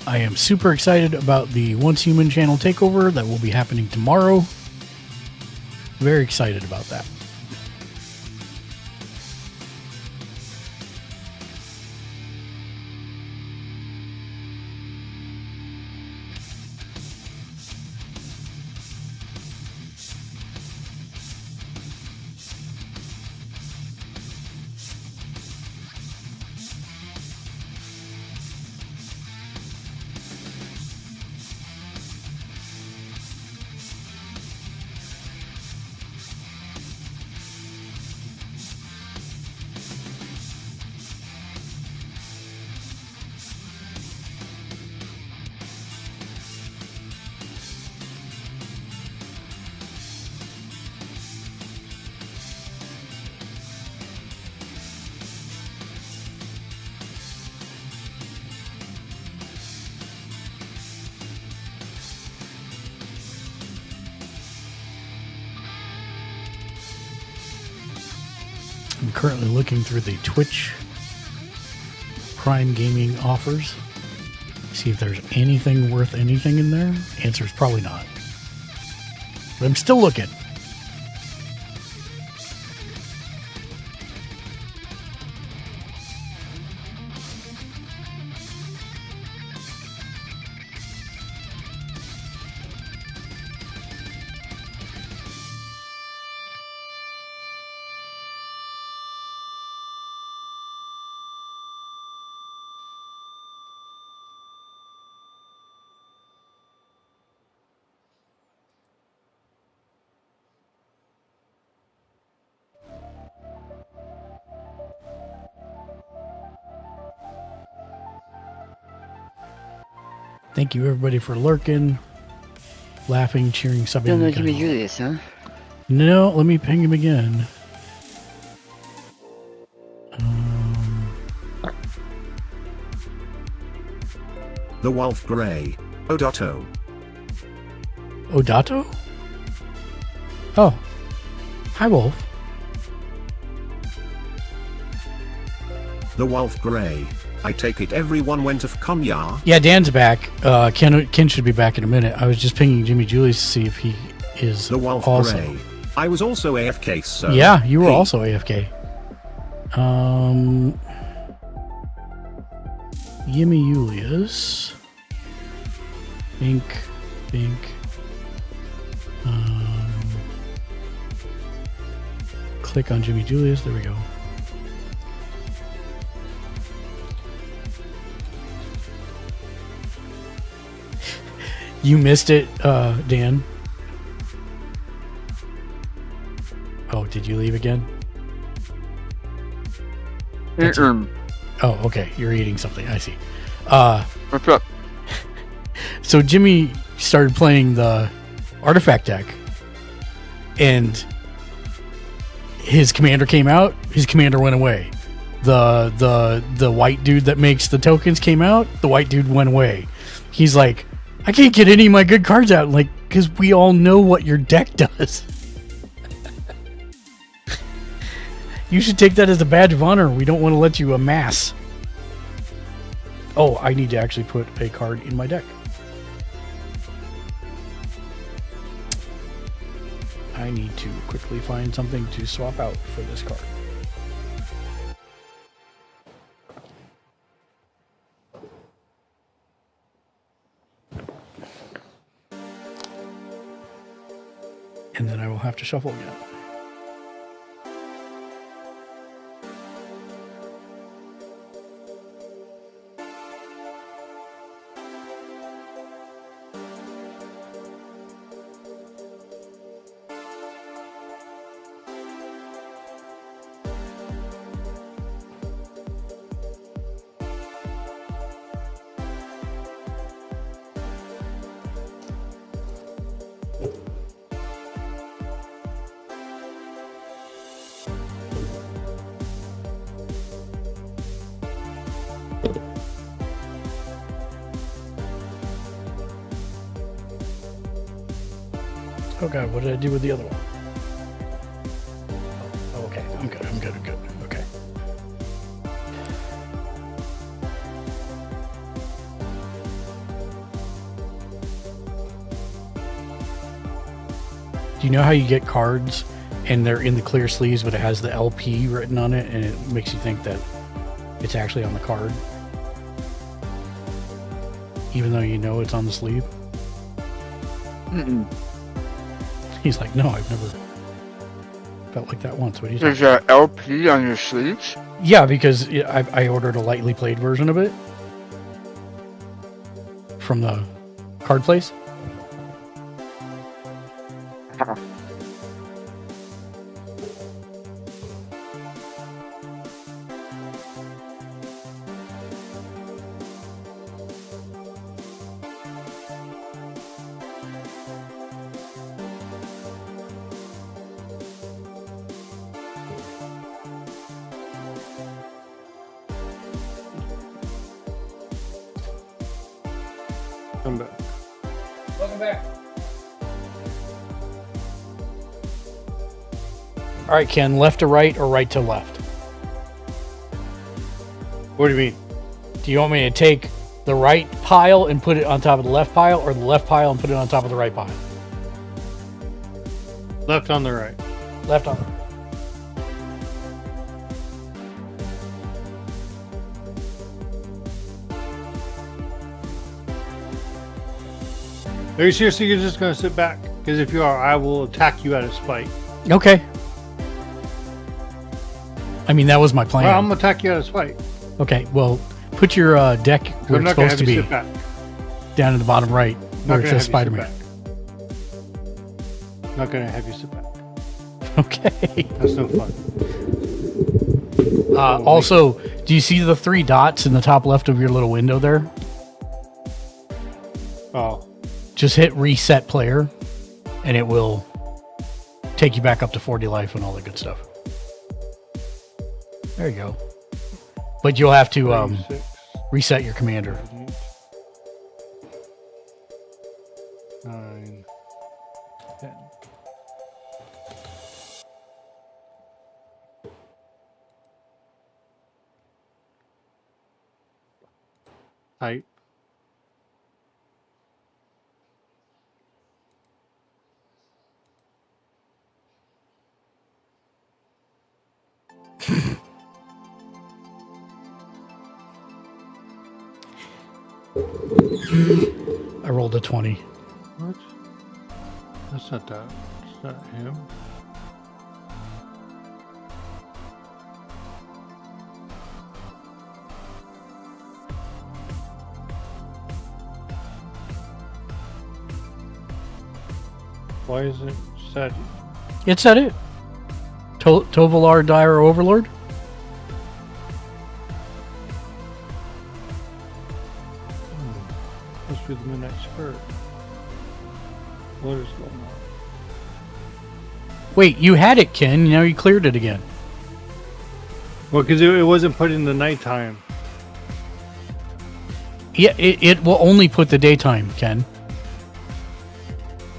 I am super excited about the Once Human channel takeover that will be happening tomorrow. Very excited about that. currently looking through the Twitch Prime Gaming offers. See if there's anything worth anything in there. Answer is probably not. But I'm still looking. Thank you, everybody, for lurking, laughing, cheering, subbing. Don't know Jimmy Julius, huh? No, let me ping him again. The Wolf Grey. Odato. Odato? Oh. Hi, Wolf. The Wolf Grey. I take it everyone went of Konya. Yeah, Dan's back. Ken should be back in a minute. I was just pinging Jimmy Julius to see if he is The Wolf also. Grey. I was also AFK, so... Yeah, you were also AFK. Jimmy Julius. Think. Click on Jimmy Julius. There we go. You missed it, Dan. Oh, did you leave again? Oh, okay. You're eating something. I see. What's up? So Jimmy started playing the artifact deck, and his commander came out. His commander went away. The white dude that makes the tokens came out. The white dude went away. He's like, I can't get any of my good cards out, like, because we all know what your deck does. You should take that as a badge of honor. We don't want to let you amass. Oh, I need to actually put a card in my deck. I need to quickly find something to swap out for this card. And then I will have to shuffle again. Oh god, what did I do with the other one? Oh, okay, I'm good. Okay. Do you know how you get cards and they're in the clear sleeves, but it has the LP written on it, and it makes you think that it's actually on the card, even though you know it's on the sleeve? He's like, no, I've never felt like that once. What do you think? There's a LP on your sleeves? Yeah, because I ordered a lightly played version of it from the card place. Come back. Welcome back. All right, Ken, left to right or right to left? What do you mean? Do you want me to take the right pile and put it on top of the left pile, or the left pile and put it on top of the right pile? Left on the right. Left on the right. Are you seriously you're just going to sit back? Because if you are, I will attack you out of spite. Okay. I mean, that was my plan. Well, I'm going to attack you out of spite. Okay, well, put your deck where it's supposed to be. Sit back. Down in the bottom right, where it says Spider-Man. Not going to have you sit back. Okay. That's no fun. Also, do you see the 3 dots in the top left of your little window there? Oh. Just hit reset player, and it will take you back up to 40 life and all that good stuff. There you go. But you'll have to reset your commander. 9, 10. Type. I rolled a 20. What? That's not that. It's not him. Why is it sad? It said it. Tovalar Dire Overlord? Must be the Midnight Spirit. What is going on? Wait, you had it, Ken. Now you cleared it again. Well, because it wasn't put in the nighttime. Yeah, it will only put the daytime, Ken.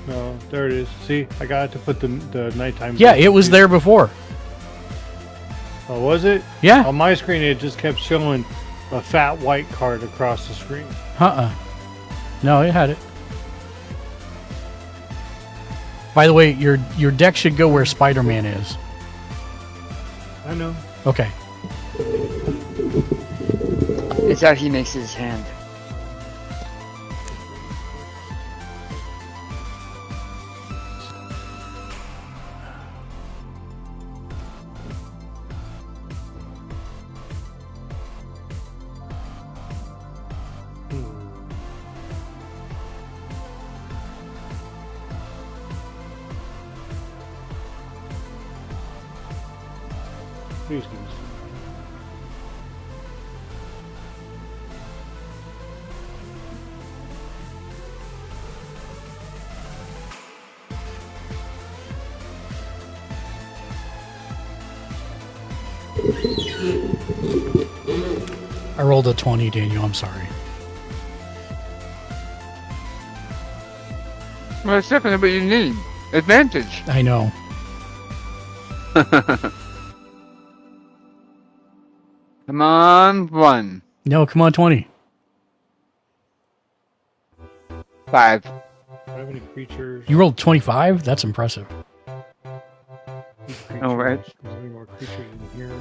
No, there it is. See, I got to put the nighttime. Yeah, it was there before. Oh, was it? Yeah. On my screen, it just kept showing a fat white card across the screen. No, it had it. By the way, your deck should go where Spider-Man is. I know. Okay. It's how he makes his hand. Please give me some. I rolled a 20, Daniel. I'm sorry. Well, it's definitely what you need. Advantage. I know. Come on, 1. No, come on, 20. 5. Do I have any creatures? You rolled 25? That's impressive. All right. Is there any more creatures in here?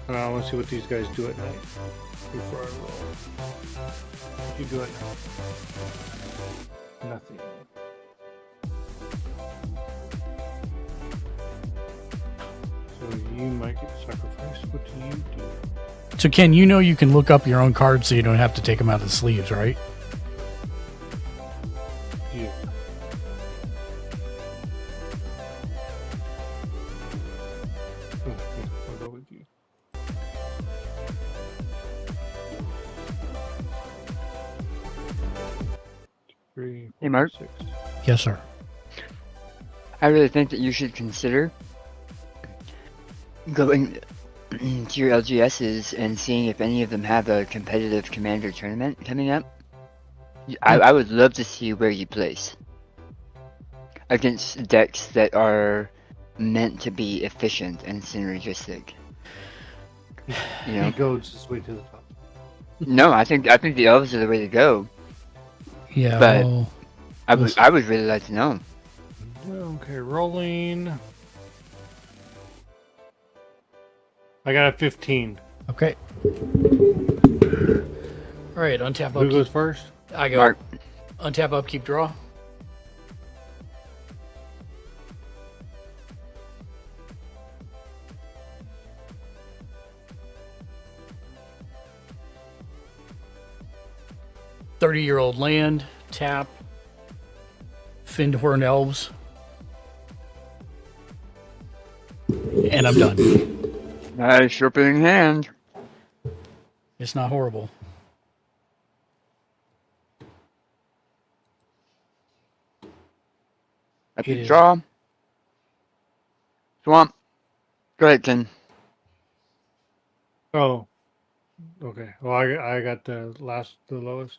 I want to see what these guys do at night before I roll. What do you do at night? Nothing. So you might get sacrificed. What do you do? So, Ken, you know you can look up your own cards so you don't have to take them out of the sleeves, right? Yeah. I'll go with you. Three, Hey, Mark. 6. Yes, sir. I really think that you should consider going to your LGSs and seeing if any of them have a competitive commander tournament coming up. I would love to see where you place. against decks that are meant to be efficient and synergistic. You know? He goes his way to the top. No, I think the elves are the way to go. Yeah, but well, I would really like to know. Okay, rolling. I got a 15. Okay. All right, untap, Who upkeep. goes first? I go. Mark. Untap, upkeep, draw. "30-year-old land, tap, finned horned elves, and I'm done." Nice opening hand. It's not horrible. Epic draw. Swamp. Go ahead, Ken. Oh, okay. Well, I got the lowest.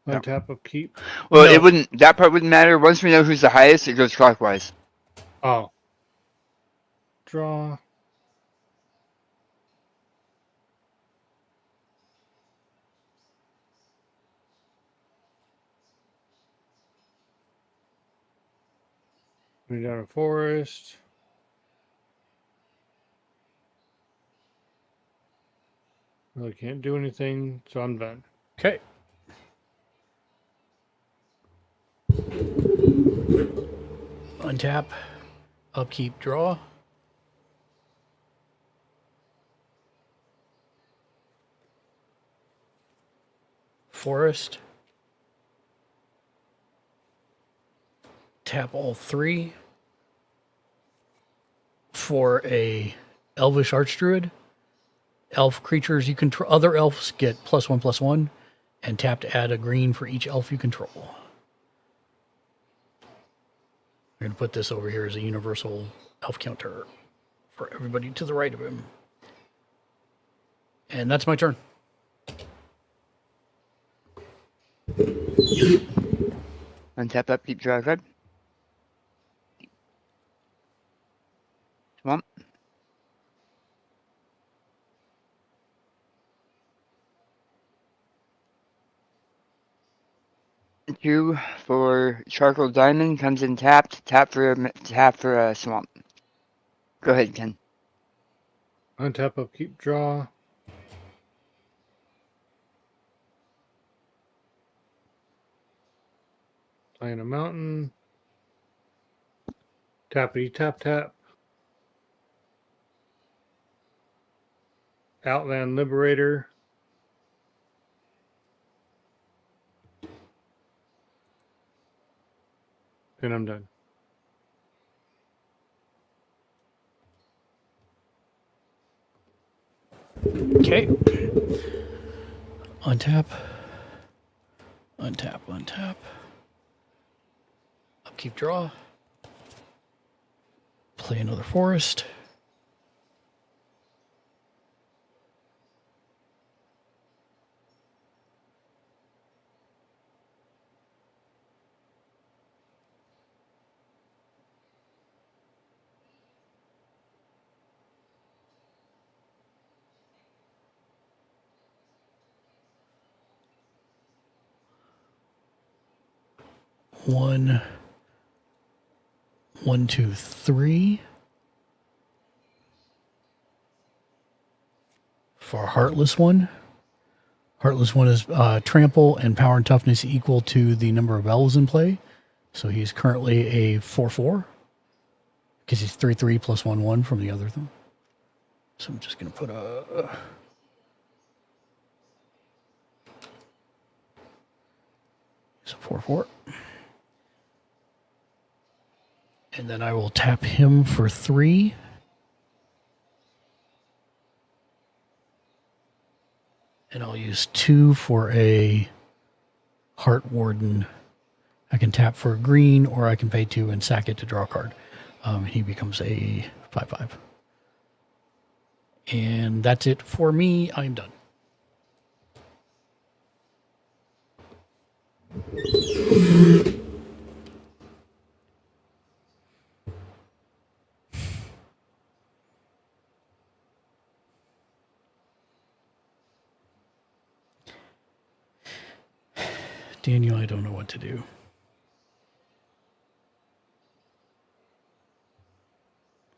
Untap, upkeep. Well, it wouldn't. That part wouldn't matter. Once we know who's the highest, it goes clockwise. Oh. Draw. We got a forest. Really can't do anything, so I'm done. Okay. Untap, upkeep, draw. Forest. Tap all 3 for a Elvish Archdruid. Elf creatures you control, other elves get +1/+1, and tap to add a green for each elf you control. I'm going to put this over here as a universal elf counter for everybody to the right of him. And that's my turn. Untap, upkeep, draw a card. Swamp. Two for charcoal diamond comes in tapped. Tap for a swamp. Go ahead, Ken. Untap, upkeep, draw. Playing a mountain. Tappity tap tap. Outland Liberator. And I'm done. Okay. Untap. Untap, untap. Upkeep, draw. Play another forest. One, 2, 3. For Heartless One. Heartless One is trample and power and toughness equal to the number of elves in play. So he's currently a 4/4. Because he's 3/3 plus 1/1 from the other thing. So I'm just going to put a... He's a 4/4. And then I will tap him for 3. And I'll use 2 for a Heart Warden. I can tap for a green, or I can pay 2 and sack it to draw a card. He becomes a 5/5. And that's it for me. I'm done. Daniel, I don't know what to do.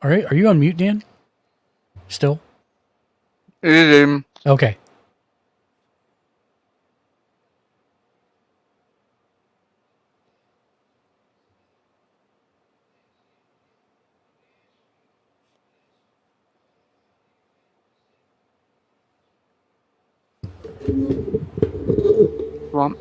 All right, are you on mute, Dan? Still? Okay. Well,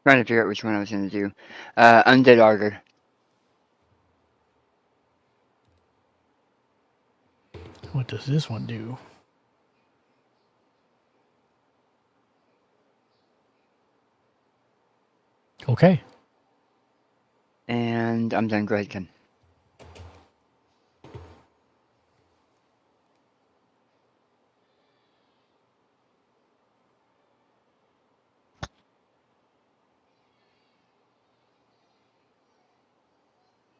trying to figure out which one I was going to do. Undead Augur. What does this one do? Okay. And I'm done. Go ahead, Ken.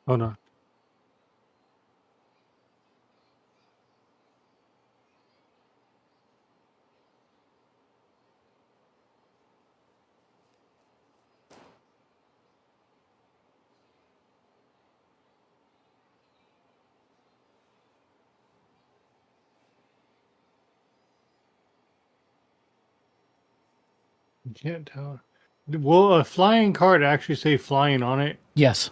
Oh no. You can't tell. Will a flying card actually say flying on it Yes.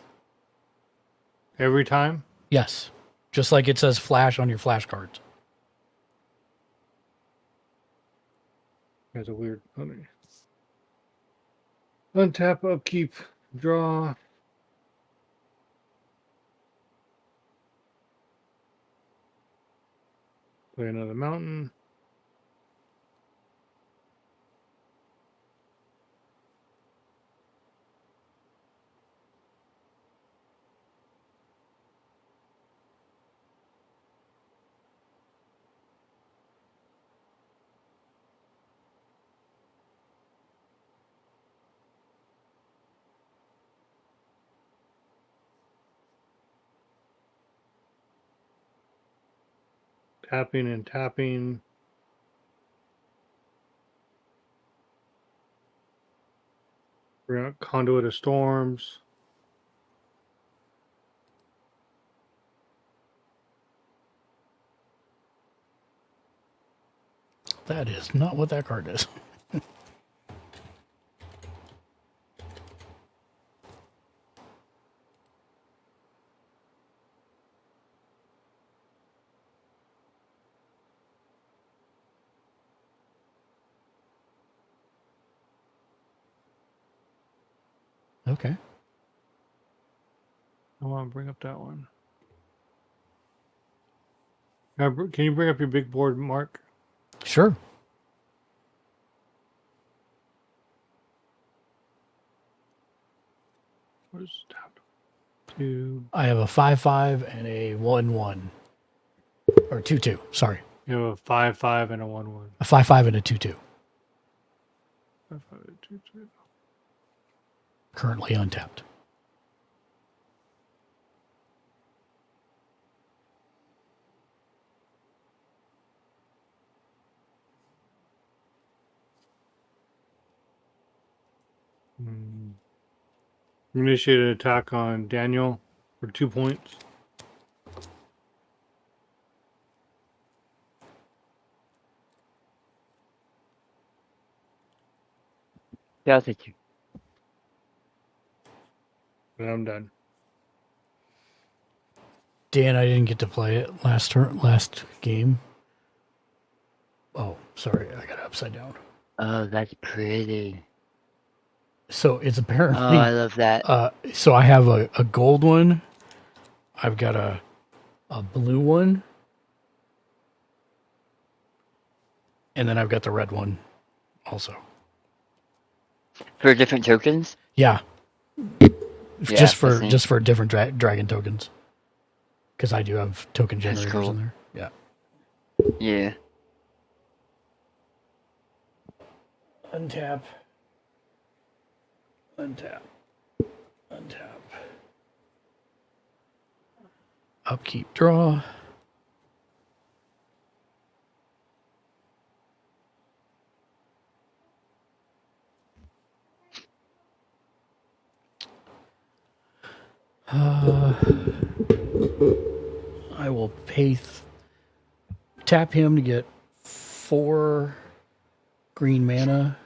every time? Yes. Just like it says flash on your flashcards. That's a weird. Untap, upkeep, draw. Play another mountain. Tapping and tapping. Bring out Conduit of Storms. That is not what that card is. Okay. I want to bring up that one. Can you bring up your big board, Mark? Sure. Where's tap? 2. I have a 5/5 and a 1/1. Or 2/2. Sorry. You have a 5/5 and a 1/1. A 5/5 and a 2/2. 5/5 and 2/2. Currently untapped. Initiate an attack on Daniel for 2 points. Yeah, I'll take you. And I'm done. Dan, I didn't get to play it last game. Oh, sorry, I got it upside down. Oh, that's pretty. So it's apparently. Oh, I love that. So I have a gold one. I've got a blue one. And then I've got the red one also. For different tokens? Yeah. Yeah, just for that's neat. different dragon tokens. Because I do have token That's generators cool. in there. Yeah. Yeah. Untap. Untap. Untap. Upkeep, draw. I will tap him to get 4 green mana.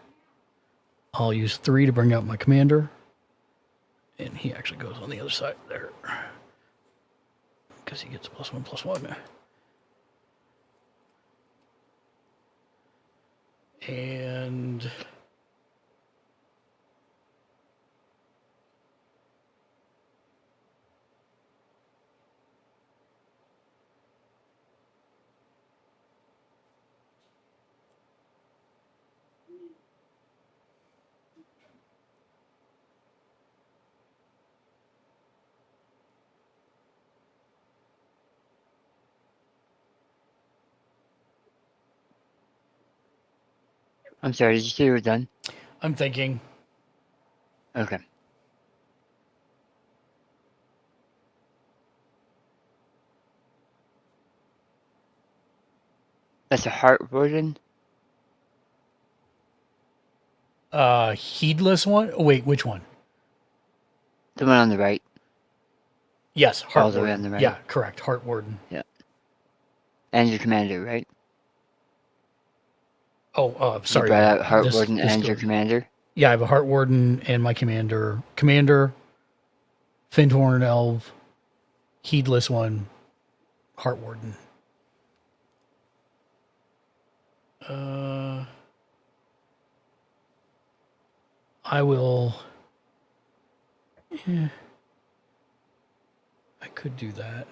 I'll use 3 to bring out my commander. And he actually goes on the other side there. Because he gets +1/+1. And I'm sorry, did you say you were done? I'm thinking. Okay. That's a heart warden? Heedless one? Oh, wait, which one? The one on the right. Yes, Heart All the way Warden. on the right. Yeah, correct. Heart Warden. Yeah. And your commander, right? Oh, sorry. You brought out Heart This Warden and your commander? Yeah, I have a Heart Warden and my commander. Commander, Findhorn Elf, Heedless one, Heart Warden. I will. Yeah, I could do that.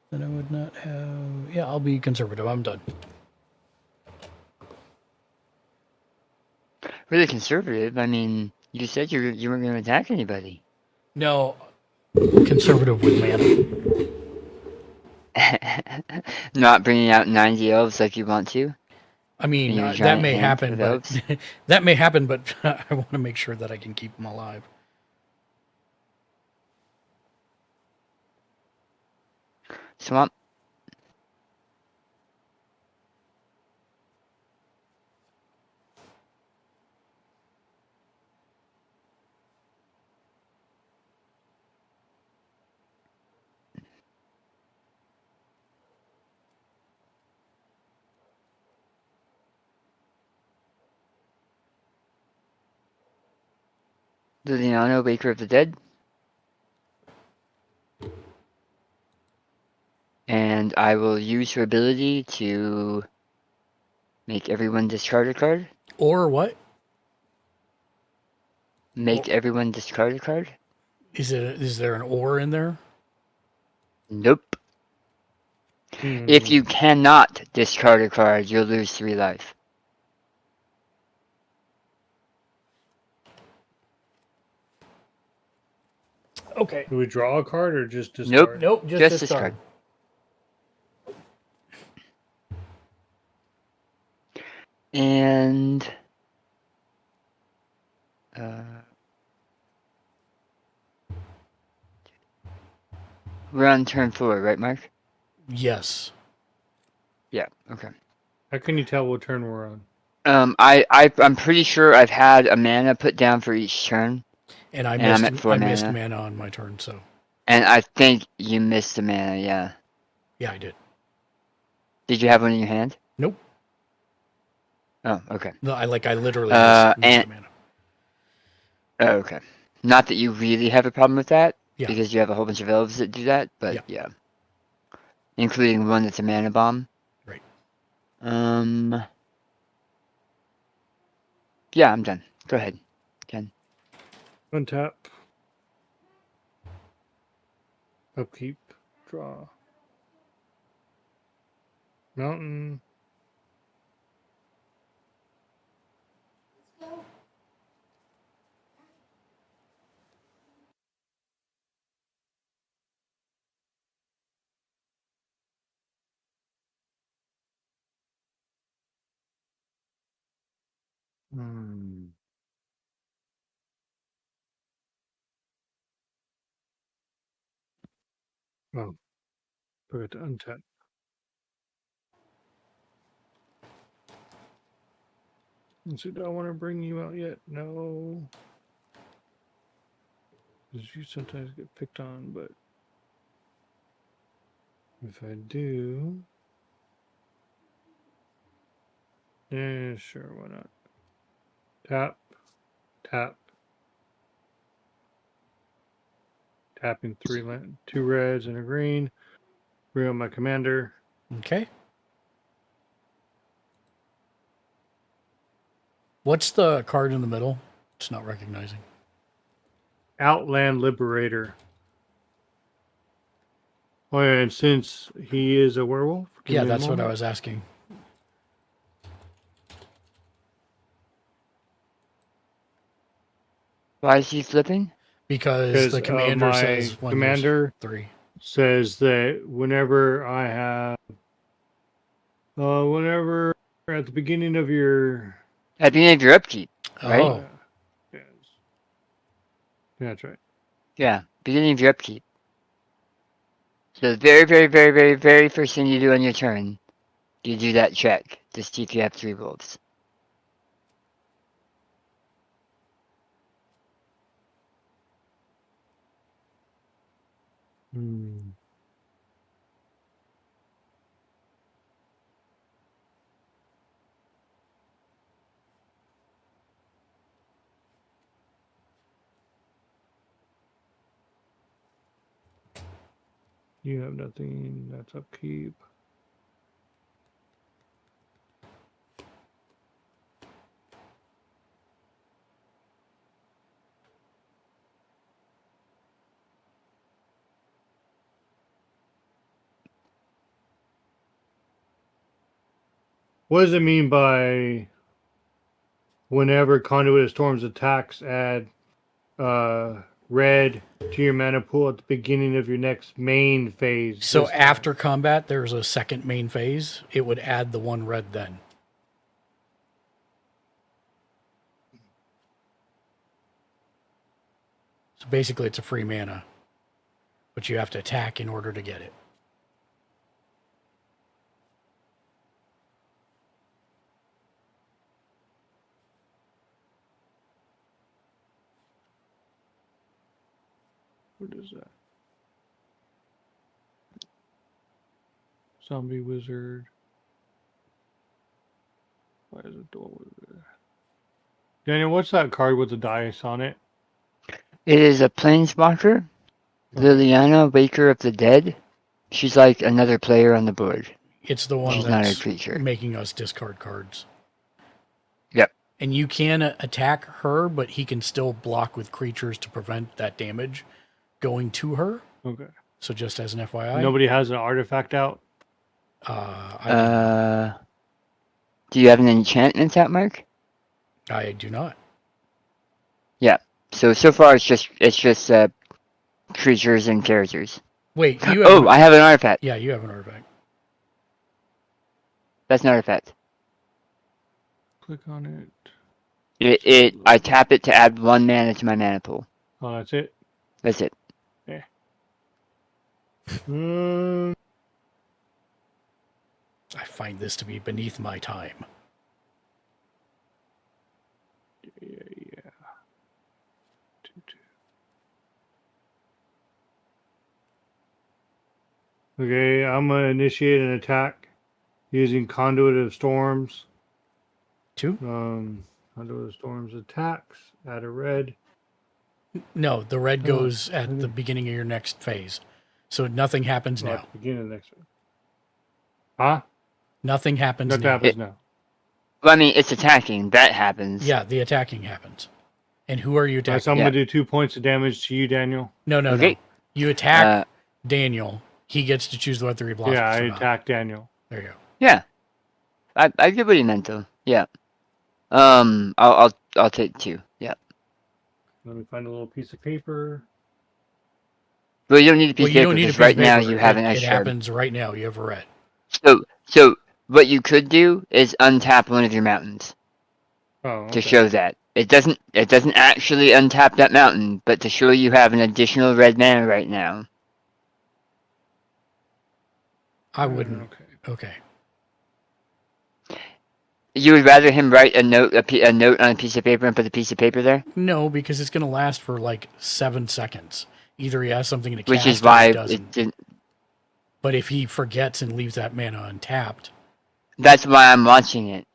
Then I would not have. Yeah, I'll be conservative. I'm done. Really conservative? I mean, you said you weren't going to attack anybody. No, conservative with mana. Not bringing out 90 elves like you want to? I mean, that may happen, but that may happen, but I want to make sure that I can keep them alive. Swamp. Liliana, Waker of the Dead. And I will use her ability to make everyone discard a card. Or what? Make everyone discard a card? Is there an or in there? Nope. If you cannot discard a card, you'll lose 3 life. Okay. Do we draw a card or just discard? Nope, just discard. And we're on turn 4, right, Mark? Yes. Yeah, okay. How can you tell what turn we're on? I'm pretty sure I've had a mana put down for each turn. And I missed mana on my turn, so. And I think you missed a mana, yeah. Yeah, I did. Did you have one in your hand? Nope. Oh, okay. No, I literally missed mana. Oh, okay. Not that you really have a problem with that, yeah. Because you have a whole bunch of elves that do that, but yeah. Including one that's a mana bomb. Right. Yeah, I'm done. Go ahead, Ken. Untap. Upkeep. Draw. Mountain. Oh, forgot to untap. Let's see, do I want to bring you out yet? No. Because you sometimes get picked on, but if I do... Yeah, sure, why not? Tap, tap. Tapping 2 reds and a green. Bring up my commander. Okay. What's the card in the middle? It's not recognizing. Outland Liberator. Oh, yeah, and since he is a werewolf, Yeah, that's what I was asking. Why is he flipping? Because the commander my says when commander there's 3. Says that whenever I have, whenever at the beginning of your, At the beginning of your upkeep, right? Oh. Yes. Yeah, that's right. Yeah, beginning of your upkeep. So the very, very, very, very, very first thing you do on your turn, you do that check to see if you have 3 wolves. You have nothing. That's upkeep. What does it mean by whenever Conduit of Storms attacks, add red to your mana pool at the beginning of your next main phase? So after combat, there's a second main phase. It would add the 1 red then. So basically, it's a free mana, but you have to attack in order to get it. What is that? Zombie Wizard. Why is it dual wizard? Daniel, what's that card with the dice on it? It is a planeswalker, Liliana, Waker of the Dead. She's like another player on the board. It's the one She's not a that's creature. making us discard cards. Yep. And you can attack her, but he can still block with creatures to prevent that damage going to her. Okay. So just as an FYI. Nobody has an artifact out? Do you have an enchantment out, Mark? I do not. Yeah. So far it's just creatures and characters. Wait, you have I have an artifact. Yeah, you have an artifact. That's an artifact. Click on it. I tap it to add 1 mana to my mana pool. Oh, that's it? That's it. Yeah. I find this to be beneath my time. Yeah. Okay, I'm gonna initiate an attack using Conduit of Storms. 2? Conduit of Storms attacks. Add a red. No, the red goes at the beginning of your next phase. So nothing happens now. At the beginning of the next one. Huh? Nothing happens Nothing now. happens now. Well, I mean, it's attacking. That happens. Yeah, the attacking happens. And who are you attacking? So I'm going to do 2 points of damage to you, Daniel. No. You attack Daniel. He gets to choose whether he blocks. Yeah, I attack Daniel. There you go. Yeah. I get what you meant, though. Yeah. I'll take 2. Yeah. Let me find a little piece of paper. Well, you don't need a piece of paper because right now you have an extra. It happens right now. You have a red. So what you could do is untap one of your mountains. To show that. It doesn't actually untap that mountain, but to show you have an additional red mana right now. I wouldn't. Okay. You would rather him write a note on a piece of paper and put the piece of paper there? No, because it's going to last for like 7 seconds. Either he has something to cast, which is why or he it doesn't. didn't. But if he forgets and leaves that mana untapped, that's why I'm watching it.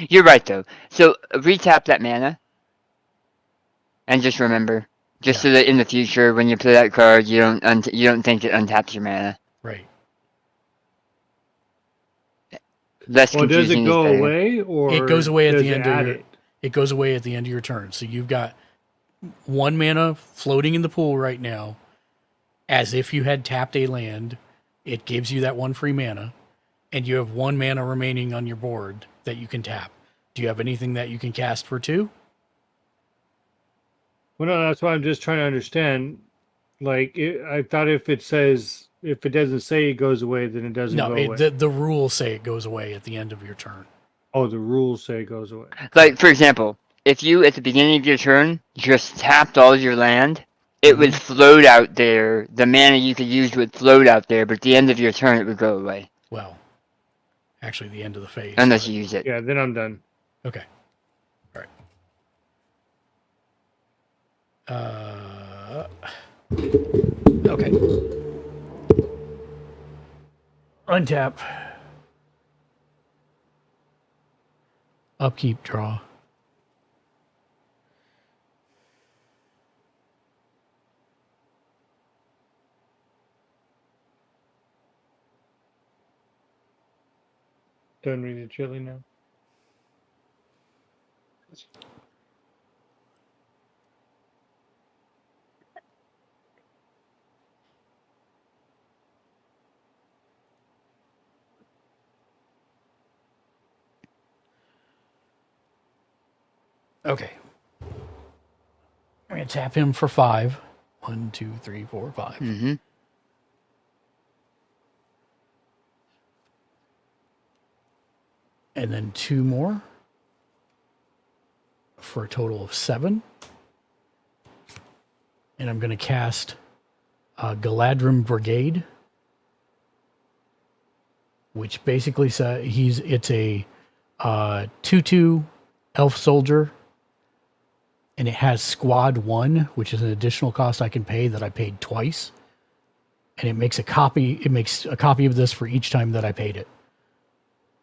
You're right, though. So retap that mana, and just remember, so that in the future, when you play that card, you don't think it untaps your mana. Right. Less confusing. Does it go away, or it goes away at the end of your? It goes away at the end of your turn. So you've got 1 mana floating in the pool right now, as if you had tapped a land. It gives you that 1 free mana, and you have 1 mana remaining on your board that you can tap. Do you have anything that you can cast for 2? Well, no, that's why I'm just trying to understand. Like, I thought if it doesn't say it goes away, then it doesn't go away. The rules say it goes away at the end of your turn. Oh, the rules say it goes away. Like, for example, if you, at the beginning of your turn, just tapped all your land, it would float out there. The mana you could use would float out there, but at the end of your turn, it would go away. Well, actually, the end of the phase. Unless you use it. Yeah, then I'm done. Okay. All right. Okay. Untap. Upkeep, draw. Done reading chili now. Okay. I'm going to tap him for 5. 1, 2, 3, 4, 5. Mm-hmm. And then 2 more for a total of 7. And I'm going to cast Galadrim Brigade, which basically says it's a 2/2 elf soldier, and it has squad 1, which is an additional cost I can pay that I paid twice. And it makes a copy of this for each time that I paid it.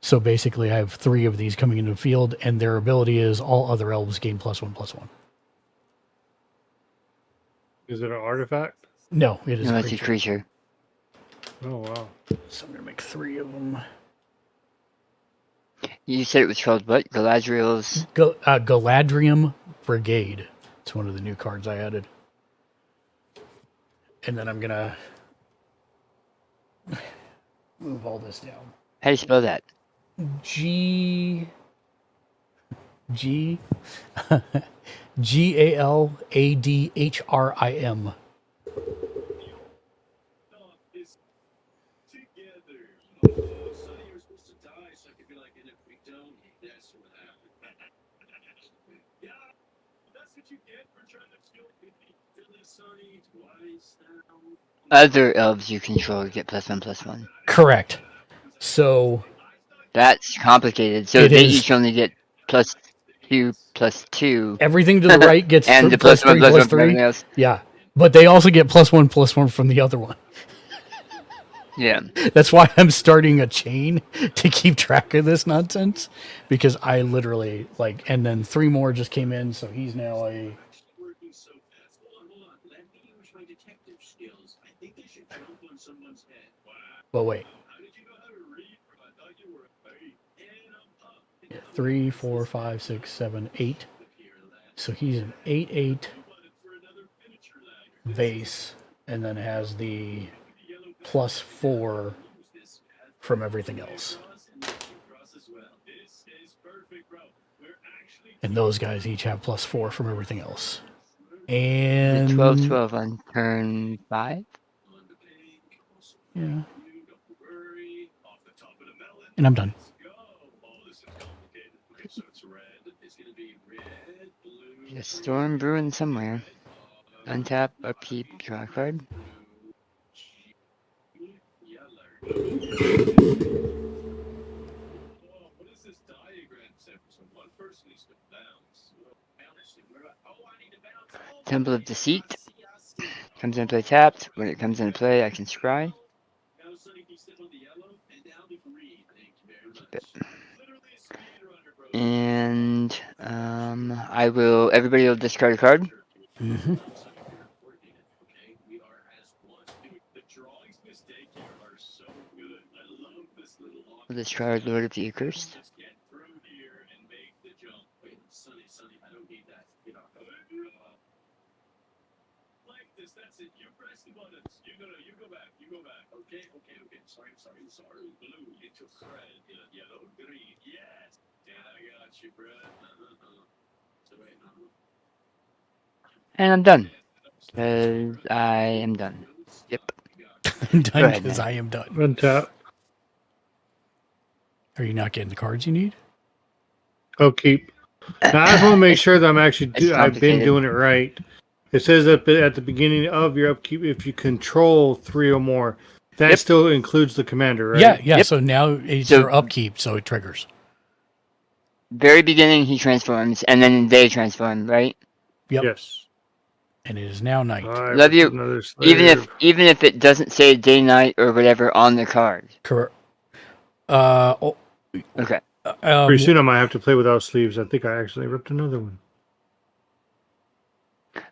So basically I have 3 of these coming into the field, and their ability is all other elves gain +1/+1. Is it an artifact? No, it is a creature. Oh, wow. So I'm going to make 3 of them. You said it was called what? Galadriel's? Galadrium Brigade. It's one of the new cards I added. And then I'm going to move all this down. How do you spell that? Galadhrim. Galadhrim. Other elves you control get +1/+1. Correct. So that's complicated. So they each only get +2/+2. Everything to the right gets and the +1/+1 Yeah, but they also get +1/+1 from the other one. Yeah. That's why I'm starting a chain to keep track of this nonsense, because I literally and then 3 more just came in, so he's now a. Well, wait. 3, 4, 5, 6, 7, 8. So he's an 8/8 base, and then has the +4 from everything else. And those guys each have +4 from everything else. And 12/12 on turn 5. Yeah. And I'm done. A storm brewing somewhere. Untap, upkeep, draw a card. Temple of Deceit. Comes into play tapped. When it comes into play, I can scry. Keep it. And everybody will discard a card. Mm-hmm. We'll discard Lord of the Accursed. And I'm done. Because I am done. Yep. I'm Go done ahead, because Matt. I am done. Untap. Are you not getting the cards you need? Upkeep. Now, I just want to make sure that I'm actually It's I've been complicated. doing it right. It says at the beginning of your upkeep, if you control 3 or more, that still includes the commander, right? Yeah. Yep. So now it's So- your upkeep, so it triggers. Very beginning, he transforms, and then they transform, right? Yep. Yes. And it is now night. Love you. Another Even slave. if it doesn't say day, night, or whatever on the card. Correct. Okay. Pretty soon I might have to play without sleeves. I think I actually ripped another one.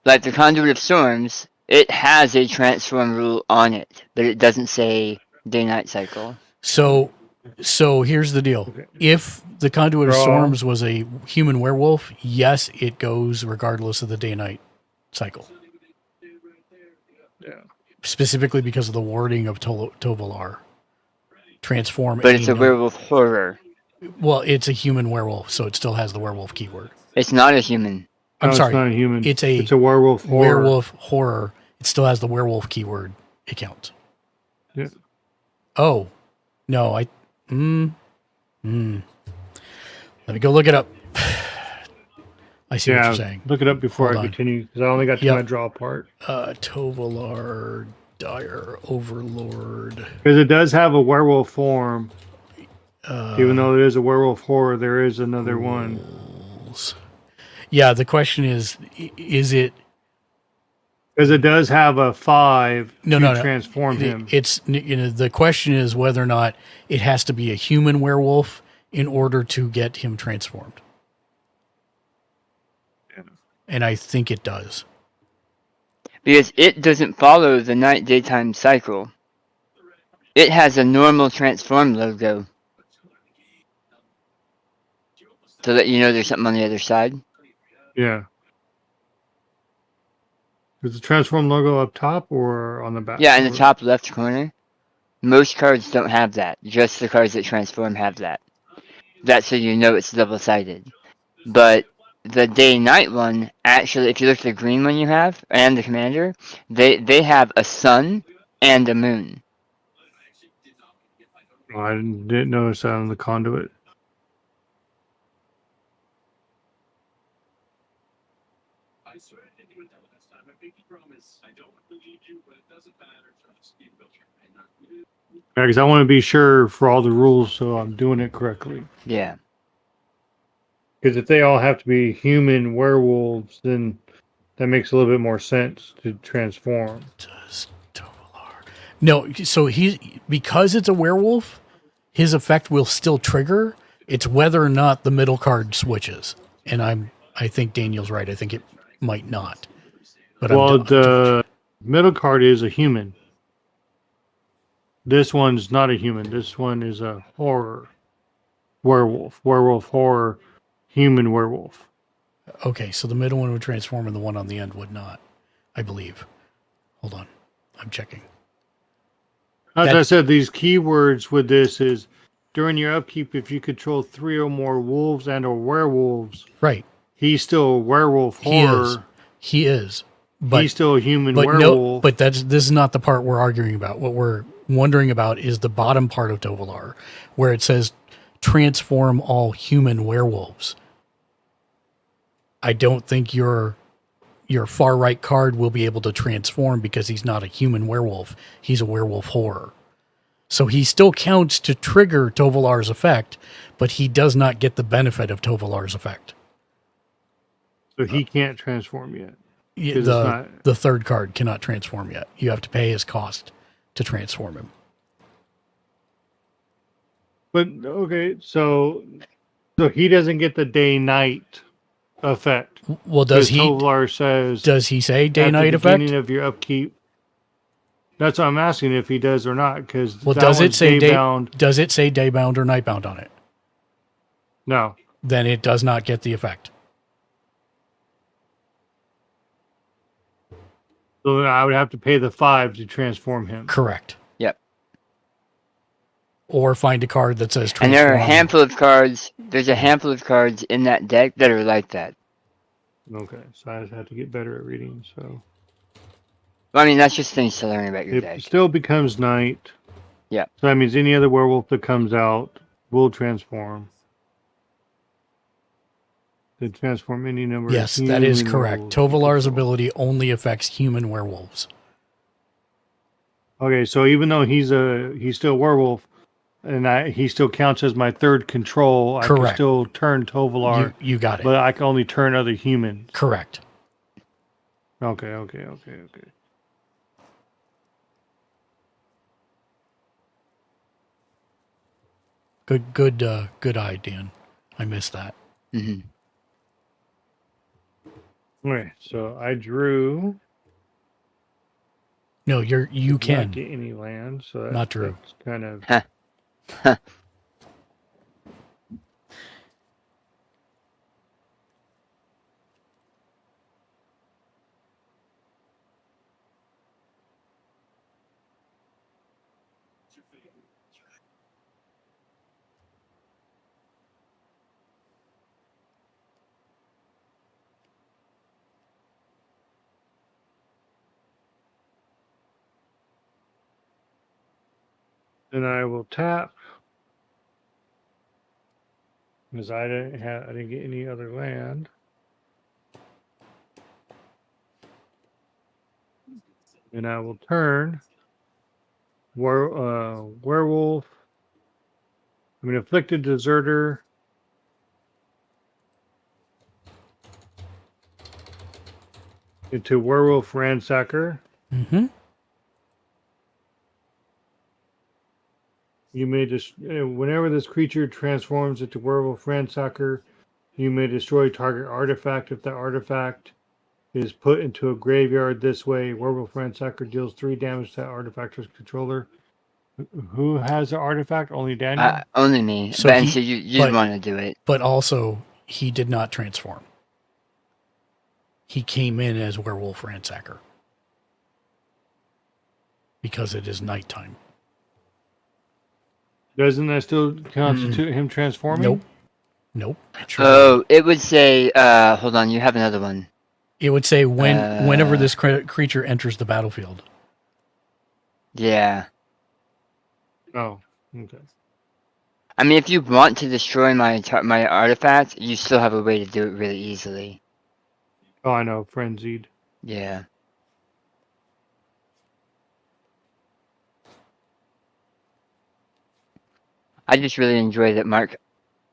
Like the Conduit of Storms, it has a transform rule on it, but it doesn't say day-night cycle. So here's the deal. Okay. If the Conduit of Draw. Storms was a human werewolf, yes, it goes regardless of the day-night cycle. Yeah. Specifically because of the wording of Tovolar. Transform. But it's a werewolf horror. Well, it's a human werewolf, so it still has the werewolf keyword. It's not a human. I'm No, sorry. it's not a human. It's a werewolf horror. Werewolf horror. It still has the werewolf keyword. It counts. Yeah. Oh, no, Let me go look it up. I see what you're saying. Look it up before Hold I on. continue, because I only got to my draw part. Tovolar, Dire Overlord. Because it does have a werewolf form. Even though it is a werewolf horror, there is another one. Yeah, the question is it... Because it does have a 5 No. transform him. It's the question is whether or not it has to be a human werewolf in order to get him transformed. Yeah. And I think it does. Because it doesn't follow the night-daytime cycle. It has a normal transform logo. To let you know there's something on the other side. Yeah. Is the transform logo up top or on the back? Yeah, in the top left corner. Most cards don't have that. Just the cards that transform have that. That's so you know it's double-sided. But the day-night one, actually, if you look at the green one you have, and the commander, they have a sun and a moon. Oh, I didn't notice that on the conduit. Yeah, because I want to be sure for all the rules, so I'm doing it correctly. Yeah. Because if they all have to be human werewolves, then that makes a little bit more sense to transform. No, so because it's a werewolf, his effect will still trigger. It's whether or not the middle card switches. And I think Daniel's right. I think it might not. But the middle card is a human. This one's not a human. This one is a horror. werewolf horror, human werewolf. Okay, so the middle one would transform and the one on the end would not, I believe. Hold on. I'm checking. As I said, these keywords with this is during your upkeep, if you control 3 or more wolves and or werewolves, right? He's still a werewolf horror. He is. But, he's still a human but werewolf. No, but this is not the part we're arguing about. What we're wondering about is the bottom part of Tovolar, where it says transform all human werewolves. I don't think your far right card will be able to transform because he's not a human werewolf. He's a werewolf horror. So he still counts to trigger Tovolar's effect, but he does not get the benefit of Tovolar's effect. So he can't transform yet. The third card cannot transform yet. You have to pay his cost to transform him. But okay, so he doesn't get the day-night effect. Well, does he? Tovolar says. Does he say day-night effect? At the beginning of your upkeep. That's what I'm asking if he does or not. Because does it say day-bound? Does it say day-bound or night-bound on it? No. Then it does not get the effect. So I would have to pay the 5 to transform him. Correct. Yep. Or find a card that says transform. And there are a handful of cards. There's a handful of cards in that deck that are like that. Okay, so I just have to get better at reading. So. Well, I mean, that's just things to learn about your deck. It still becomes night. Yeah. So that means any other werewolf that comes out will transform. They transform any number. Yes, that is correct. Tovolar's ability only affects human werewolves. Okay, so even though he's still a werewolf, and he still counts as my third control, correct. I can still turn Tovolar. You got it. But I can only turn other humans. Correct. Okay. Good eye, Dan. I missed that. Mm-hmm. Okay, so I drew. No, you can not get any land, so that's, not drew. That's kind of. Then I will tap because I didn't get any other land. And I will turn werewolf. I'm an afflicted deserter. Into werewolf ransacker. Mm-hmm. You may whenever this creature transforms into werewolf ransacker, you may destroy target artifact. If that artifact is put into a graveyard this way, werewolf ransacker deals 3 damage to that artifactor's controller. Who has the artifact? Only Daniel? Only me. So you'd want to do it. But also, he did not transform. He came in as werewolf ransacker because it is nighttime. Doesn't that still constitute him transforming? Nope. It would say, hold on, you have another one. It would say whenever this creature enters the battlefield. Yeah. Oh, okay. I mean, if you want to destroy my artifact, you still have a way to do it really easily. Oh, I know, frenzied. Yeah. I just really enjoy that Mark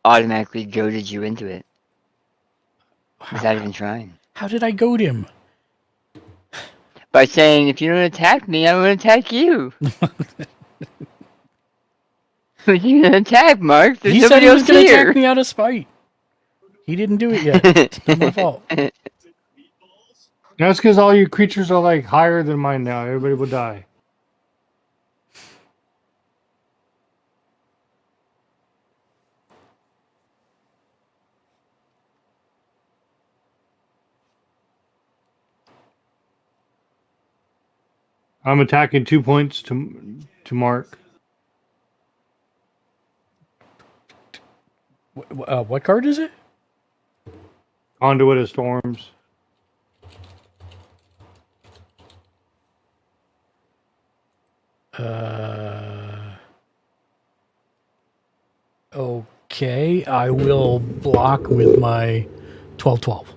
automatically goaded you into it. Without even trying. How did I goad him? By saying, if you don't attack me, I'm going to attack you. But you going to attack, Mark? There's he said he was going to attack me out of spite. He didn't do it yet. It's not my fault. That's because all your creatures are like higher than mine now. Everybody will die. I'm attacking 2 points to mark. What card is it? Conduit of Storms. Okay, I will block with my 12/12.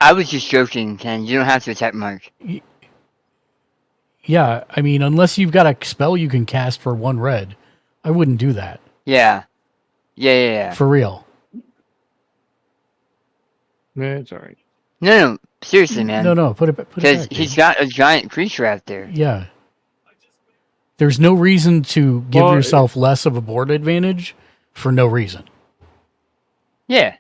I was just joking, Ken. You don't have to attack Mark. Yeah, I mean, unless you've got a spell you can cast for 1 red, I wouldn't do that. Yeah. Yeah. For real. Yeah, it's alright. No, seriously, man. No, put it back. Because he's got a giant creature out there. Yeah. There's no reason to give yourself less of a board advantage for no reason. Yeah.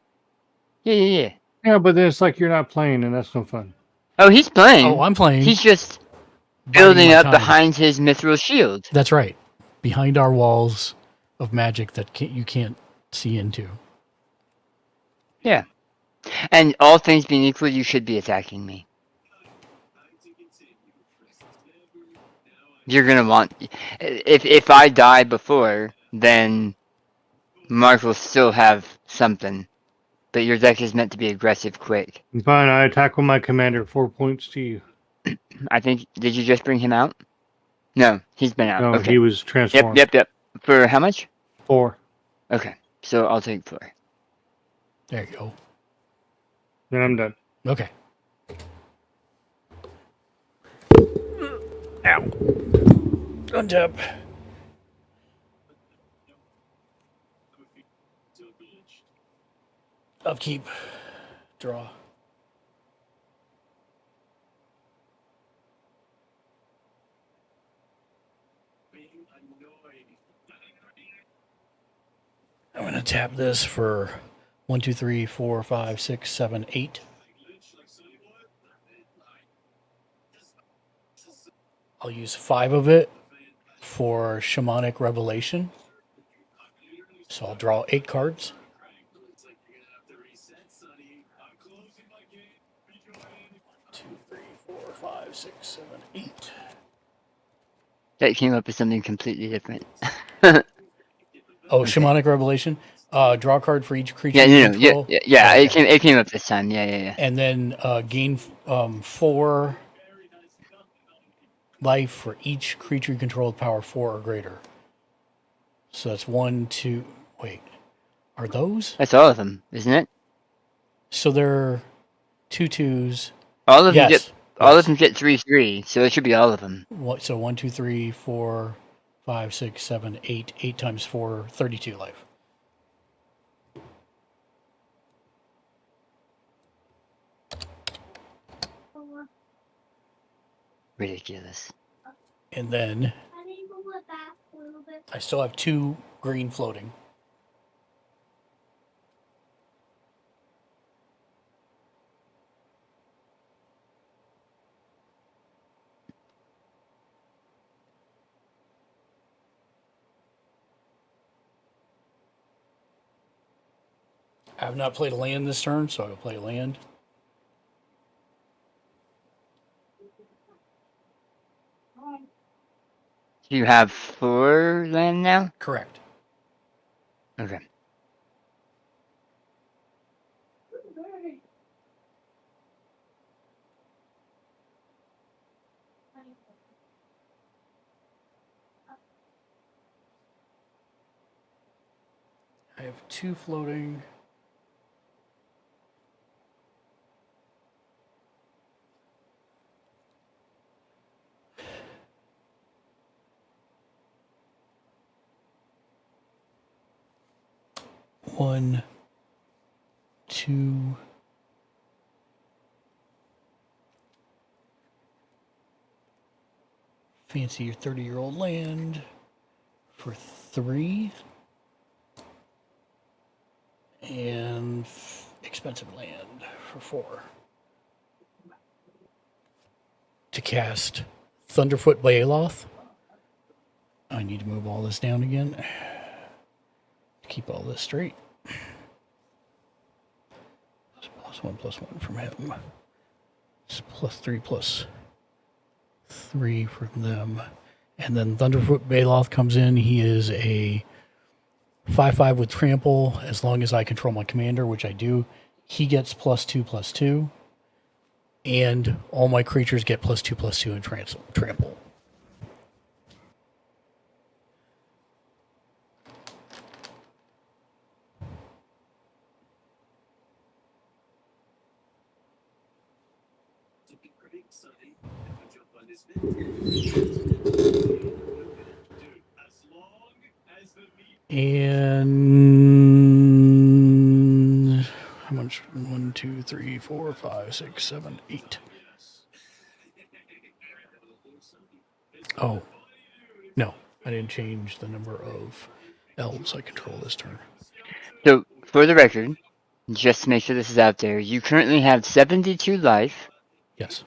Yeah, but then it's like you're not playing, and that's no fun. Oh, he's playing. Oh, I'm playing. He's just Biding building my up time. behind his mithril shield. That's right. Behind our walls of magic that you can't see into. Yeah. And all things being equal, you should be attacking me. You're gonna want... If I die before, then Mark will still have something. But your deck is meant to be aggressive quick. Fine, I attack with my commander. 4 points to you. I think... Did you just bring him out? No, he's been out. No, Okay. he was transformed. Yep. For how much? 4. Okay. So I'll take 4. There you go. Then I'm done. Okay. Ow. Untap. Upkeep. Draw. I'm going to tap this for 1, 2, 3, 4, 5, 6, 7, 8. I'll use 5 of it for Shamanic Revelation. So I'll draw 8 cards. Two, 3, 4, 5, 6, 7, 8. That came up with something completely different. Oh, okay. Shamanic Revelation. Draw a card for each creature. Yeah. Okay. It came up this time. Yeah. And then gain 4 life for each creature you control with power 4 or greater. So that's 1, 2. Wait, are those? That's all of them, isn't it? So they're 2 2s. All of them get. All of them get 3/3, so it should be all of them. So 1, 2, 3, 4, 5, 6, 7, 8. 8 times 4, 32 life. Ridiculous. And then I still have 2 green floating. I have not played a land this turn, so I will play a land. You have 4 land now? Correct. Okay. I have 2 floating. One, 2. Fancy your 30-year-old land for 3. And expensive land for 4. To cast Thunderfoot Baaloth. I need to move all this down again. Keep all this straight. +1/+1 from him. It's +3/+. 3 from them. And then Thunderfoot Baloth comes in. He is a 5/5 with trample. As long as I control my commander, which I do, he gets +2/+2. And all my creatures get +2/+2 in trample. And how much? 1, 2, 3, 4, 5, 6, 7, 8. Oh, no, I didn't change the number of elves I control this turn. So, for the record, just to make sure this is out there, you currently have 72 life. Yes.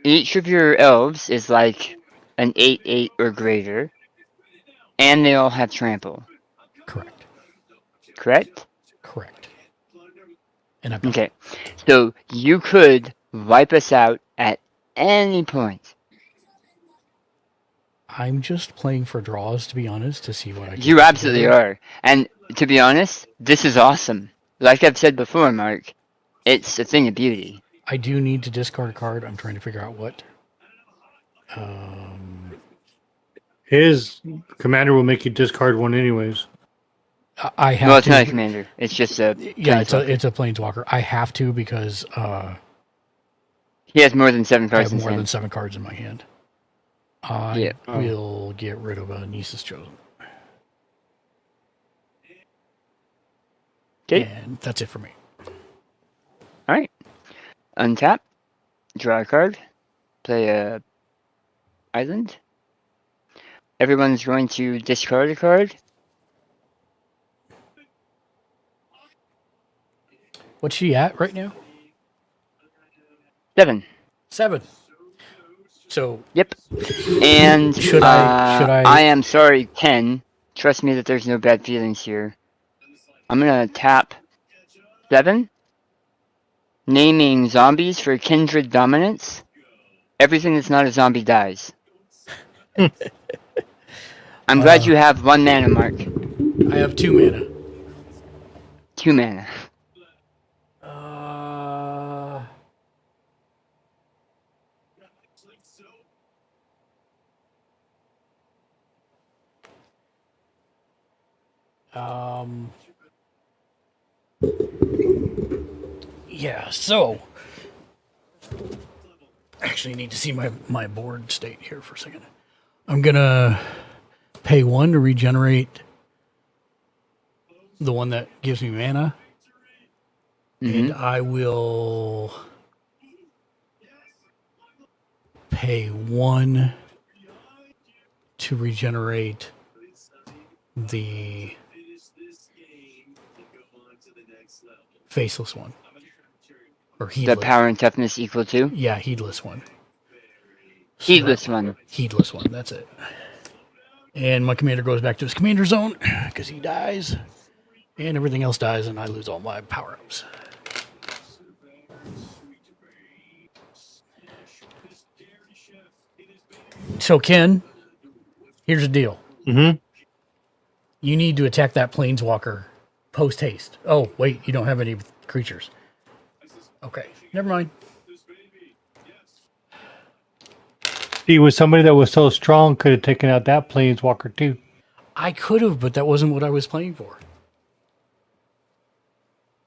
Each of your elves is like an 8/8 or greater, and they all have trample. Correct. Correct? Correct. And I'm done. Okay, so you could wipe us out at any point. I'm just playing for draws, to be honest, to see what I can You put absolutely together. are. And to be honest, this is awesome. Like I've said before, Mark, it's a thing of beauty. I do need to discard a card. I'm trying to figure out what. His commander will make you discard one anyways. I have Well, it's to. not a commander. It's just a planeswalker. It's a planeswalker. I have to because he has more than 7 I cards have in more his than hand. 7 cards in my hand. I will get rid of a Niece's Chosen. Okay. And that's it for me. All right. Untap. Draw a card. Play a island. Everyone's going to discard a card. What's she at right now? 7. 7. So. Yep. And should I? I am sorry, Ken. Trust me that there's no bad feelings here. I'm gonna tap 7. Naming zombies for kindred dominance. Everything that's not a zombie dies. I'm glad you have 1 mana, Mark. I have 2 mana. 2 mana. Yeah, so actually need to see my board state here for a second. I'm gonna pay 1 to regenerate the one that gives me mana. And I will pay 1 to regenerate the faceless one. Or heedless. The power and toughness equal to? Yeah, heedless one. Heedless one. Heedless one, that's it. And my commander goes back to his commander zone because he dies. And everything else dies, and I lose all my power-ups. So, Ken, here's the deal. Mm-hmm. You need to attack that planeswalker post-haste. Oh, wait, you don't have any creatures. Okay, never mind. See, with somebody that was so strong, could have taken out that planeswalker too. I could have, but that wasn't what I was playing for.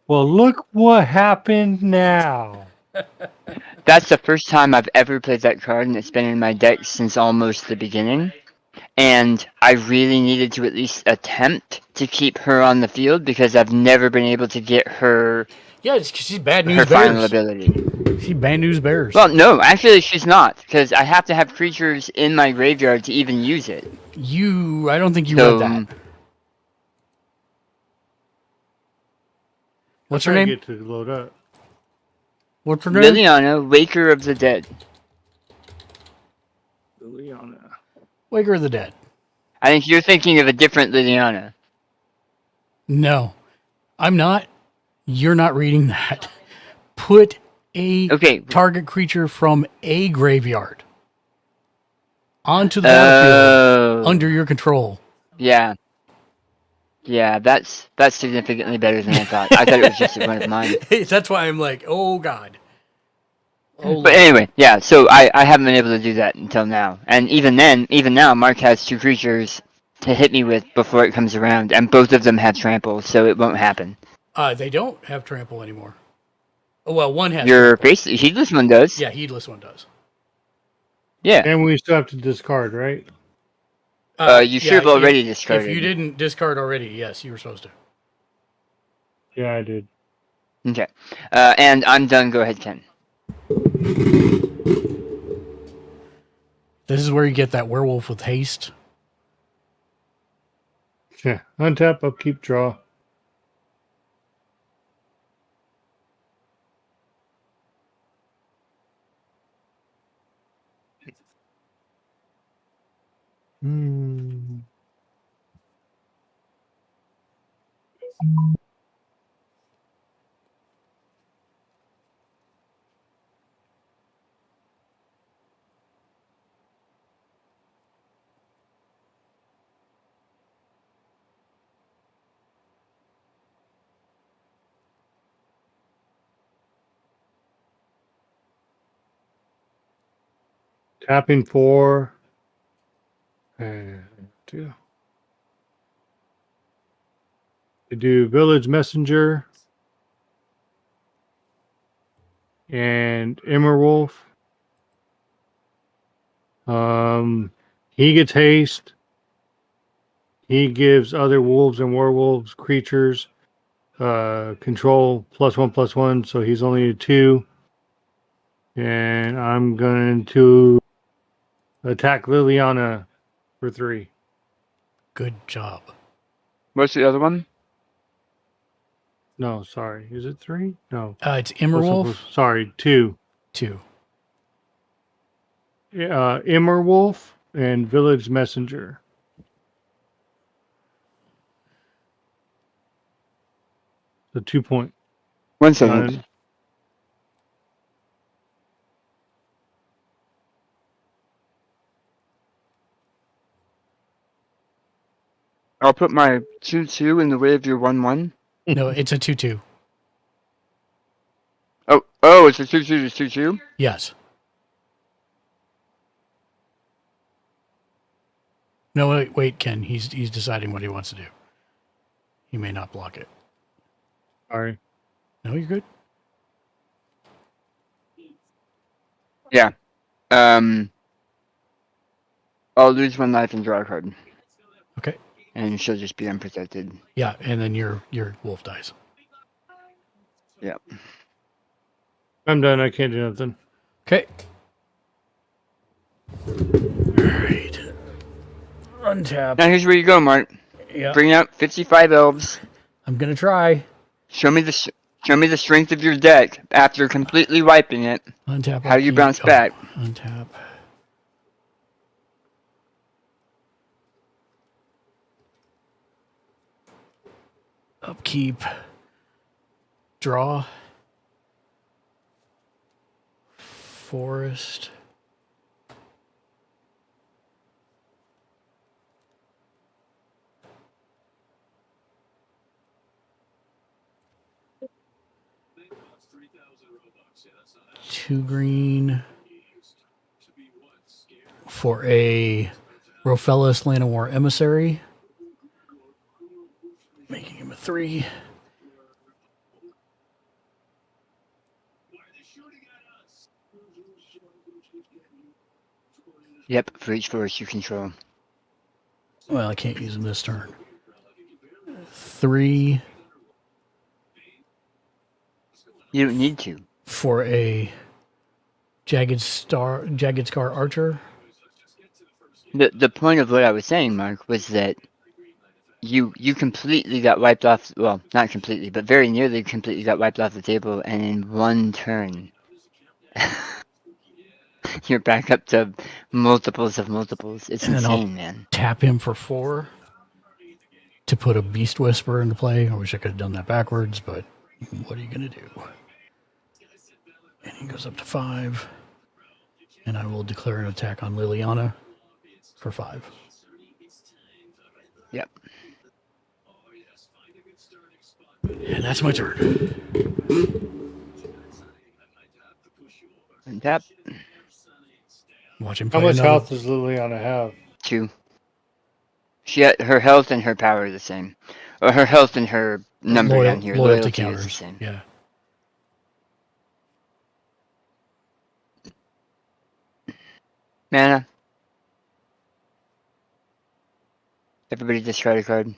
Well, look what happened now. That's the first time I've ever played that card, and it's been in my deck since almost the beginning. And I really needed to at least attempt to keep her on the field because I've never been able to get her. Yeah, it's 'cause she's bad news her bears. final ability. She's bad news bears. Well, no, actually she's not, because I have to have creatures in my graveyard to even use it. I don't think you read that. What's her name? Get to load up. What's her name? Liliana, Waker of the Dead. Liliana. Waker of the Dead. I think you're thinking of a different Liliana. No, I'm not. You're not reading that. Put a target creature from a graveyard onto the battlefield under your control. Yeah. Yeah, that's significantly better than I thought. I thought it was just one of mine. That's why I'm like, oh god. Oh, but anyway, yeah. So I haven't been able to do that until now, and even now, Mark has 2 creatures to hit me with before it comes around, and both of them have trample, so it won't happen. They don't have trample anymore. Oh, well, one has. Your heedless one does. Yeah, heedless one does. Yeah. And we still have to discard, right? You should have already discarded. If you didn't discard already, yes, you were supposed to. Yeah, I did. Okay. And I'm done. Go ahead, Ken. This is where you get that werewolf with haste. Yeah. Untap, upkeep, draw. Tapping 4. And 2. To do Village Messenger. And Immerwolf. He gets haste. He gives other wolves and werewolves creatures control +1/+1, so he's only a 2. And I'm going to attack Liliana for 3. Good job. What's the other one? No, sorry. Is it 3? No. It's Immerwolf. Sorry, 2. 2. Immerwolf and Village Messenger. The 2 point. 1 second. I'll put my 2/2 in the way of your 1/1. No, it's a 2/2. Oh, it's a 2/2 to 2/2? Yes. No, wait, Ken. He's deciding what he wants to do. He may not block it. Sorry. No, you're good. Yeah. I'll lose 1 life and draw a card. Okay. And she'll just be unprotected. Yeah, and then your wolf dies. Yeah. I'm done. I can't do nothing. Okay. Alright. Untap. Now here's where you go, Mark. Yeah. Bring out 55 elves. I'm gonna try. Show me the strength of your deck after completely wiping it. Untap. How do you bounce back? Untap. Upkeep. Draw. Forest. Two green for a Rofellis Llanowar Emissary, making him a 3. Yep, for each forest you control. Well, I can't use him this turn. 3. You don't need to. For a Jagged Scar Archer. The point of what I was saying, Mark, was that you completely got wiped off. Well, not completely, but very nearly completely got wiped off the table, and in 1 turn, you're back up to multiples of multiples. It's insane, man. Tap him for 4 to put a Beast Whisperer into play. I wish I could have done that backwards, but what are you gonna do? And he goes up to 5, and I will declare an attack on Liliana. for 5. Yep. And that's my turn. Untap. Watch him How play much another. health does Liliana have? 2. Her health and her power are the same. Or her health and her number down here. Loyalty Loyalty counters. is the same. Yeah. Mana. Everybody discard a card.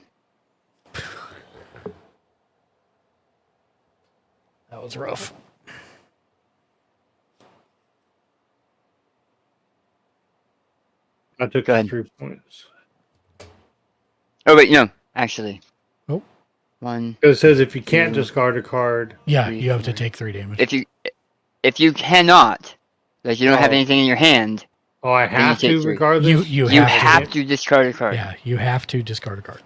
That was rough. I took Go ahead. 3 points. Oh wait, no. Actually. Nope. 1. It says if you can't 2, discard a card. Yeah, 3, you have to 4. take 3 damage. If you cannot, like you don't have Oh. anything in your hand. Oh, I then you have take to 3. regardless. You You have have to discard a card. Yeah, you have to discard a card.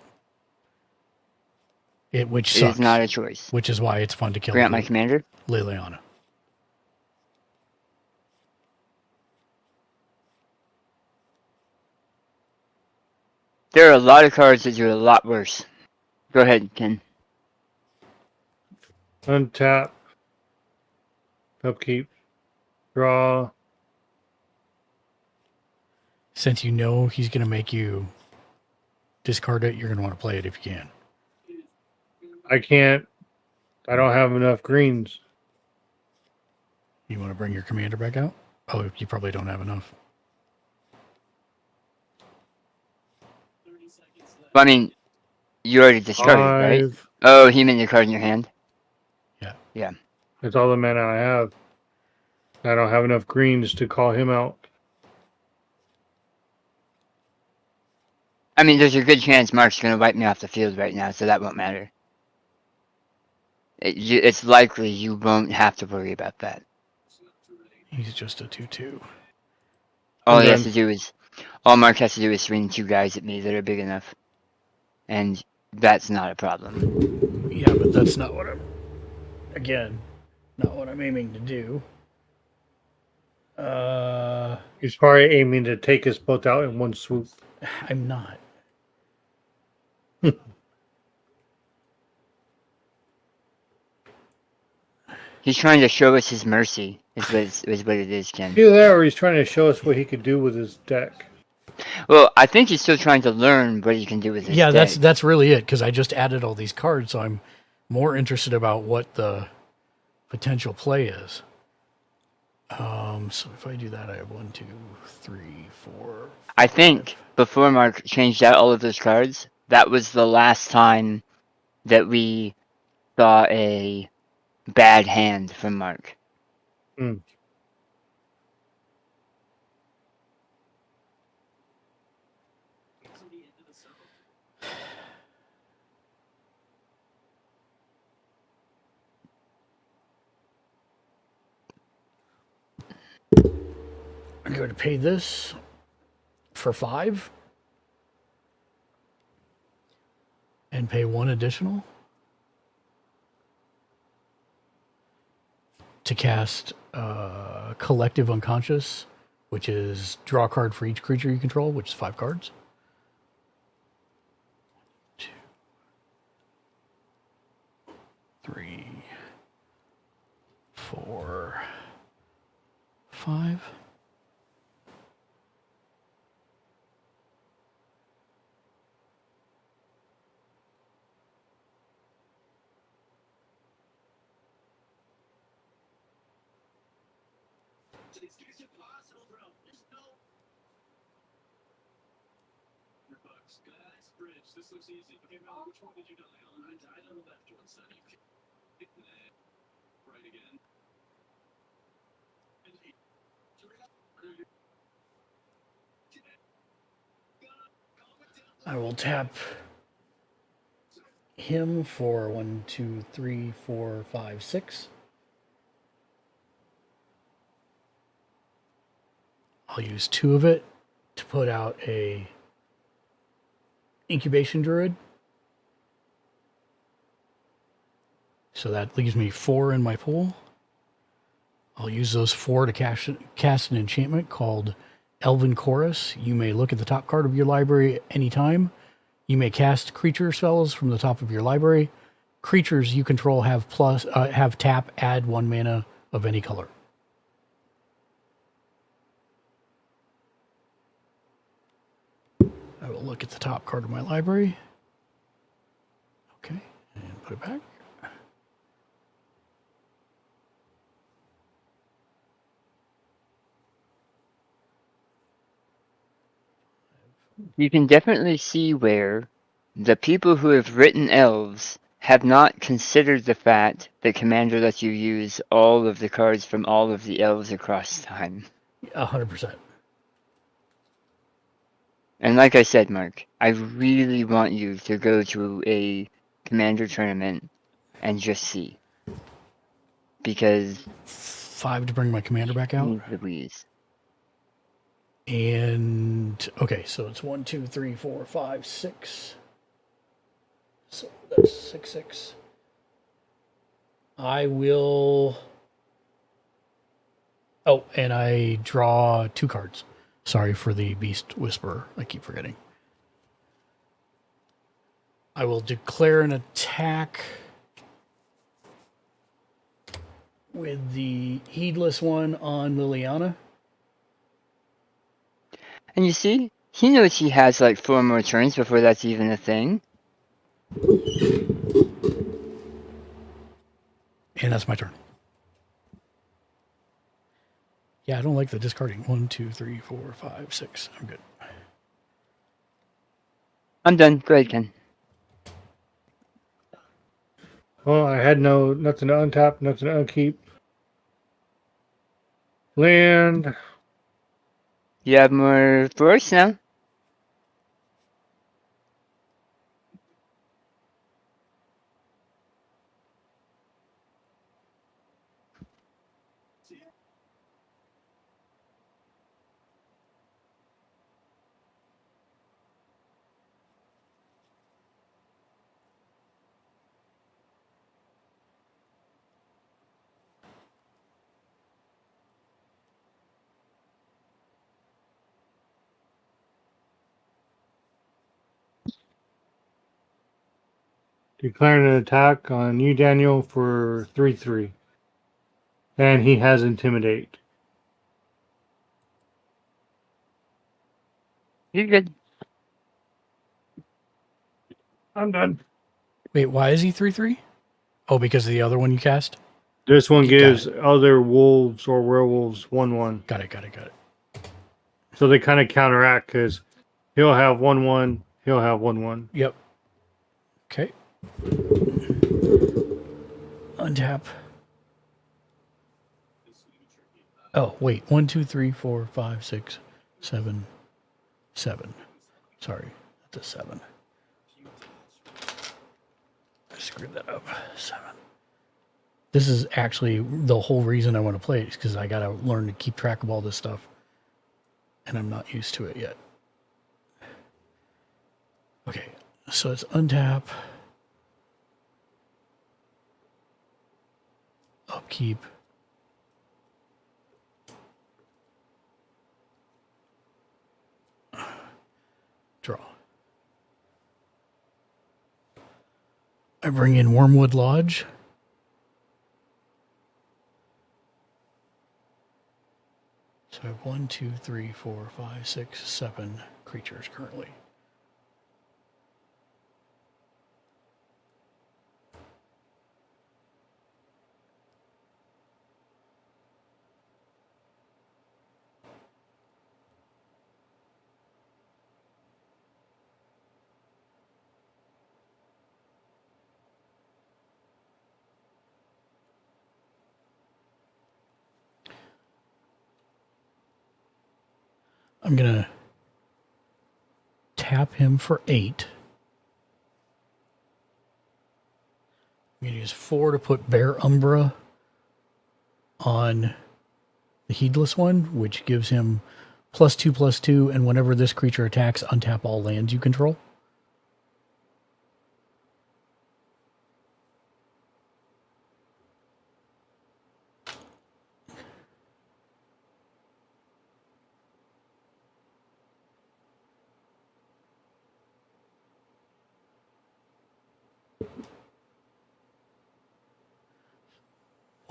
Which It sucks. is not a choice. Which is why it's fun to kill Grant my commander. Liliana. There are a lot of cards that do a lot worse. Go ahead, Ken. Untap. Upkeep. Draw. Since you know he's going to make you discard it, you're going to want to play it if you can. I can't. I don't have enough greens. You want to bring your commander back out? Oh, you probably don't have enough. Well, I mean, you already discarded, right? 5. Oh, he meant the card in your hand. Yeah. Yeah. That's all the mana I have. I don't have enough greens to call him out. I mean, there's a good chance Mark's going to wipe me off the field right now, so that won't matter. It's likely you won't have to worry about that. He's just a 2/2. All Mark has to do is swing 2 guys at me that are big enough. And that's not a problem. Yeah, but that's not what not what I'm aiming to do. He's probably aiming to take us both out in one swoop. I'm not. He's trying to show us his mercy, is what it is, Ken. Either that or he's trying to show us what he could do with his deck. Well, I think he's still trying to learn what he can do with his deck. That's really it, because I just added all these cards, so I'm more interested about what the potential play is. So if I do that, I have 1, 2, 3, 4. I think before Mark changed out all of those cards, that was the last time that we saw a bad hand from Mark. Mm. I'm going to pay this for 5 and pay 1 additional to cast Collective Unconscious, which is draw a card for each creature you control, which is 5 cards. 2, 3, 4, 5. This looks easy. Okay, Mel, which one did you die on? I died on the left one, son. Right again. I will tap him for 1, 2, 3, 4, 5, 6. I'll use 2 of it to put out a Incubation Druid. So that leaves me 4 in my pool. I'll use those 4 to cast an enchantment called Elven Chorus. You may look at the top card of your library at any time. You may cast creature spells from the top of your library. Creatures you control have tap, add 1 mana of any color. I will look at the top card of my library. Okay, and put it back. You can definitely see where the people who have written elves have not considered the fact that Commander lets you use all of the cards from all of the elves across time. 100%. And like I said, Mark, I really want you to go to a Commander tournament and just see. Because 5 to bring my commander back out. Louise. And okay, so it's 1, 2, 3, 4, 5, 6. So that's 6, 6. I will. Oh, and I draw 2 cards. Sorry for the Beast Whisperer. I keep forgetting. I will declare an attack with the Heedless one on Liliana. And you see, he knows he has like 4 more turns before that's even a thing. And that's my turn. Yeah, I don't like the discarding. 1, 2, 3, 4, 5, 6. I'm good. I'm done. Go ahead, Ken. Well, I had nothing to untap, nothing to upkeep. Land. You have more force now? Declaring an attack on you, Daniel, for 3/3. And he has Intimidate. You're good. I'm done. Wait, why is he 3/3? Oh, because of the other one you cast? This one Got gives it. other wolves or werewolves 1/1. Got it. So they kind of counteract because he'll have 1/1, he'll have 1/1. Yep. Okay. Untap. Oh, wait. 1, 2, 3, 4, 5, 6, 7, 7. Sorry, that's a 7. I screwed that up. 7. This is actually the whole reason I want to play it, is because I got to learn to keep track of all this stuff. And I'm not used to it yet. Okay, so it's untap. Upkeep. Draw. I bring in Wormwood Lodge. So I have 1, 2, 3, 4, 5, 6, 7 creatures currently. I'm going to tap him for 8. I'm going to use 4 to put Bear Umbra on the Heedless one, which gives him +2/+2, and whenever this creature attacks, untap all lands you control.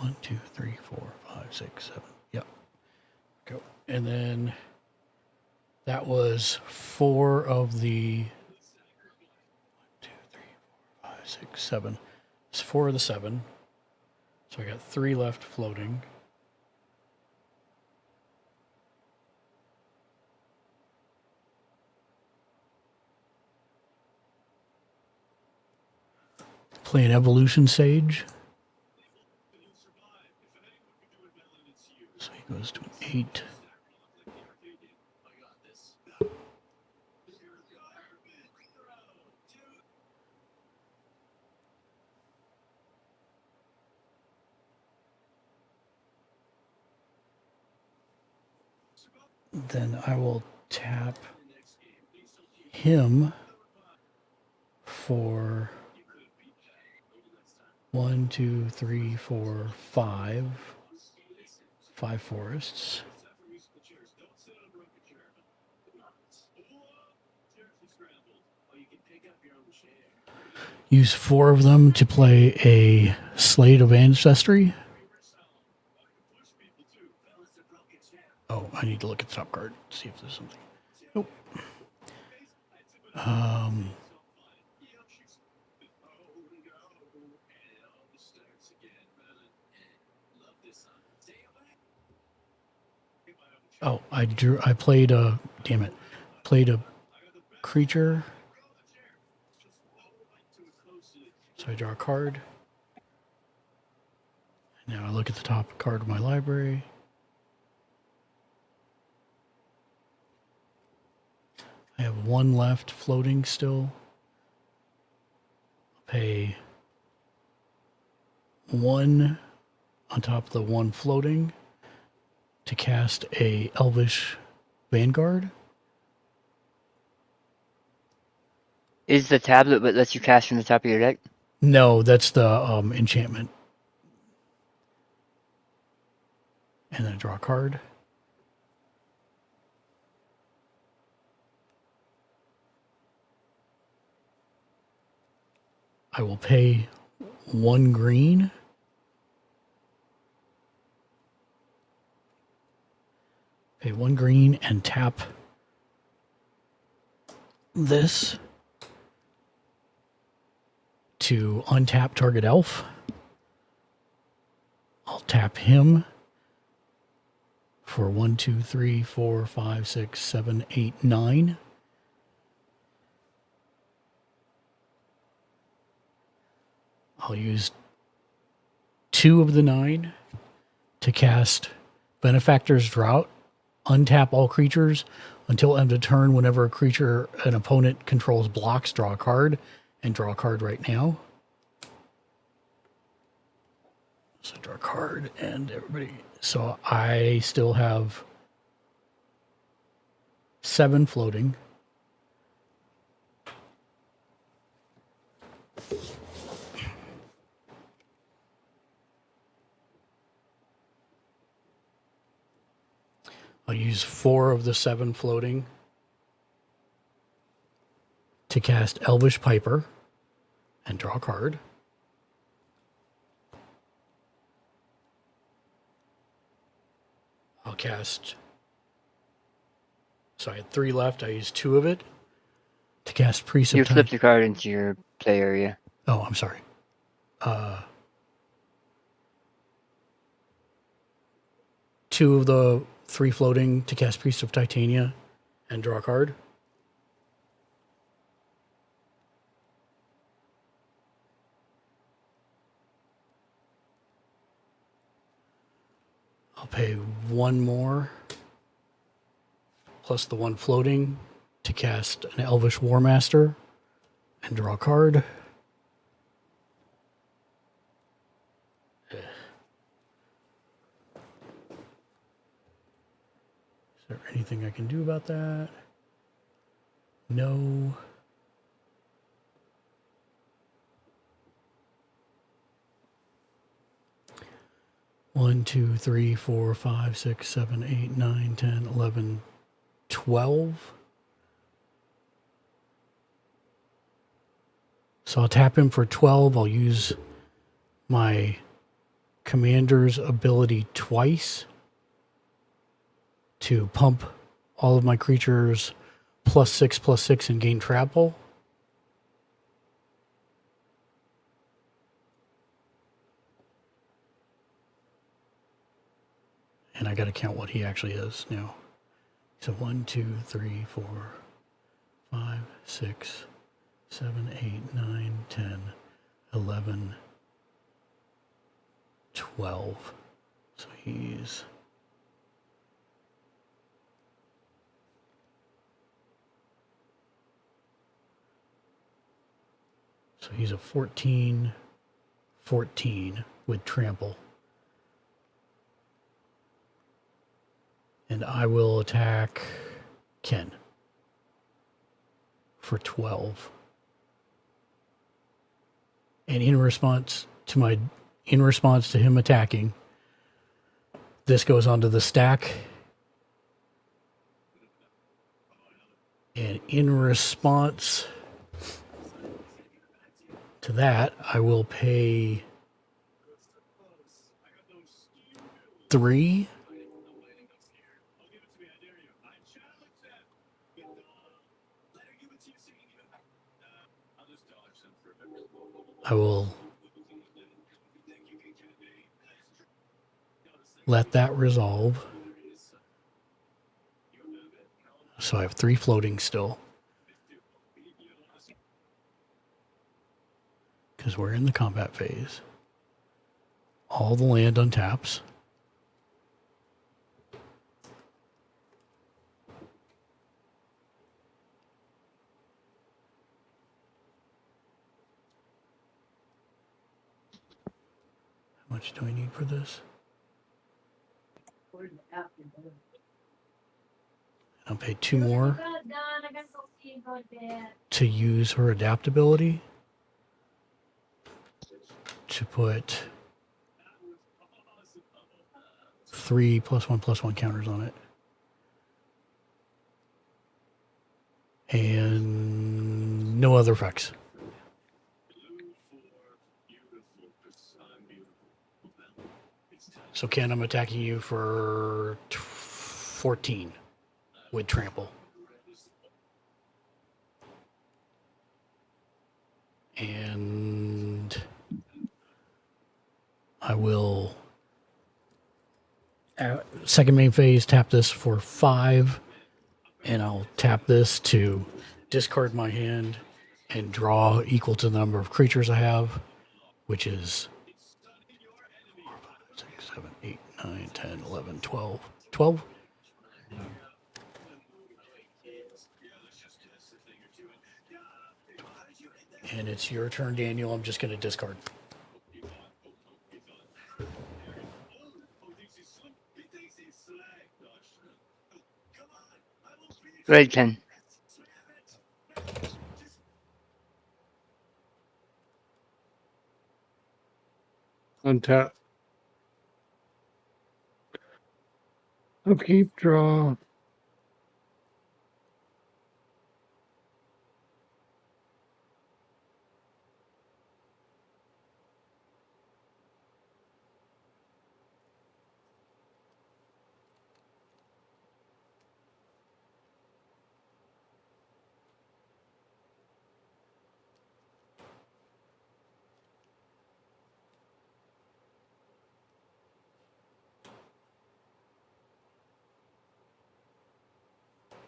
1, 2, 3, 4, 5, 6, 7. Yep. Go. And then that was 4 of the 1, 2, 3, 4, 5, 6, 7. It's 4 of the 7. So I got 3 left floating. Play an Evolution Sage. So he goes to an 8. Then I will tap him for 1, 2, 3, 4, 5. 5 forests. Use 4 of them to play a Slate of Ancestry. Oh, I need to look at the top card, see if there's something. Nope. Oh, I played a, damn it, played a creature. So I draw a card. Now I look at the top card of my library. I have 1 left floating still. I'll pay 1 on top of the 1 floating to cast a Elvish Vanguard. Is the tablet what lets you cast from the top of your deck? No, that's the enchantment. And then draw a card. I will pay 1 green. Pay 1 green and tap this to untap target elf. I'll tap him for 1, 2, 3, 4, 5, 6, 7, 8, 9. I'll use 2 of the 9 to cast Benefactor's Drought. Untap all creatures until end of turn. Whenever a creature an opponent controls blocks, draw a card, and draw a card right now. So draw a card, and everybody. So I still have 7 floating. I'll use 4 of the 7 floating to cast Elvish Piper and draw a card. I'll cast. So I had 3 left. I used 2 of it to cast Priest of You Time. flipped the card into your play area. Oh, I'm sorry. 2 of the 3 floating to cast Priest of Titania and draw a card. I'll pay 1 more plus the 1 floating to cast an Elvish War Master and draw a card. Is there anything I can do about that? No. One, 2, 3, 4, 5, 6, 7, 8, 9, 10, 11, 12. So I'll tap him for 12. I'll use my commander's ability twice to pump all of my creatures +6/+6 and gain trample. And I got to count what he actually is now. So 1, 2, 3, 4, 5, 6, 7, 8, 9, 10, 11, 12. So he's... So he's a 14 with trample. And I will attack Ken for 12. And in response to him attacking, this goes onto the stack. And in response to that, I will pay 3. I will let that resolve. So I have 3 floating still. Because we're in the combat phase. All the land untaps. How much do I need for this? I'll pay 2 more to use her adaptability to put 3 +1/+1 counters on it. And no other effects. So Ken, I'm attacking you for 14 with trample. And I will, second main phase, tap this for 5. And I'll tap this to discard my hand and draw equal to the number of creatures I have, which is 4, 5, 6, 7, 8, 9, 10, 11, 12. 12? And it's your turn, Daniel. I'm just going to discard. Go ahead, Ken. Untap. Upkeep, draw.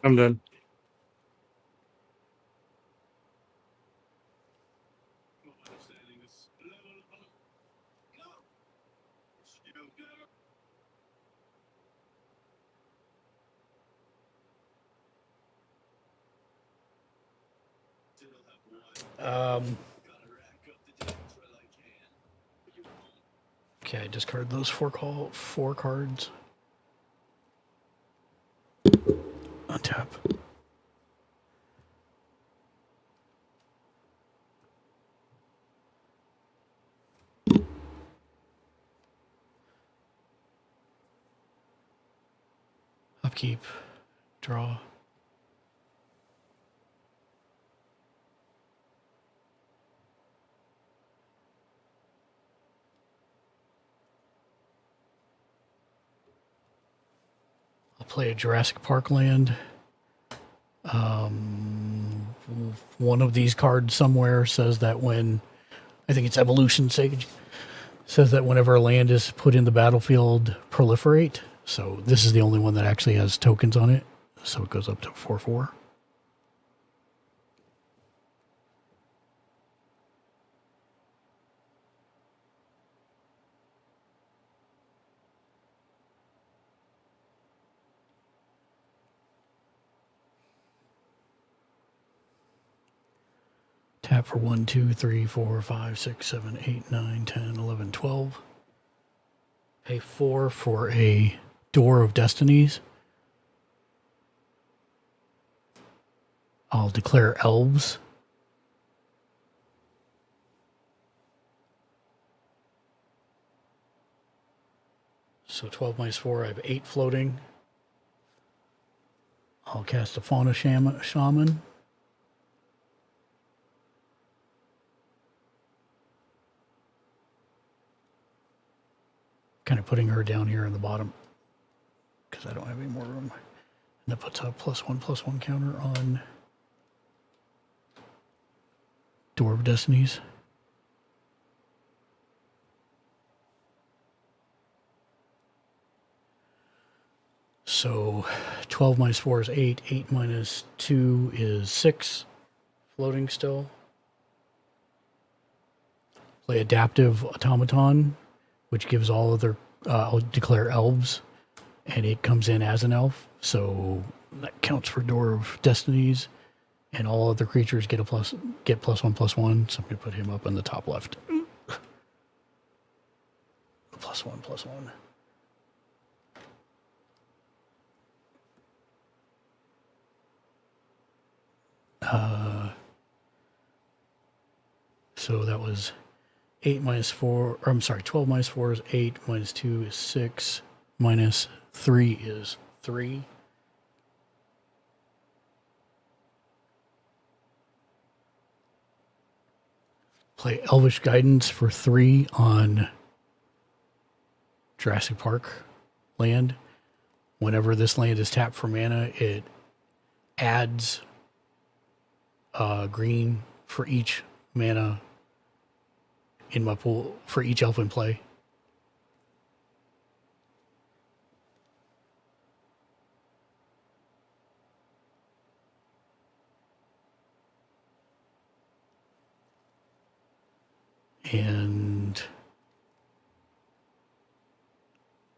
I'm done. Okay, I discard those 4 cards. Untap. Upkeep. Draw. play a Jurassic Park land. One of these cards somewhere says that when, I think it's Evolution Sage, says that whenever a land is put in the battlefield, proliferate. So this is the only one that actually has tokens on it. So it goes up to 4/4. Tap for 1, 2, 3, 4, 5, 6, 7, 8, 9, 10, 11, 12. Pay 4 for a Door of Destinies. I'll declare elves. So 12 minus 4, I have 8 floating. I'll cast a Fauna Shaman. Kind of putting her down here in the bottom because I don't have any more room. And that puts a +1/+1 counter on Door of Destinies. So 12 minus 4 is 8. 8 minus 2 is 6. Floating still. Play Adaptive Automaton, which gives all other, I'll declare elves, and it comes in as an elf. So that counts for Door of Destinies, and all other creatures get +1/+1. So I'm going to put him up in the top left. +1/+1. So that was 8 minus 4, or I'm sorry, 12 minus 4 is 8, minus 2 is 6, minus 3 is 3. Play Elvish Guidance for 3 on Jurassic Park land. Whenever this land is tapped for mana, it adds green for each mana in my pool for each elf in play. And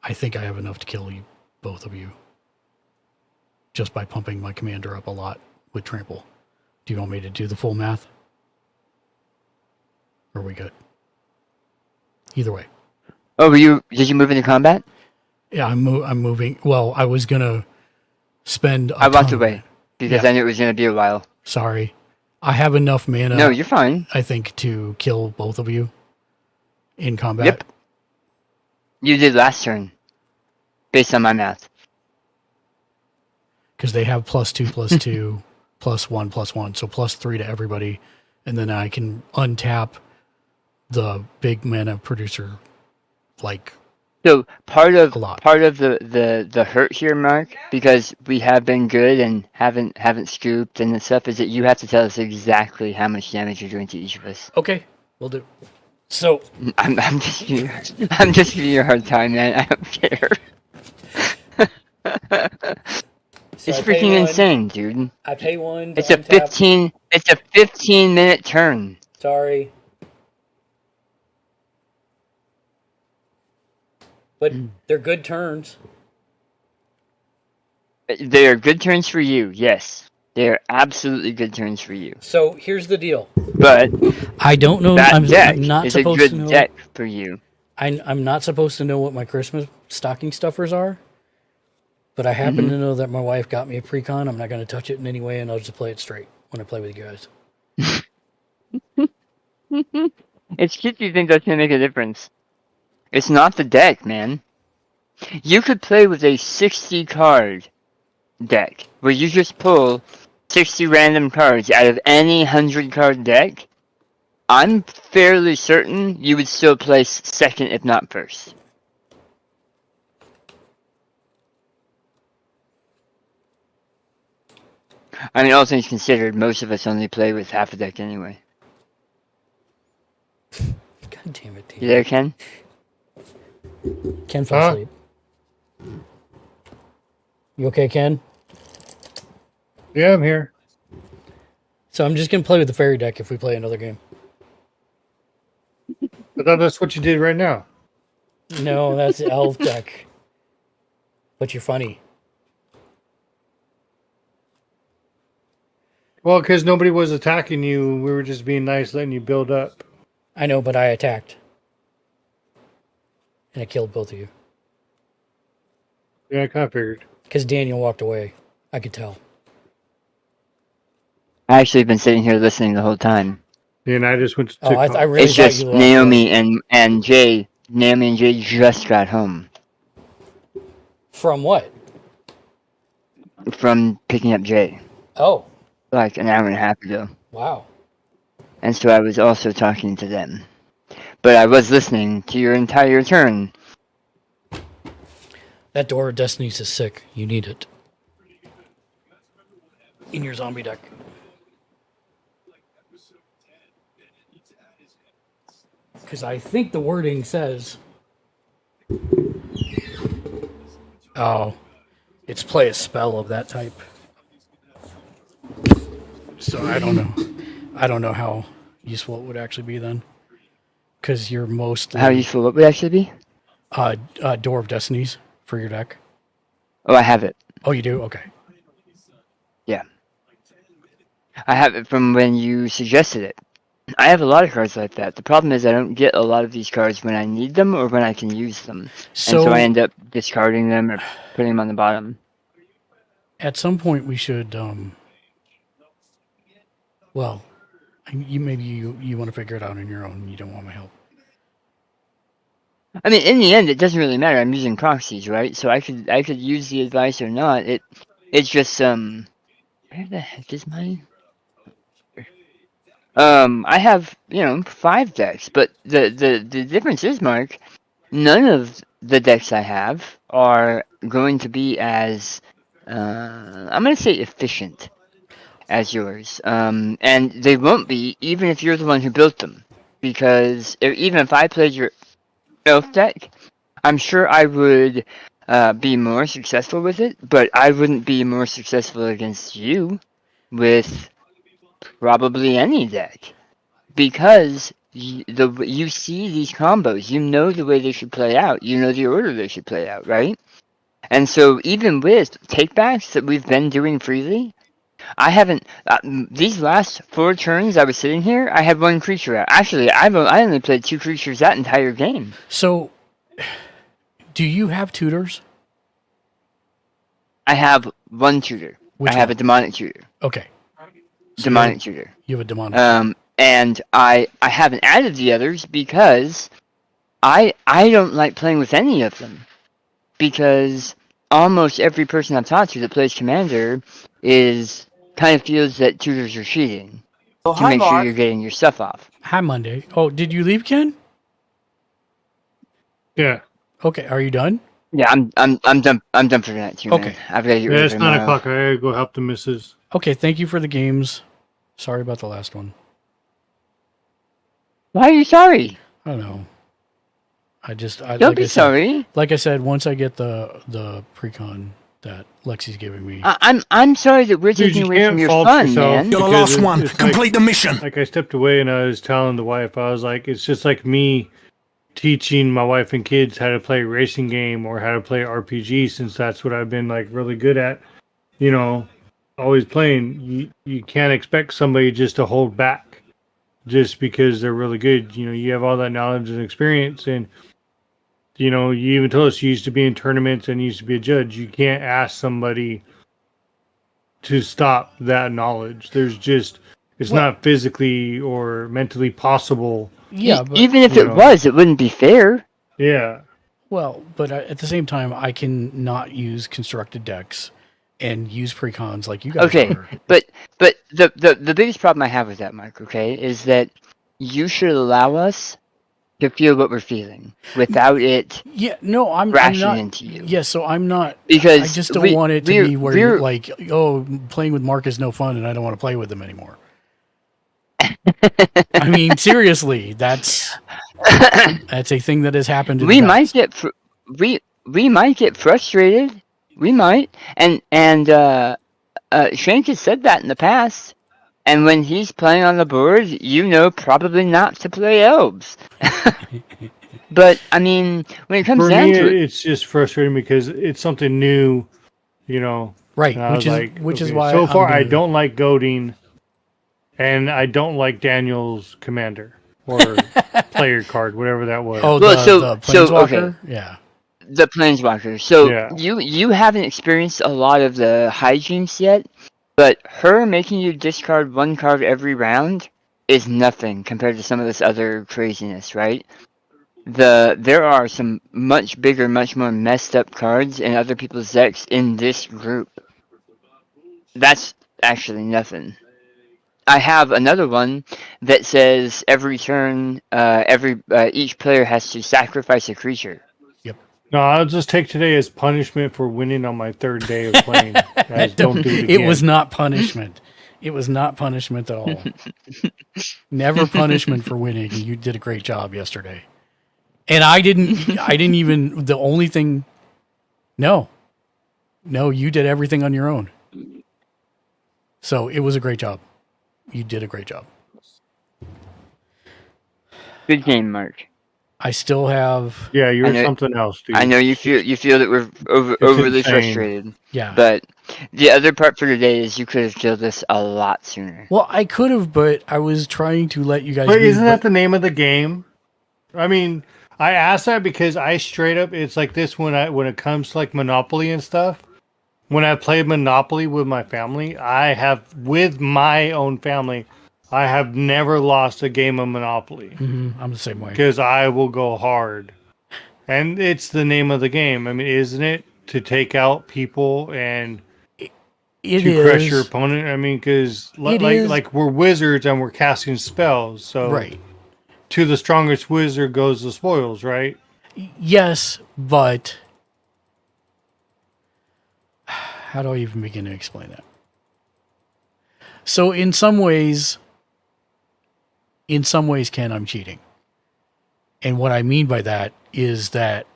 I think I have enough to kill you, both of you, just by pumping my commander up a lot with trample. Do you want me to do the full math? Or are we good? Either way. Oh, did you move into combat? Yeah, I'm moving. Well, I was gonna spend. I walked away because I knew it was gonna be a while. Sorry, I have enough mana. No, you're fine. I think to kill both of you in combat. Yep. You did last turn, based on my math. Because they have +2/+2, +1/+1, so +3 to everybody, and then I can untap the big mana producer, like. So part of the hurt here, Mark, because we have been good and haven't scooped and stuff, is that you have to tell us exactly how much damage you're doing to each of us. Okay, we'll do. So I'm just giving you a hard time, man. I don't care. So it's freaking insane, dude. I pay 1. It's a 15-minute turn. Sorry. But they're good turns. They are good turns for you, yes. They are absolutely good turns for you. So here's the deal. But I don't know. That I'm not is supposed a to good know. deck for you. I'm not supposed to know what my Christmas stocking stuffers are. But I happen to know that my wife got me a pre-con. I'm not going to touch it in any way, and I'll just play it straight when I play with you guys. It's cute you think that's going to make a difference. It's not the deck, man. You could play with a 60-card deck, where you just pull 60 random cards out of any 100-card deck. I'm fairly certain you would still place second, if not first. I mean, all things considered, most of us only play with half a deck anyway. God damn it, You there, Ken? Ken fell asleep. You okay, Ken? Yeah, I'm here. So I'm just gonna play with the fairy deck if we play another game. I thought that's what you did right now. No, that's the elf deck. But you're funny. Well, because nobody was attacking you. We were just being nice, letting you build up. I know, but I attacked. And I killed both of you. Yeah, I kind of figured. Because Daniel walked away. I could tell. I actually been sitting here listening the whole time. And I just went to Oh, I really it's thought just you walked Naomi away. and Jay. Naomi and Jay just got home From what? from picking up Jay. Oh. Like an hour and a half ago. Wow. And so I was also talking to them. But I was listening to your entire turn. That Door of Destinies is sick. You need it. In your zombie deck. Because I think the wording says... Oh. It's play a spell of that type. So I don't know. I don't know how useful it would actually be then. Because you're mostly... How useful what would actually be? Door of Destinies for your deck. Oh, I have it. Oh, you do? Okay. Yeah. I have it from when you suggested it. I have a lot of cards like that. The problem is I don't get a lot of these cards when I need them or when I can use them. And so I end up discarding them or putting them on the bottom. At some point we should, well, maybe you want to figure it out on your own and you don't want my help. I mean, in the end, it doesn't really matter. I'm using proxies, right? So I could use the advice or not. It's just where the heck is mine? I have 5 decks, but the difference is, Mark, none of the decks I have are going to be as I'm going to say efficient as yours. And they won't be even if you're the one who built them, because even if I played your elf deck, I'm sure I would be more successful with it, but I wouldn't be more successful against you with probably any deck. Because you see these combos, you know the way they should play out, you know the order they should play out, right? And so even with takebacks that we've been doing freely, I haven't. These last 4 turns I was sitting here, I had 1 creature out. Actually, I only played 2 creatures that entire game. So, do you have tutors? I have 1 tutor. Which I have one? a demonic tutor. Okay. So demonic tutor. You have a demonic. And I haven't added the others because I don't like playing with any of them, because almost every person I've talked to that plays Commander is kind of feels that tutors are cheating to make sure you're getting your stuff off. Hi, Monday. Oh, did you leave, Ken? Yeah. Okay, are you done? Yeah, I'm done. I'm done for tonight too, man. I've got to get ready It's for 9 tomorrow. o'clock. I gotta go help the missus. Okay, thank you for the games. Sorry about the last one. Why are you sorry? I don't know. Don't be sorry. Like I said, once I get the precon that Lexi's giving me. I'm sorry that we're taking away from your fun, man. You're the last one. Complete the mission. Like I stepped away and I was telling the wife, I was like, it's just like me teaching my wife and kids how to play a racing game or how to play RPG, since that's what I've been like really good at. Always playing. You can't expect somebody just to hold back just because they're really good. You have all that knowledge and experience, and you even told us you used to be in tournaments and used to be a judge. You can't ask somebody to stop that knowledge. It's not physically or mentally possible. Yeah, but, even if it was, it wouldn't be fair. Yeah. Well, but at the same time, I can not use constructed decks and use precons like you guys are. but the biggest problem I have with that, Mark, is that you should allow us to feel what we're feeling without it I'm crashing not into you. Yeah, so I'm not Because I just don't want it to be where we're you're like, oh, playing with Mark is no fun and I don't want to play with them anymore. I mean, seriously, that's a thing that has happened in we the might past. get we might get frustrated. We might, and Shank has said that in the past. And when he's playing on the board, probably not to play elves. But I mean, when it comes For down me, to it, it's just frustrating because it's something new, you know. Right, And I was like, which is okay, why so I'm far I gonna... don't like goading, and I don't like Daniel's commander or player card, whatever that was. Oh, well, the Planeswalker? okay, Yeah. the Planeswalker. So Yeah. you haven't experienced a lot of the hijinks yet, but her making you discard one card every round is nothing compared to some of this other craziness, right? There are some much bigger, much more messed up cards in other people's decks in this group. That's actually nothing. I have another one that says every turn, each player has to sacrifice a creature. No, I'll just take today as punishment for winning on my third day of playing. Guys, don't do it again. It was not punishment. It was not punishment at all. Never punishment for winning. You did a great job yesterday. And I didn't even, the only thing, no, you did everything on your own. So it was a great job. You did a great job. Good game, Mark. I still have... Yeah, you're something else, dude. I know you feel that we're overly insane. frustrated. Yeah. But the other part for today is you could have killed this a lot sooner. Well, I could have, but I was trying to let you guys... But isn't that the name of the game? I mean, I asked that because I straight up, it's like this when it comes to like Monopoly and stuff. When I play Monopoly with my family, with my own family, I have never lost a game of Monopoly. Mm-hmm. I'm the same way. Because I will go hard. And it's the name of the game. I mean, isn't it? To take out people and crush your opponent? I mean, because like we're wizards and we're casting spells. So right. To the strongest wizard goes the spoils, right? Yes, but... how do I even begin to explain that? So in some ways, Ken, I'm cheating. And what I mean by that is that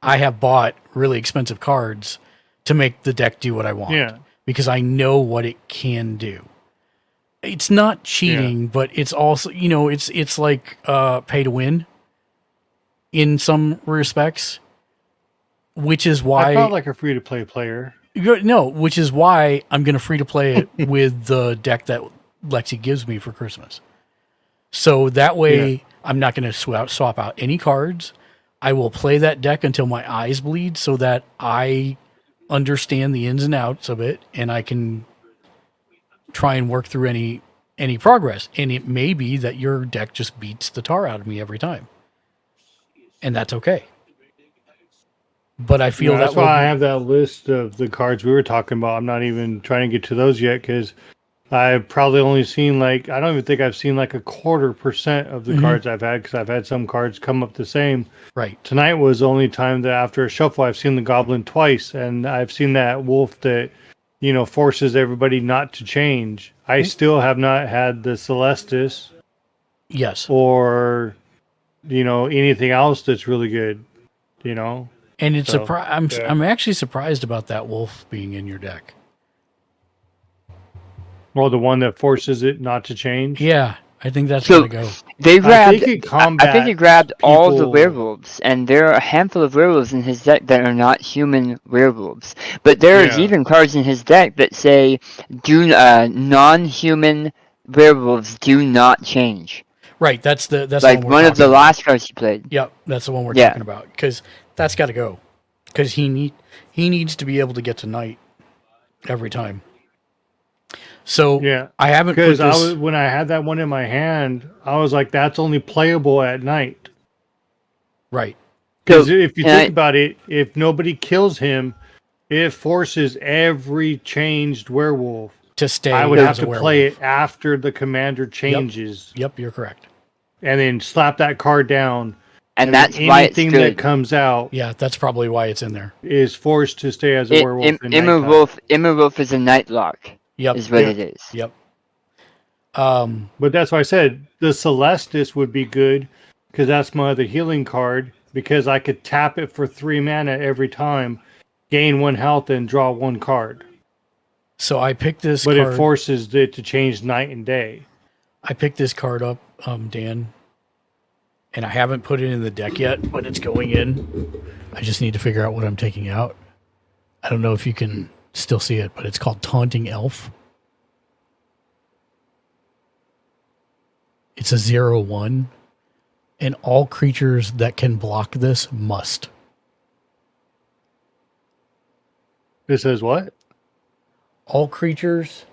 I have bought really expensive cards to make the deck do what I want. Yeah. Because I know what it can do. It's not cheating, but it's also, it's like pay to win in some respects, which is why... I felt like a free-to-play player. No, which is why I'm going to free to play it with the deck that Lexi gives me for Christmas. So that way, I'm not going to swap out any cards. I will play that deck until my eyes bleed so that I understand the ins and outs of it and I can try and work through any progress. And it may be that your deck just beats the tar out of me every time. And that's okay. But I feel that's why I have that list of the cards we were talking about. I'm not even trying to get to those yet because I've probably only seen I don't even think I've seen like 0.25% of the cards I've had because I've had some cards come up the same. Right. Tonight was the only time that after a shuffle I've seen the Goblin twice, and I've seen that wolf that, forces everybody not to change. I still have not had the Celestis. Yes. Or, anything else that's really good, And it's I'm actually surprised about that wolf being in your deck. Well, the one that forces it not to change? Yeah, I think that's going to go. They grabbed, I think he grabbed all the werewolves, and there are a handful of werewolves in his deck that are not human werewolves. But there is even cards in his deck that say, non-human werewolves do not change. Right, that's like one of the last cards he played. Yep, that's the one we're talking about, because that's got to go. Because he needs to be able to get to night every time. So I haven't put this... when I had that one in my hand, I was like, that's only playable at night. Right. Because if you think about it, if nobody kills him, it forces every changed werewolf to stay. I would have to play it after the commander changes. Yep, you're correct. and then slap that card down. And that's why it's anything good. that comes out Yeah, that's probably why it's in there. is forced to stay as a werewolf in nighttime. Immerwolf is a night lock. Yep. Is what it is. Yep. But that's why I said the Celestis would be good because that's my other healing card because I could tap it for 3 mana every time, gain 1 health, and draw 1 card. So I picked this but card. It forces it to change night and day. I picked this card up, Dan, and I haven't put it in the deck yet, but it's going in. I just need to figure out what I'm taking out. I don't know if you can still see it, but it's called Taunting Elf. It's a 0/1, and all creatures that can block this must. This says what? All creatures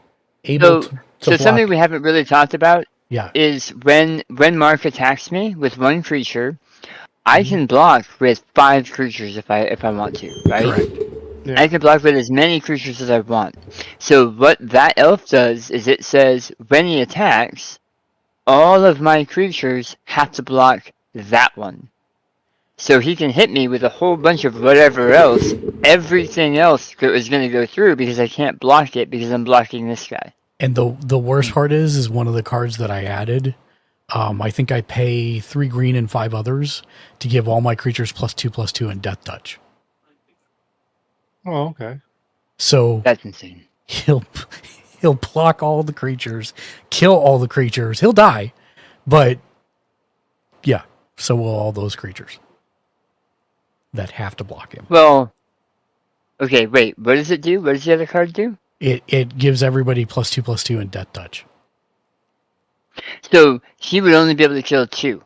able to block. Something we haven't really talked about Yeah. is when Mark attacks me with 1 creature, I can block with 5 creatures if I want to, right? Correct. Yeah. I can block with as many creatures as I want. So what that elf does is it says when he attacks, all of my creatures have to block that one. So he can hit me with a whole bunch of whatever else. Everything else is going to go through because I can't block it because I'm blocking this guy. And the worst part is one of the cards that I added. I think I pay 3 green and 5 others to give all my creatures +2/+2 and Death Touch. Oh, okay. So that's insane. He'll block all the creatures, kill all the creatures. He'll die, but yeah, so will all those creatures that have to block him. Well, okay, wait. What does it do? What does the other card do? It gives everybody +2/+2 and Death Touch. So he would only be able to kill 2.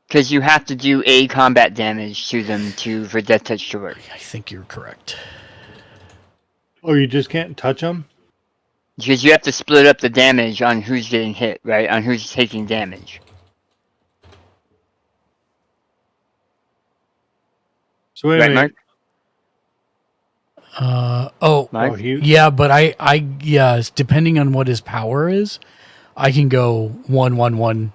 Because you have to do a combat damage to them for Death Touch to work. I think you're correct. Oh, you just can't touch them? Because you have to split up the damage on who's getting hit, right? On who's taking damage. So wait a minute. Mark? Yeah, but yes, depending on what his power is, I can go 1/1/1.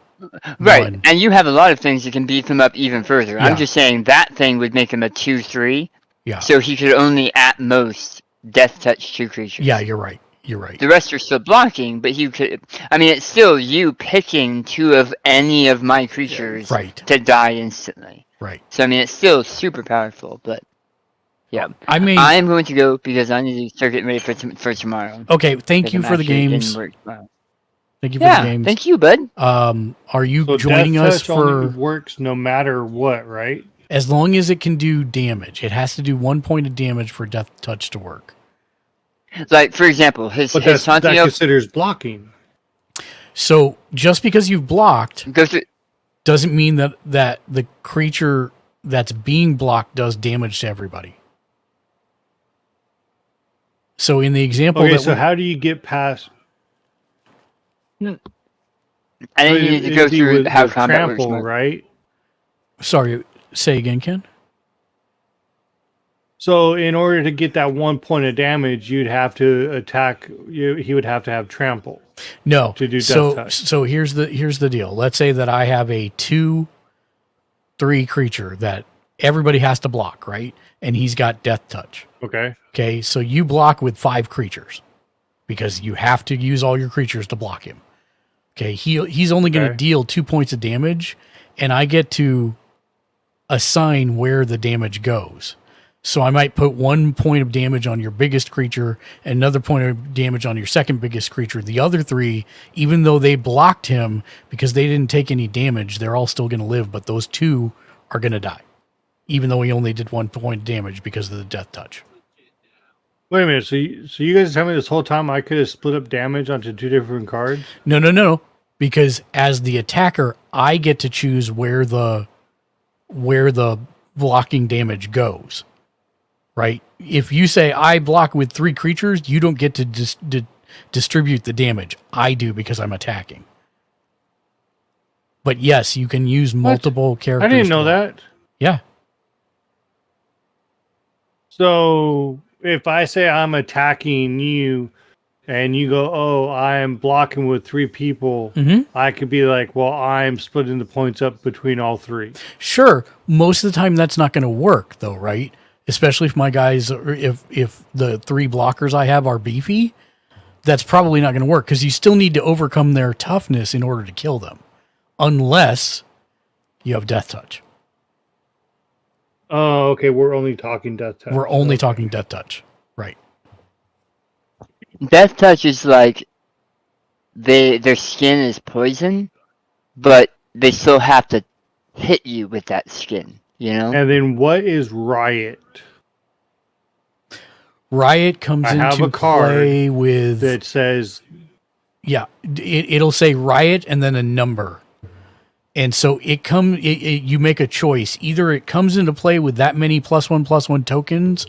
Right, 1. and you have a lot of things that can beef him up even further. Yeah. I'm just saying that thing would make him a 2/3. Yeah. So he could only, at most, Death Touch 2 creatures. Yeah, you're right. You're right. The rest are still blocking, but you could... I mean, it's still you picking 2 of any of my creatures to die instantly. Right. So, I mean, it's still super powerful, but... Yeah. I mean... I'm going to go because I need to start getting ready for tomorrow. Okay, thank you for the games. Thank you for the games. Thank you, bud. Are you So joining Death us Touch only for... works no matter what, right? As long as it can do damage. It has to do 1 point of damage for Death Touch to work. Like, for example, his that Taunting Elf... considers blocking. So, just because you've blocked doesn't mean that the creature that's being blocked does damage to everybody. So, in the example... Okay, so how do you get past... I think you need to go through how combat works. Trample, right? Sorry, say again, Ken? So in order to get that 1 point of damage, you'd have to attack. He would have to have trample. No. To do Death Touch. So here's the deal. Let's say that I have a 2/3 creature that everybody has to block, right? And he's got Death Touch. Okay. Okay, so you block with 5 creatures because you have to use all your creatures to block him. Okay, he's only going to deal 2 points of damage, and I get to assign where the damage goes. So I might put 1 point of damage on your biggest creature, and another point of damage on your second biggest creature. The other 3, even though they blocked him because they didn't take any damage, they're all still going to live, but those 2 are going to die, even though he only did 1 point of damage because of the Death Touch. Wait a minute. So you guys tell me this whole time I could have split up damage onto 2 different cards? No. Because as the attacker, I get to choose where the blocking damage goes. Right? If you say I block with 3 creatures, you don't get to distribute the damage. I do because I'm attacking. But yes, you can use multiple characters. I didn't know that. Yeah. So if I say I'm attacking you and you go, oh, I am blocking with 3 people, I could be like, well, I'm splitting the points up between all 3. Sure. Most of the time that's not going to work though, right? Especially if my guys, if the 3 blockers I have are beefy, that's probably not going to work because you still need to overcome their toughness in order to kill them. Unless you have death touch. Oh, okay. We're only talking death touch. We're only talking death touch. Right. Death touch is like their skin is poison, but they still have to hit you with that skin, you know? And then what is riot? Riot comes into play with that says, yeah, it'll say riot and then a number. And so you make a choice. Either it comes into play with that many +1/+1 tokens,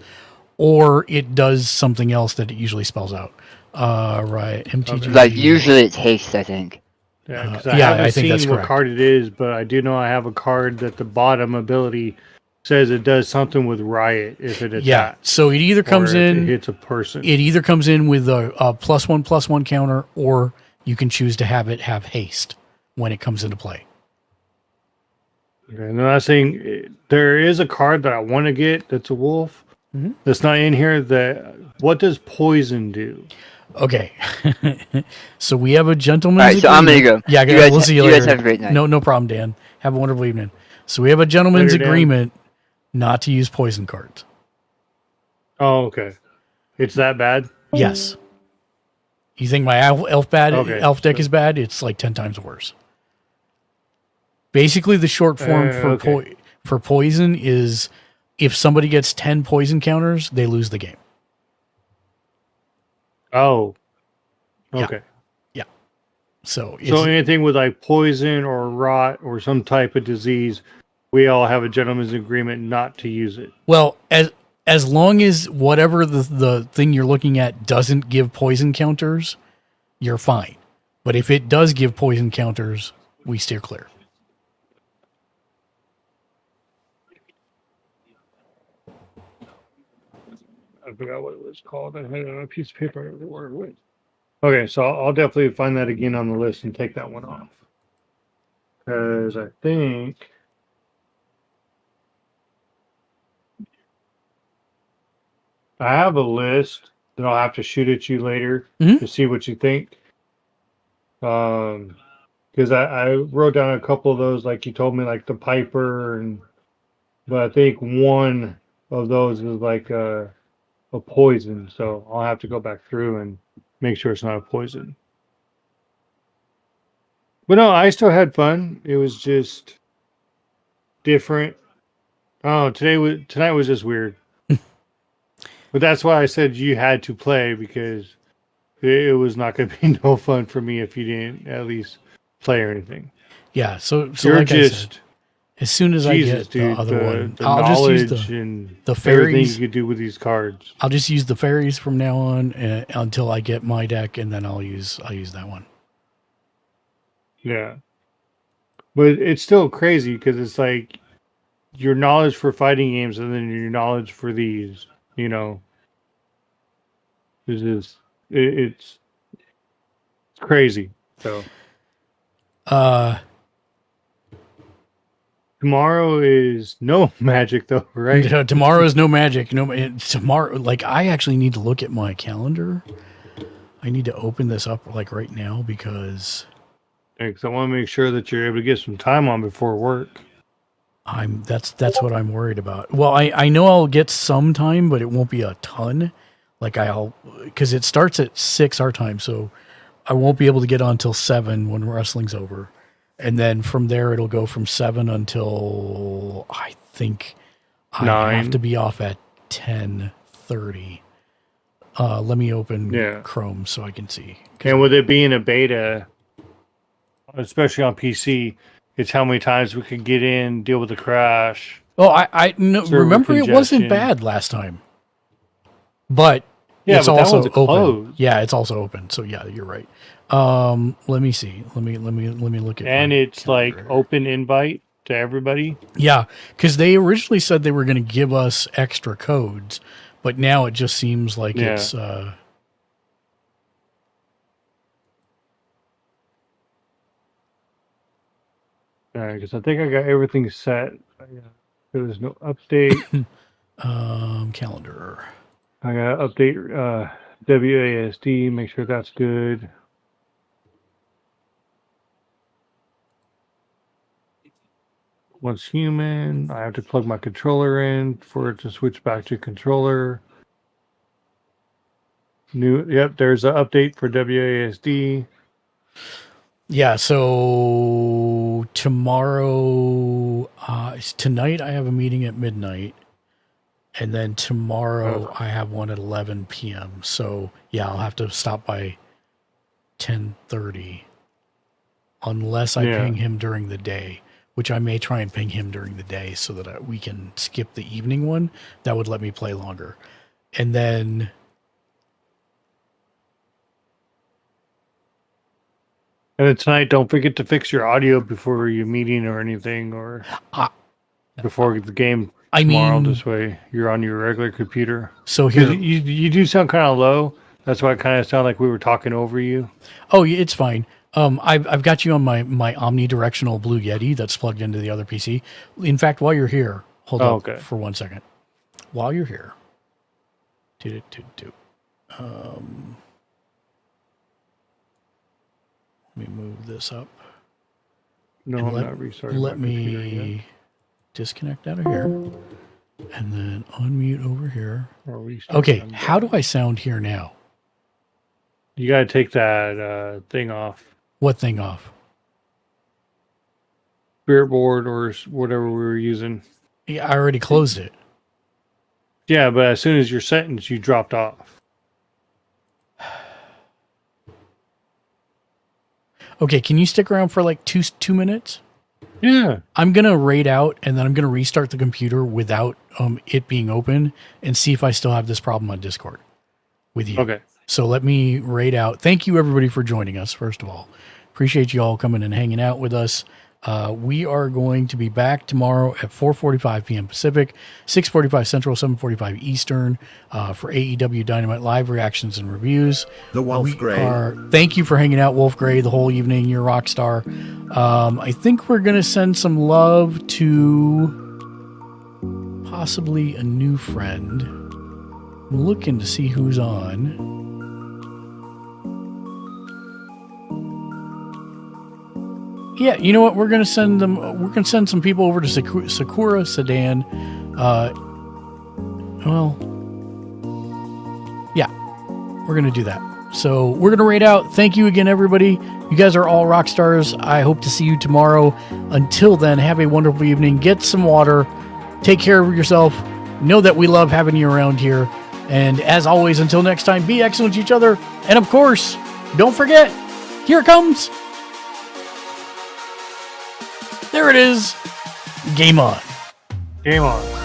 or it does something else that it usually spells out. Right. MTG. Like usually it's haste, I think. Yeah, because I haven't seen what card it is, but I do know I have a card that the bottom ability says it does something with riot if it attacks. Yeah, so it either comes in, it hits a person. It either comes in with a +1/+1 counter, or you can choose to have it have haste when it comes into play. Okay, and then I was saying there is a card that I want to get that's a wolf. That's not in here. What does poison do? Okay, so we have a gentleman's All right, so I'm gonna agreement. go. Yeah, we'll see you later. You guys have a great night. No problem, Dan. Have a wonderful evening. So we have a gentleman's agreement not to use poison cards. Oh, okay. It's that bad? Yes. You think my elf deck is bad? It's like 10 times worse. Basically, the short form for poison is if somebody gets 10 poison counters, they lose the game. Oh. Okay. Yeah. So anything with like poison or rot or some type of disease, we all have a gentleman's agreement not to use it. Well, as long as whatever the thing you're looking at doesn't give poison counters, you're fine. But if it does give poison counters, we steer clear. I forgot what it was called. I had it on a piece of paper everywhere it went. Okay, so I'll definitely find that again on the list and take that one off. Because I think I have a list that I'll have to shoot at you later to see what you think. Because I wrote down a couple of those, like you told me, like the Piper, but I think one of those is like a poison. So I'll have to go back through and make sure it's not a poison. But no, I still had fun. It was just different. Oh, tonight was just weird. But that's why I said you had to play, because it was not going to be no fun for me if you didn't at least play or anything. Yeah, so you're like just, I said, as soon as I get the other one, I'll just use the fairies. Everything you could do with these cards. I'll just use the fairies from now on until I get my deck, and then I'll use that one. Yeah, but it's still crazy because it's like your knowledge for fighting games and then your knowledge for these. You know, it's crazy. So, tomorrow is no magic though, right? Tomorrow is no magic. Tomorrow, like I actually need to look at my calendar. I need to open this up like right now because I want to make sure that you're able to get some time on before work. That's what I'm worried about. Well, I know I'll get some time, but it won't be a ton. Like because it starts at 6 our time, so I won't be able to get on till 7 when wrestling's over. And then from there, it'll go from 7 until I think 9. I have to be off at 10:30. Let me open Chrome so I can see. And with it being a beta, especially on PC, it's how many times we can get in, deal with the crash. Oh, I no, remember it wasn't bad last time. But it's also open. Closed. Yeah, it's also open. So yeah, you're right. Let me see. Let me look at. And it's calendar. Like open invite to everybody. Yeah, because they originally said they were going to give us extra codes, but now it just seems like it's. Because I think I got everything set. There's no update. Calendar. I got to update WASD, make sure that's good. Once human, I have to plug my controller in for it to switch back to controller. Yep, there's an update for WASD. Yeah, so tomorrow, tonight I have a meeting at midnight, and then tomorrow I have one at 11 p.m. So yeah, I'll have to stop by 10:30, unless I ping him during the day, which I may try and ping him during the day so that we can skip the evening one. That would let me play longer, and then. And then tonight, don't forget to fix your audio before your meeting or anything, or before the game tomorrow. This way, you're on your regular computer. So here, you do sound kind of low. That's why it kind of sounded like we were talking over you. Oh, it's fine. I've got you on my omnidirectional Blue Yeti that's plugged into the other PC. In fact, while you're here, hold up for 1 second. While you're here, let me move this up. No, I'm not restarting. Let me disconnect out of here, and then unmute over here. Okay, how do I sound here now? You got to take that thing off. What thing off? Spirit board or whatever we were using. Yeah, I already closed it. Yeah, but as soon as your sentence, you dropped off. Okay, can you stick around for like two minutes? Yeah. I'm going to raid out, and then I'm going to restart the computer without it being open and see if I still have this problem on Discord with you. Okay. So let me raid out. Thank you, everybody, for joining us, first of all. Appreciate you all coming and hanging out with us. We are going to be back tomorrow at 4:45 p.m. Pacific, 6:45 Central, 7:45 Eastern for AEW Dynamite Live reactions and reviews. The Wolf Grey. Thank you for hanging out, Wolf Grey, the whole evening. You're a rock star. I think we're going to send some love to possibly a new friend. I'm looking to see who's on. Yeah, you know what? We're gonna send them. We're gonna send some people over to Sakura Sedan. Yeah, we're gonna do that. So we're gonna raid out. Thank you again, everybody. You guys are all rock stars. I hope to see you tomorrow. Until then, have a wonderful evening. Get some water. Take care of yourself. Know that we love having you around here. And as always, until next time, be excellent to each other. And of course, don't forget, here it comes. There it is. Game on. Game on.